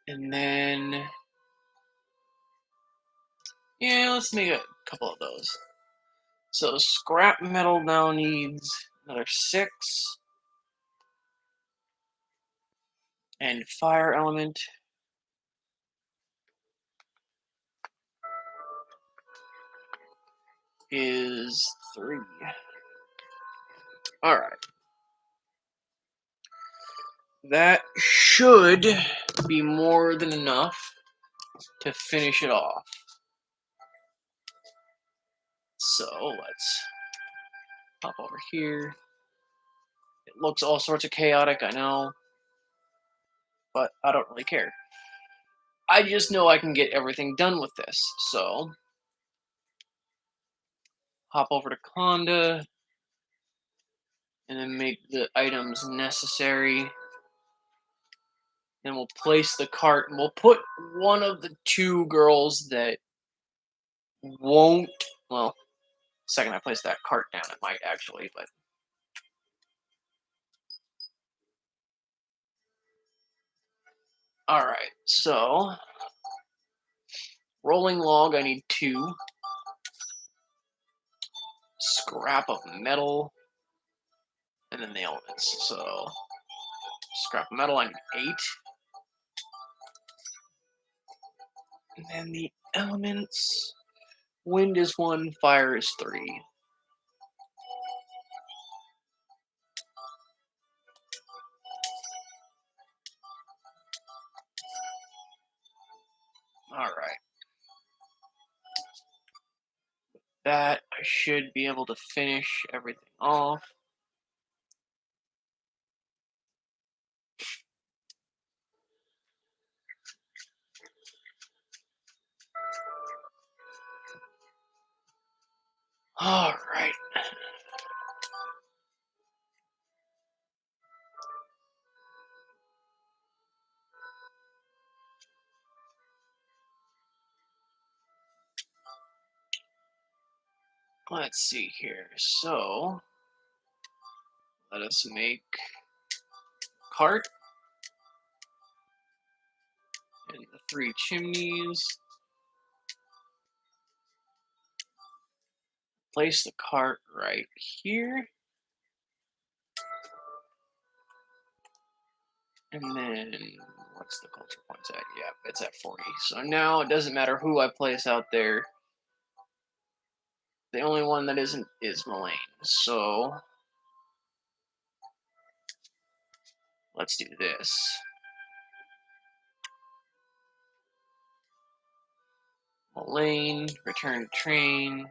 [SPEAKER 1] And then, yeah, let's make a couple of those. So scrap metal now needs another 6. And fire element is 3. Alright. That should be more than enough to finish it off. So let's hop over here. It looks all sorts of chaotic, I know, but I don't really care. I just know I can get everything done with this, so hop over to Conda and then make the items necessary. Then we'll place the cart and we'll put one of the two girls that won't. Well, second I place that cart down, it might actually, but. Alright, so. Rolling log, I need 2. Scrap of metal. And then the elements. So. Scrap of metal, I need 8. And then the elements. Wind is 1, fire is 3. Alright. That I should be able to finish everything off. Alright. Let's see here. So, let us make cart and the 3 chimneys. Place the cart right here. And then, what's the culture points at? Yeah, it's at 40. So now it doesn't matter who I place out there. The only one that isn't is Mullane. So, let's do this. Mullane, return train.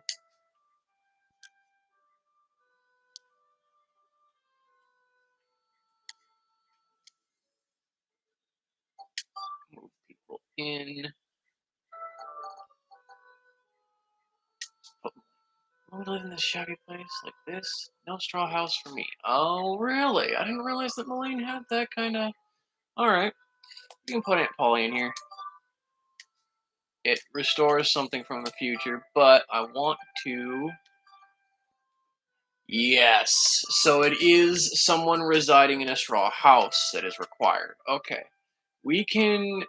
[SPEAKER 1] Move people in. I would live in this shabby place like this. No straw house for me. Oh, really? I didn't realize that Mullane had that kind of. Alright. You can put Aunt Polly in here. It restores something from the future, but I want to. Yes. So it is someone residing in a straw house that is required. Okay. We can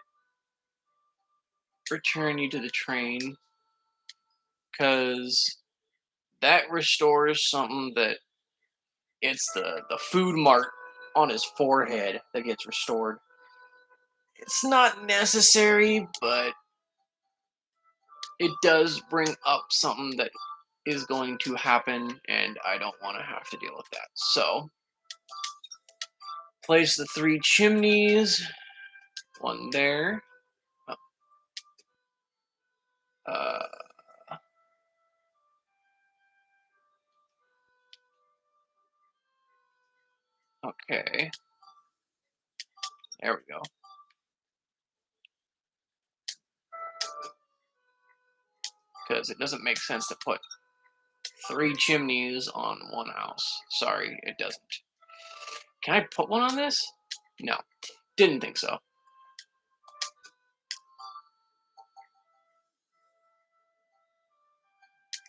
[SPEAKER 1] return you to the train because that restores something that it's the food mark on his forehead that gets restored. It's not necessary, but it does bring up something that is going to happen, and I don't want to have to deal with that. So, place the 3 chimneys. One there. Oh. Okay. There we go. Because it doesn't make sense to put 3 chimneys on one house. Sorry, it doesn't. Can I put one on this? No. Didn't think so.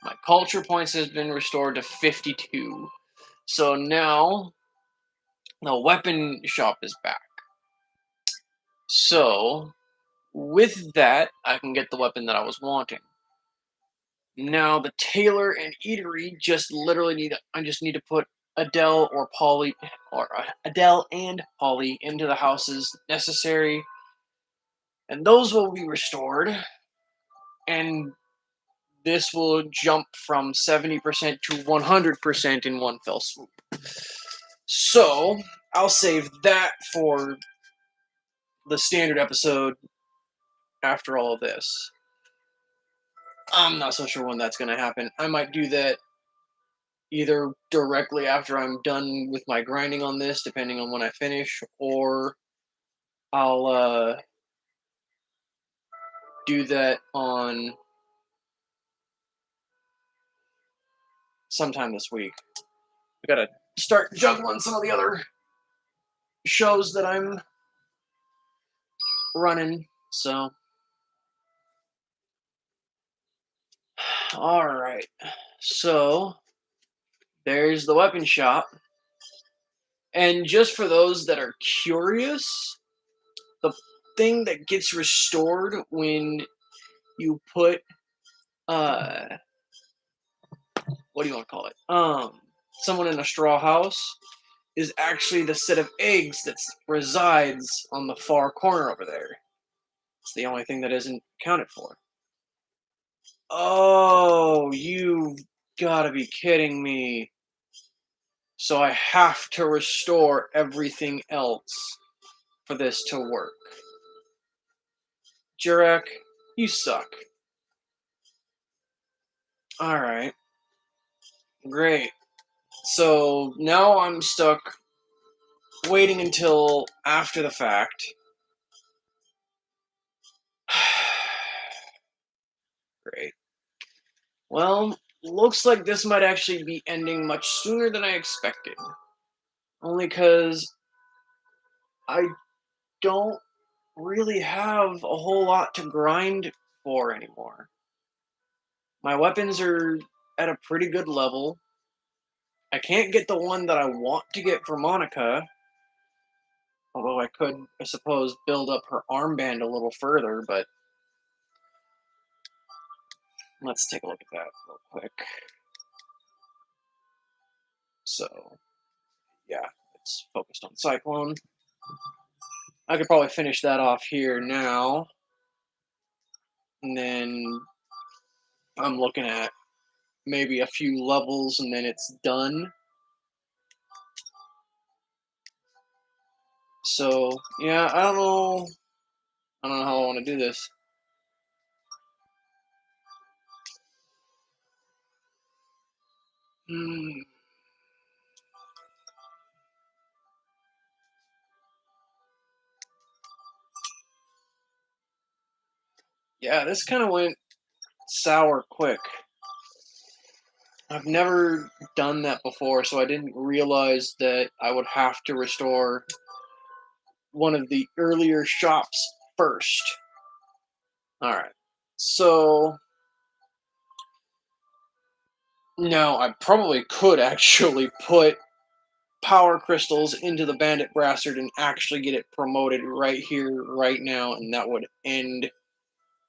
[SPEAKER 1] My culture points has been restored to 52. So now the weapon shop is back. So with that, I can get the weapon that I was wanting. Now the tailor and eatery just literally I just need to put Adele or Polly or Adele and Polly into the houses necessary, and those will be restored. And this will jump from 70% to 100% in one fell swoop. So I'll save that for the standard episode after all of this. I'm not so sure when that's going to happen. I might do that either directly after I'm done with my grinding on this, depending on when I finish, or I'll do that on sometime this week. I gotta start juggling some of the other shows that I'm running, so. Alright. So, there's the weapon shop. And just for those that are curious, the thing that gets restored when you put uh what do you want to call it? Someone in a straw house is actually the set of eggs that resides on the far corner over there. It's the only thing that isn't accounted for. Oh, you've got to be kidding me. So I have to restore everything else for this to work. Jurek, you suck. Alright. Great. So now I'm stuck waiting until after the fact. Great. Well, looks like this might actually be ending much sooner than I expected. Only because I don't really have a whole lot to grind for anymore. My weapons are at a pretty good level. I can't get the one that I want to get for Monica. Although I could, I suppose, build up her armband a little further, but let's take a look at that real quick. So, yeah, it's focused on Cyclone. I could probably finish that off here now. And then I'm looking at maybe a few levels and then it's done. So, yeah, I don't know. I don't know how I want to do this. Hmm. Yeah, this kind of went sour quick. I've never done that before, so I didn't realize that I would have to restore one of the earlier shops first. Alright. So, now I probably could actually put power crystals into the Bandit Bastard and actually get it promoted right here, right now, and that would end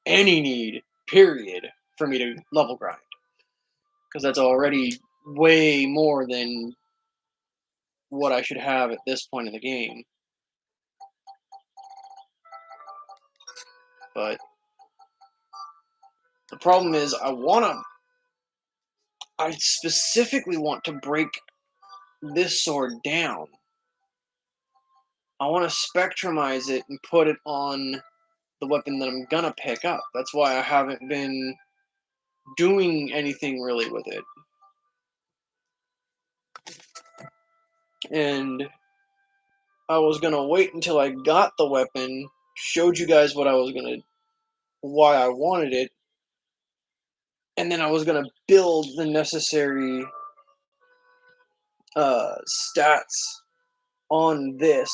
[SPEAKER 1] any need, period, for me to level grind. Because that's already way more than what I should have at this point in the game. But the problem is, I specifically want to break this sword down. I want to spectrumize it and put it on the weapon that I'm gonna pick up. That's why I haven't been doing anything really with it. And I was gonna wait until I got the weapon, showed you guys why I wanted it, and then I was gonna build the necessary stats on this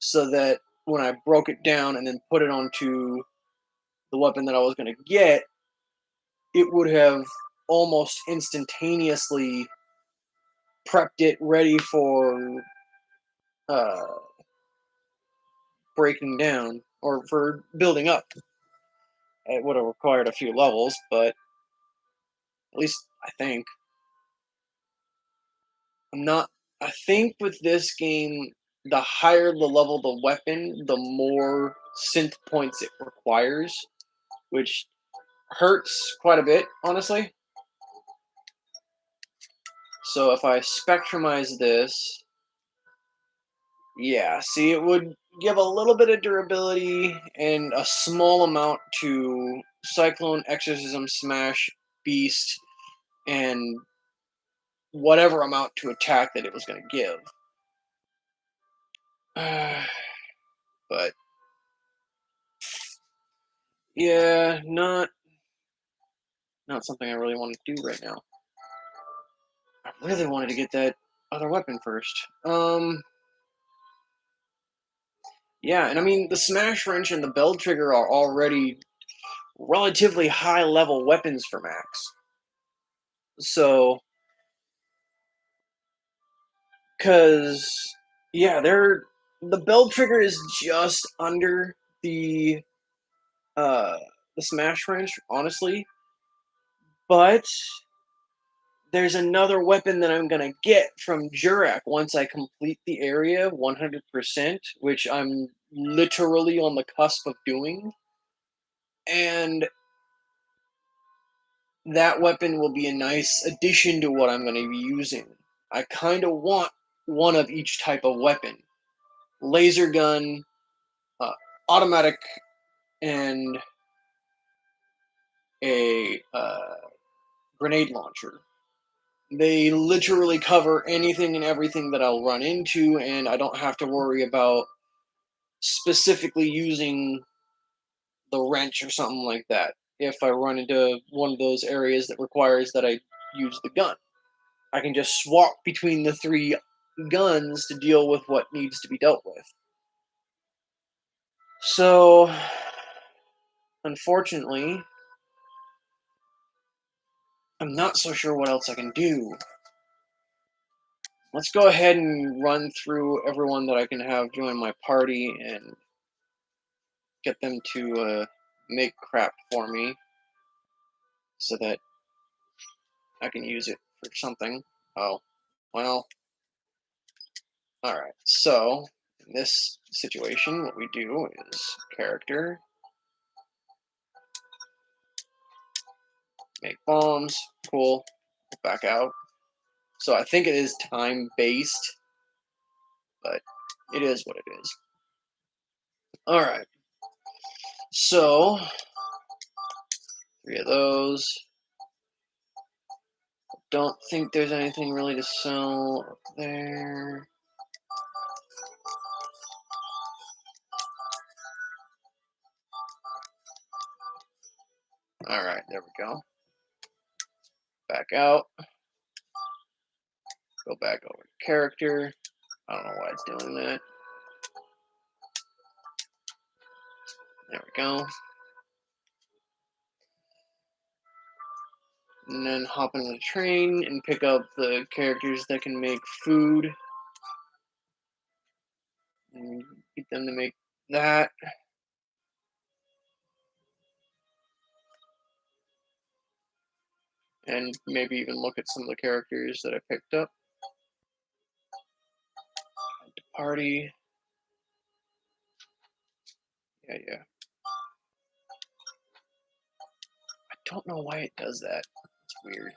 [SPEAKER 1] so that when I broke it down and then put it onto the weapon that I was gonna get, it would have almost instantaneously prepped it ready for uh, breaking down or for building up. It would have required a few levels, but at least I think. I'm not. I think with this game, the higher the level the weapon, the more synth points it requires, which hurts quite a bit, honestly. So if I spectrumize this, yeah, see, it would give a little bit of durability and a small amount to Cyclone, Exorcism, Smash, Beast, and whatever amount to attack that it was going to give. But yeah, not something I really want to do right now. I really wanted to get that other weapon first. Yeah, and I mean, the Smash Wrench and the Bell Trigger are already relatively high level weapons for Max. So, because, yeah, the Bell Trigger is just under the, uh, the Smash Wrench, honestly. But there's another weapon that I'm gonna get from Jurak once I complete the area 100%, which I'm literally on the cusp of doing. And that weapon will be a nice addition to what I'm going to be using. I kind of want one of each type of weapon: laser gun, uh, automatic, and a grenade launcher. They literally cover anything and everything that I'll run into, and I don't have to worry about specifically using the wrench or something like that if I run into one of those areas that requires that I use the gun. I can just swap between the three guns to deal with what needs to be dealt with. So, unfortunately, I'm not so sure what else I can do. Let's go ahead and run through everyone that I can have join my party and get them to make crap for me so that I can use it for something. Oh, well, alright. So, in this situation, what we do is character, make bombs, cool, back out. So I think it is time based, but it is what it is. Alright, so 3 of those. Don't think there's anything really to sell up there. Alright, there we go. Back out. Go back over to character. I don't know why it's doing that. There we go. And then hop into the train and pick up the characters that can make food. And get them to make that. And maybe even look at some of the characters that I picked up. Party. Yeah. I don't know why it does that. It's weird.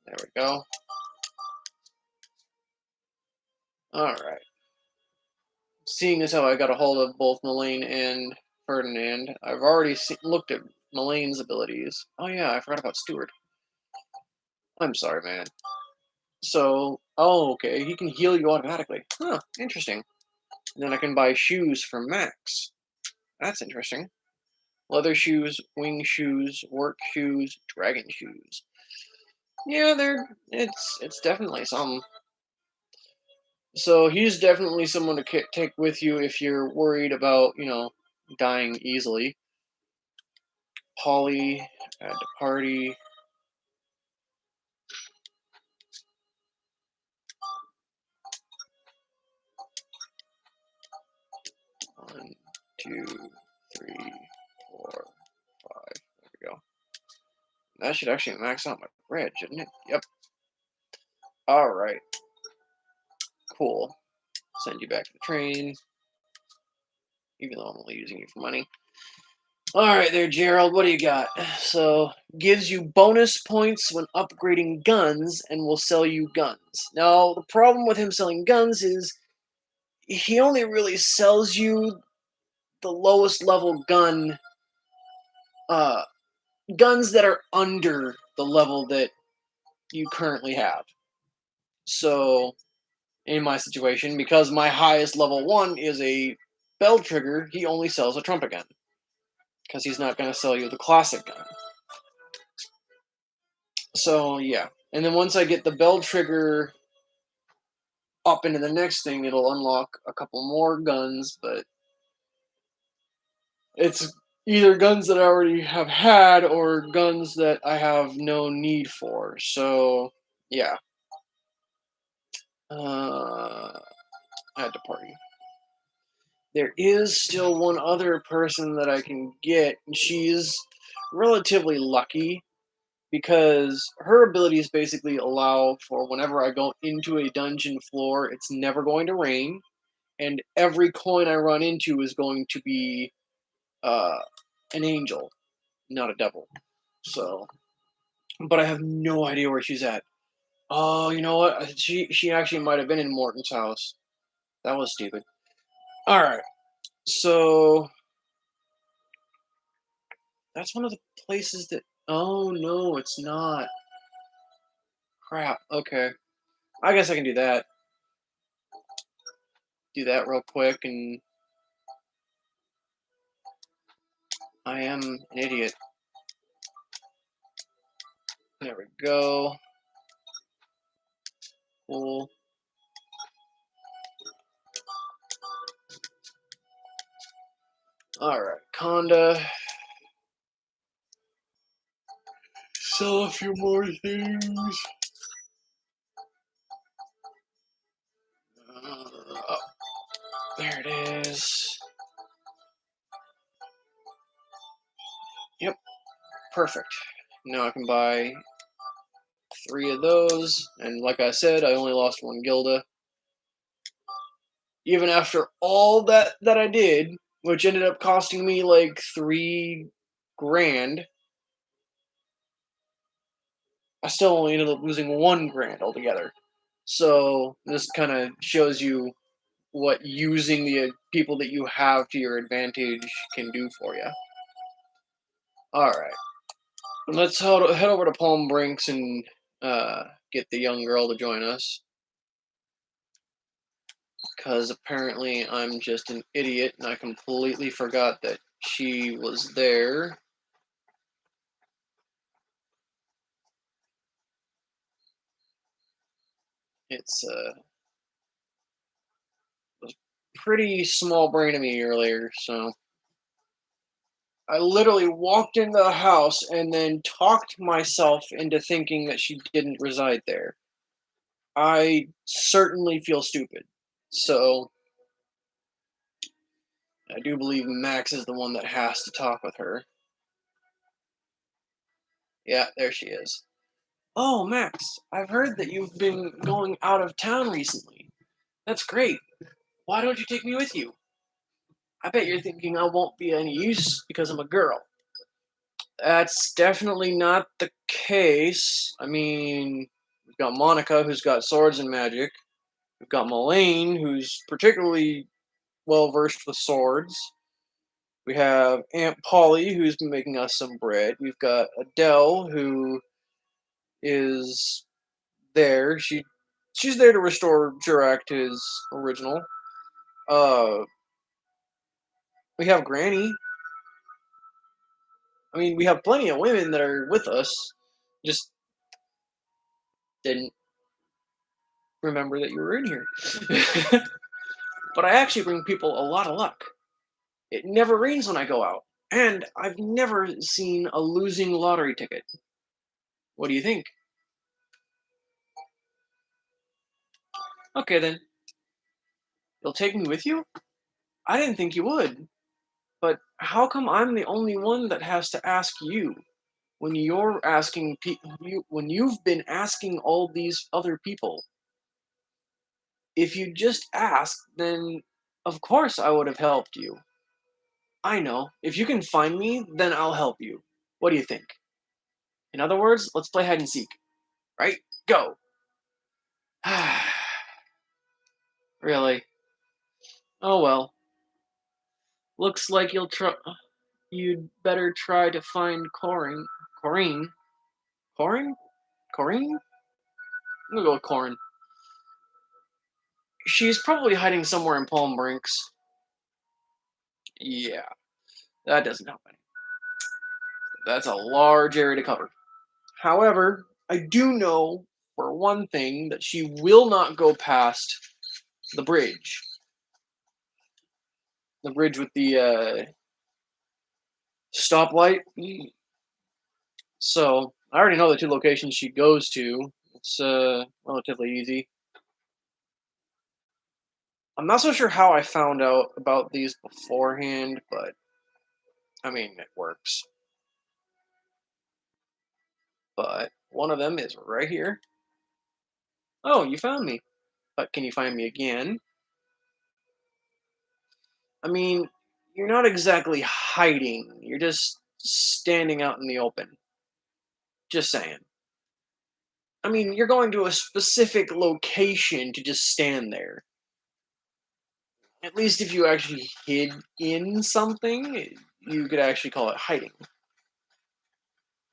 [SPEAKER 1] There we go. Alright. Seeing as how I got a hold of both Mullane and Ferdinand, I've already looked at Mullane's abilities. Oh yeah, I forgot about Stewart. I'm sorry, man. So, oh, okay, he can heal you automatically. Huh, interesting. And then I can buy shoes for Max. That's interesting. Leather shoes, wing shoes, work shoes, dragon shoes. Yeah, it's definitely some. So he's definitely someone to take with you if you're worried about, dying easily. Polly, add to party. One, two, three, four, five. There we go. That should actually max out my bridge, shouldn't it? Yep. Alright. Cool. Send you back to the train. Even though I'm only using you for money. Alright there, Gerald, what do you got? So, gives you bonus points when upgrading guns and will sell you guns. Now, the problem with him selling guns is he only really sells you the lowest level uh, guns that are under the level that you currently have. So, in my situation, because my highest level 1 is a bell trigger, he only sells a trumpet gun. Because he's not going to sell you the classic gun. So, yeah. And then once I get the bell trigger up into the next thing, it'll unlock a couple more guns, but it's either guns that I already have had or guns that I have no need for. So, yeah. Add to party. There is still one other person that I can get, and she's relatively lucky because her abilities basically allow for whenever I go into a dungeon floor, it's never going to rain, and every coin I run into is going to be uh, an angel, not a devil. So, but I have no idea where she's at. Oh, you know what? She actually might have been in Morton's house. That was stupid. All right, so that's one of the places that. Oh no, it's not. Crap. Okay, I guess I can do that. Do that real quick, and I am an idiot. There we go. Cool. All right, Conda. Sell a few more things. Oh, there it is. Yep, perfect. Now I can buy 3 of those, and like I said, I only lost 1 Gilda. Even after all that I did, which ended up costing me like 3 grand, I still only ended up losing 1 grand altogether. So this kind of shows you what using the people that you have to your advantage can do for you. All right, let's head over to Palm Brinks and get the young girl to join us. Because apparently I'm just an idiot and I completely forgot that she was there. It's was pretty small brain of me earlier, so I literally walked into the house and then talked myself into thinking that she didn't reside there. I certainly feel stupid. So I do believe Max is the one that has to talk with her. Yeah, there she is. Oh, Max, I've heard that you've been going out of town recently. That's great. Why don't you take me with you? I bet you're thinking I won't be any use because I'm a girl. That's definitely not the case. I mean, we've got Monica, who's got swords and magic. We've got Mullane, who's particularly well versed with swords. We have Aunt Polly, who's been making us some bread. We've got Adele, who is there. She's there to restore Jurak to his original. Uh, we have Granny. I mean, we have plenty of women that are with us. Just didn't remember that you were in here. But I actually bring people a lot of luck. It never rains when I go out, and I've never seen a losing lottery ticket. What do you think? Okay then, you'll take me with you? I didn't think you would. But how come I'm the only one that has to ask you when you're asking when you've been asking all these other people? If you just asked, then of course I would have helped you. I know. If you can find me, then I'll help you. What do you think? In other words, let's play hide and seek. Right? Go. Really? Oh well. Looks like you'd better try to find Corin. Corinne? Corin? Corinne? I'm gonna go with Corin. She's probably hiding somewhere in Palm Brinks. Yeah, that doesn't help any. That's a large area to cover. However, I do know for one thing, that she will not go past the bridge. The bridge with the stoplight. So I already know the two locations she goes to. It's relatively easy. I'm not so sure how I found out about these beforehand, but I mean, it works. But one of them is right here. Oh, you found me. But can you find me again? I mean, you're not exactly hiding. You're just standing out in the open. Just saying. I mean, you're going to a specific location to just stand there. At least if you actually hid in something, you could actually call it hiding.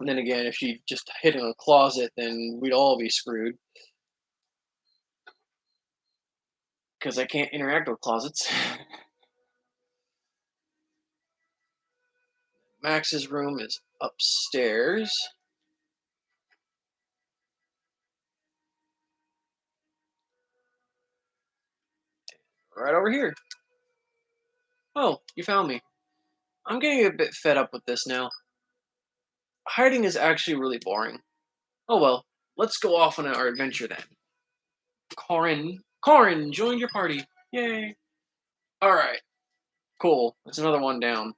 [SPEAKER 1] And then again, if she just hid in a closet, then we'd all be screwed. Because I can't interact with closets. Max's room is upstairs. Right over here. Oh, you found me. I'm getting a bit fed up with this now. Hiding is actually really boring. Oh well, let's go off on our adventure then. Corin joined your party. Yay. Alright, cool. That's another one down.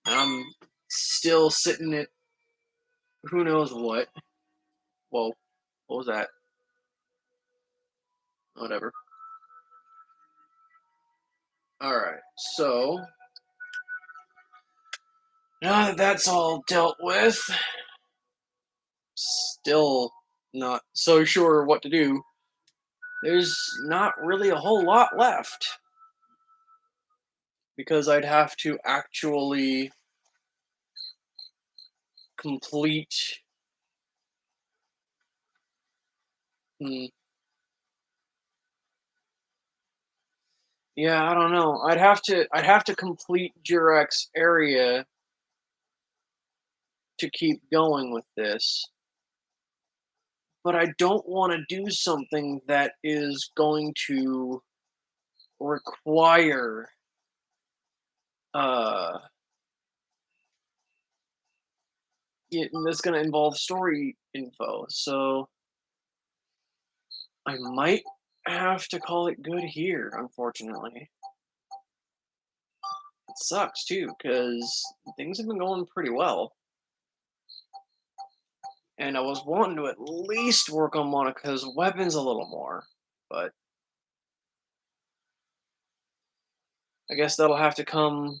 [SPEAKER 1] I'm still sitting at who knows what. Whoa, what was that? Whatever. Alright, so now that that's all dealt with, still not so sure what to do. There's not really a whole lot left. Because I'd have to actually complete. Hmm, yeah, I don't know. I'd have to complete Jurex area to keep going with this. But I don't want to do something that is going to require uh that's going to involve story info. So I might have to call it good here, unfortunately. It sucks too, because things have been going pretty well. And I was wanting to at least work on Monica's weapons a little more. But I guess that'll have to come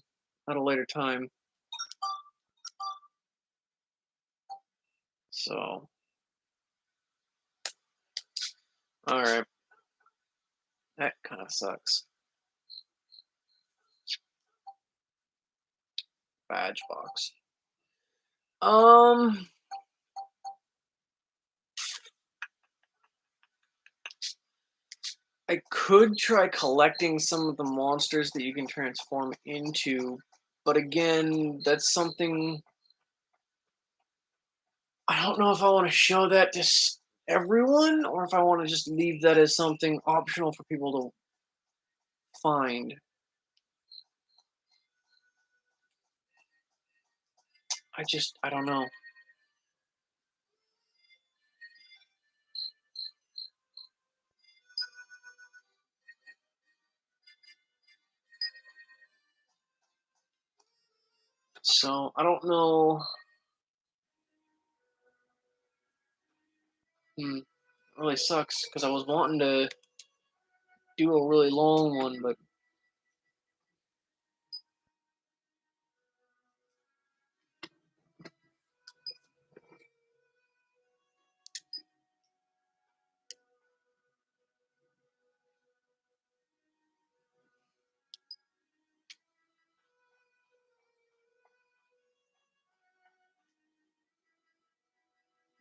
[SPEAKER 1] at a later time. So, alright. That kind of sucks. Badge box. Um, I could try collecting some of the monsters that you can transform into, but again, that's something I don't know if I want to show that to everyone or if I want to just leave that as something optional for people to find. I don't know. So I don't know. Hmm, it really sucks because I was wanting to do a really long one, but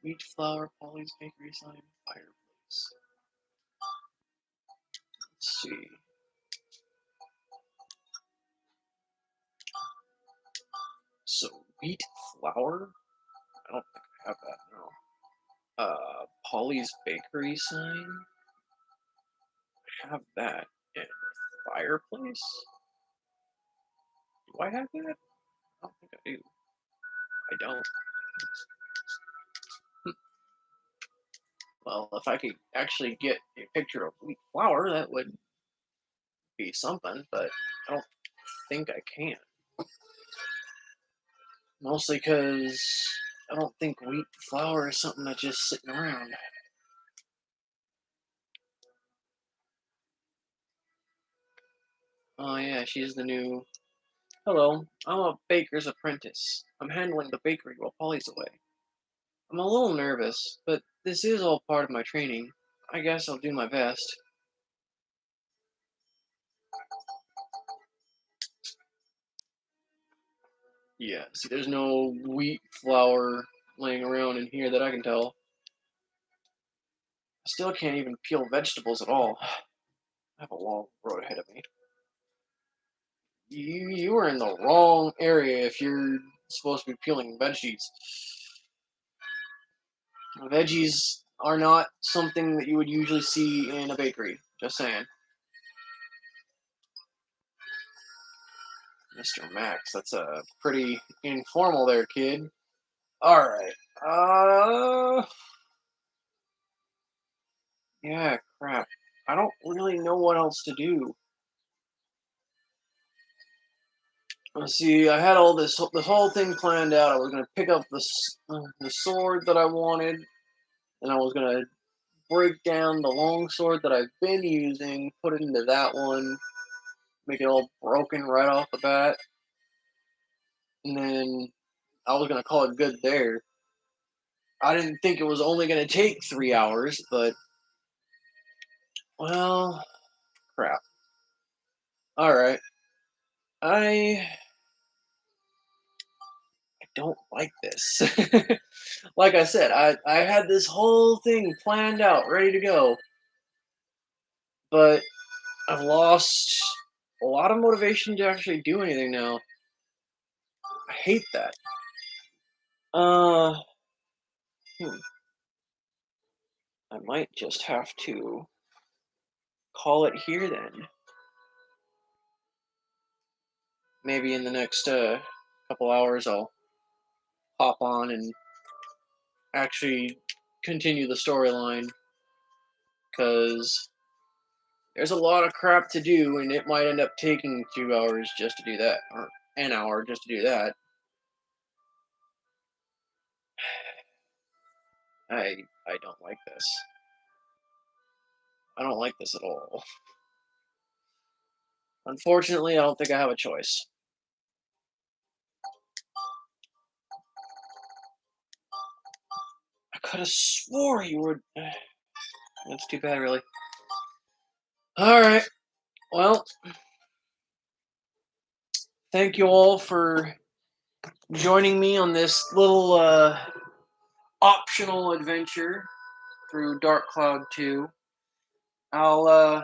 [SPEAKER 1] wheat flour, Polly's bakery sign, fireplace. Let's see. So wheat flour? I don't think I have that. No. Polly's Bakery sign. I have that. And fireplace. Do I have that? I don't think I do. I don't. Well, if I could actually get a picture of wheat flour, that would be something, but I don't think I can. Mostly because I don't think wheat flour is something that's just sitting around. Oh, yeah, she's the new. Hello, I'm a baker's apprentice. I'm handling the bakery while Polly's away. I'm a little nervous, but this is all part of my training. I guess I'll do my best. Yeah, see, there's no wheat flour laying around in here that I can tell. I still can't even peel vegetables at all. I have a long road ahead of me. You are in the wrong area if you're supposed to be peeling veggies. Veggies are not something that you would usually see in a bakery. Just saying. Mr. Max, that's a pretty informal there, kid. Alright. Yeah, crap. I don't really know what else to do. Let's see, I had all this whole thing planned out. I was gonna pick up the sword that I wanted, and I was gonna break down the long sword that I've been using, put it into that one, make it all broken right off the bat, and then I was gonna call it good there. I didn't think it was only gonna take 3 hours, but well, crap. All right, I don't like this. Like I said, I had this whole thing planned out, ready to go, but I've lost a lot of motivation to actually do anything now. I hate that. Uh, hmm, I might just have to call it here then. Maybe in the next couple hours, I'll hop on and actually continue the storyline because there's a lot of crap to do, and it might end up taking 2 hours just to do that, or an hour just to do that. I don't like this. I don't like this at all. Unfortunately, I don't think I have a choice. I could have swore you were. That's too bad, really. All right. Well, thank you all for joining me on this little optional adventure through Dark Cloud 2. I'll uh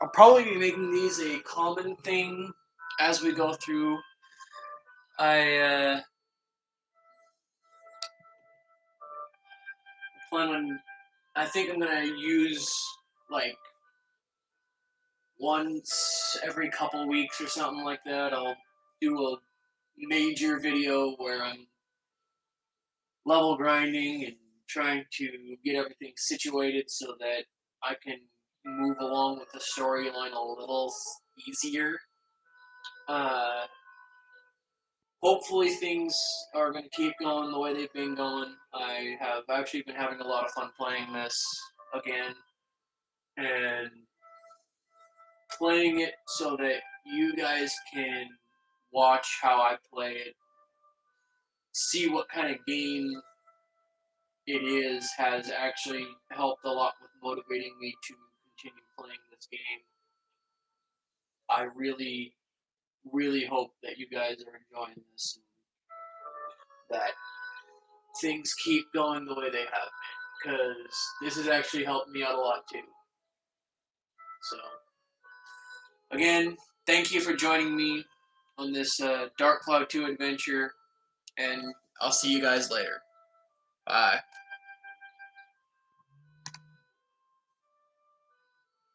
[SPEAKER 1] I'll probably be making these a common thing as we go through. I plan on. I think I'm gonna use like once every couple weeks or something like that. I'll do a major video where I'm level grinding and trying to get everything situated so that I can move along with the storyline a little easier. Uh, Hopefully things are going to keep going the way they've been going. I have actually been having a lot of fun playing this again and playing it so that you guys can watch how I play it, see what kind of game it is, has actually helped a lot with motivating me to continue playing this game. I really, really hope that you guys are enjoying this and that things keep going the way they have been, because this has actually helped me out a lot too. So, again, thank you for joining me on this Dark Cloud 2 adventure, and I'll see you guys later. Bye.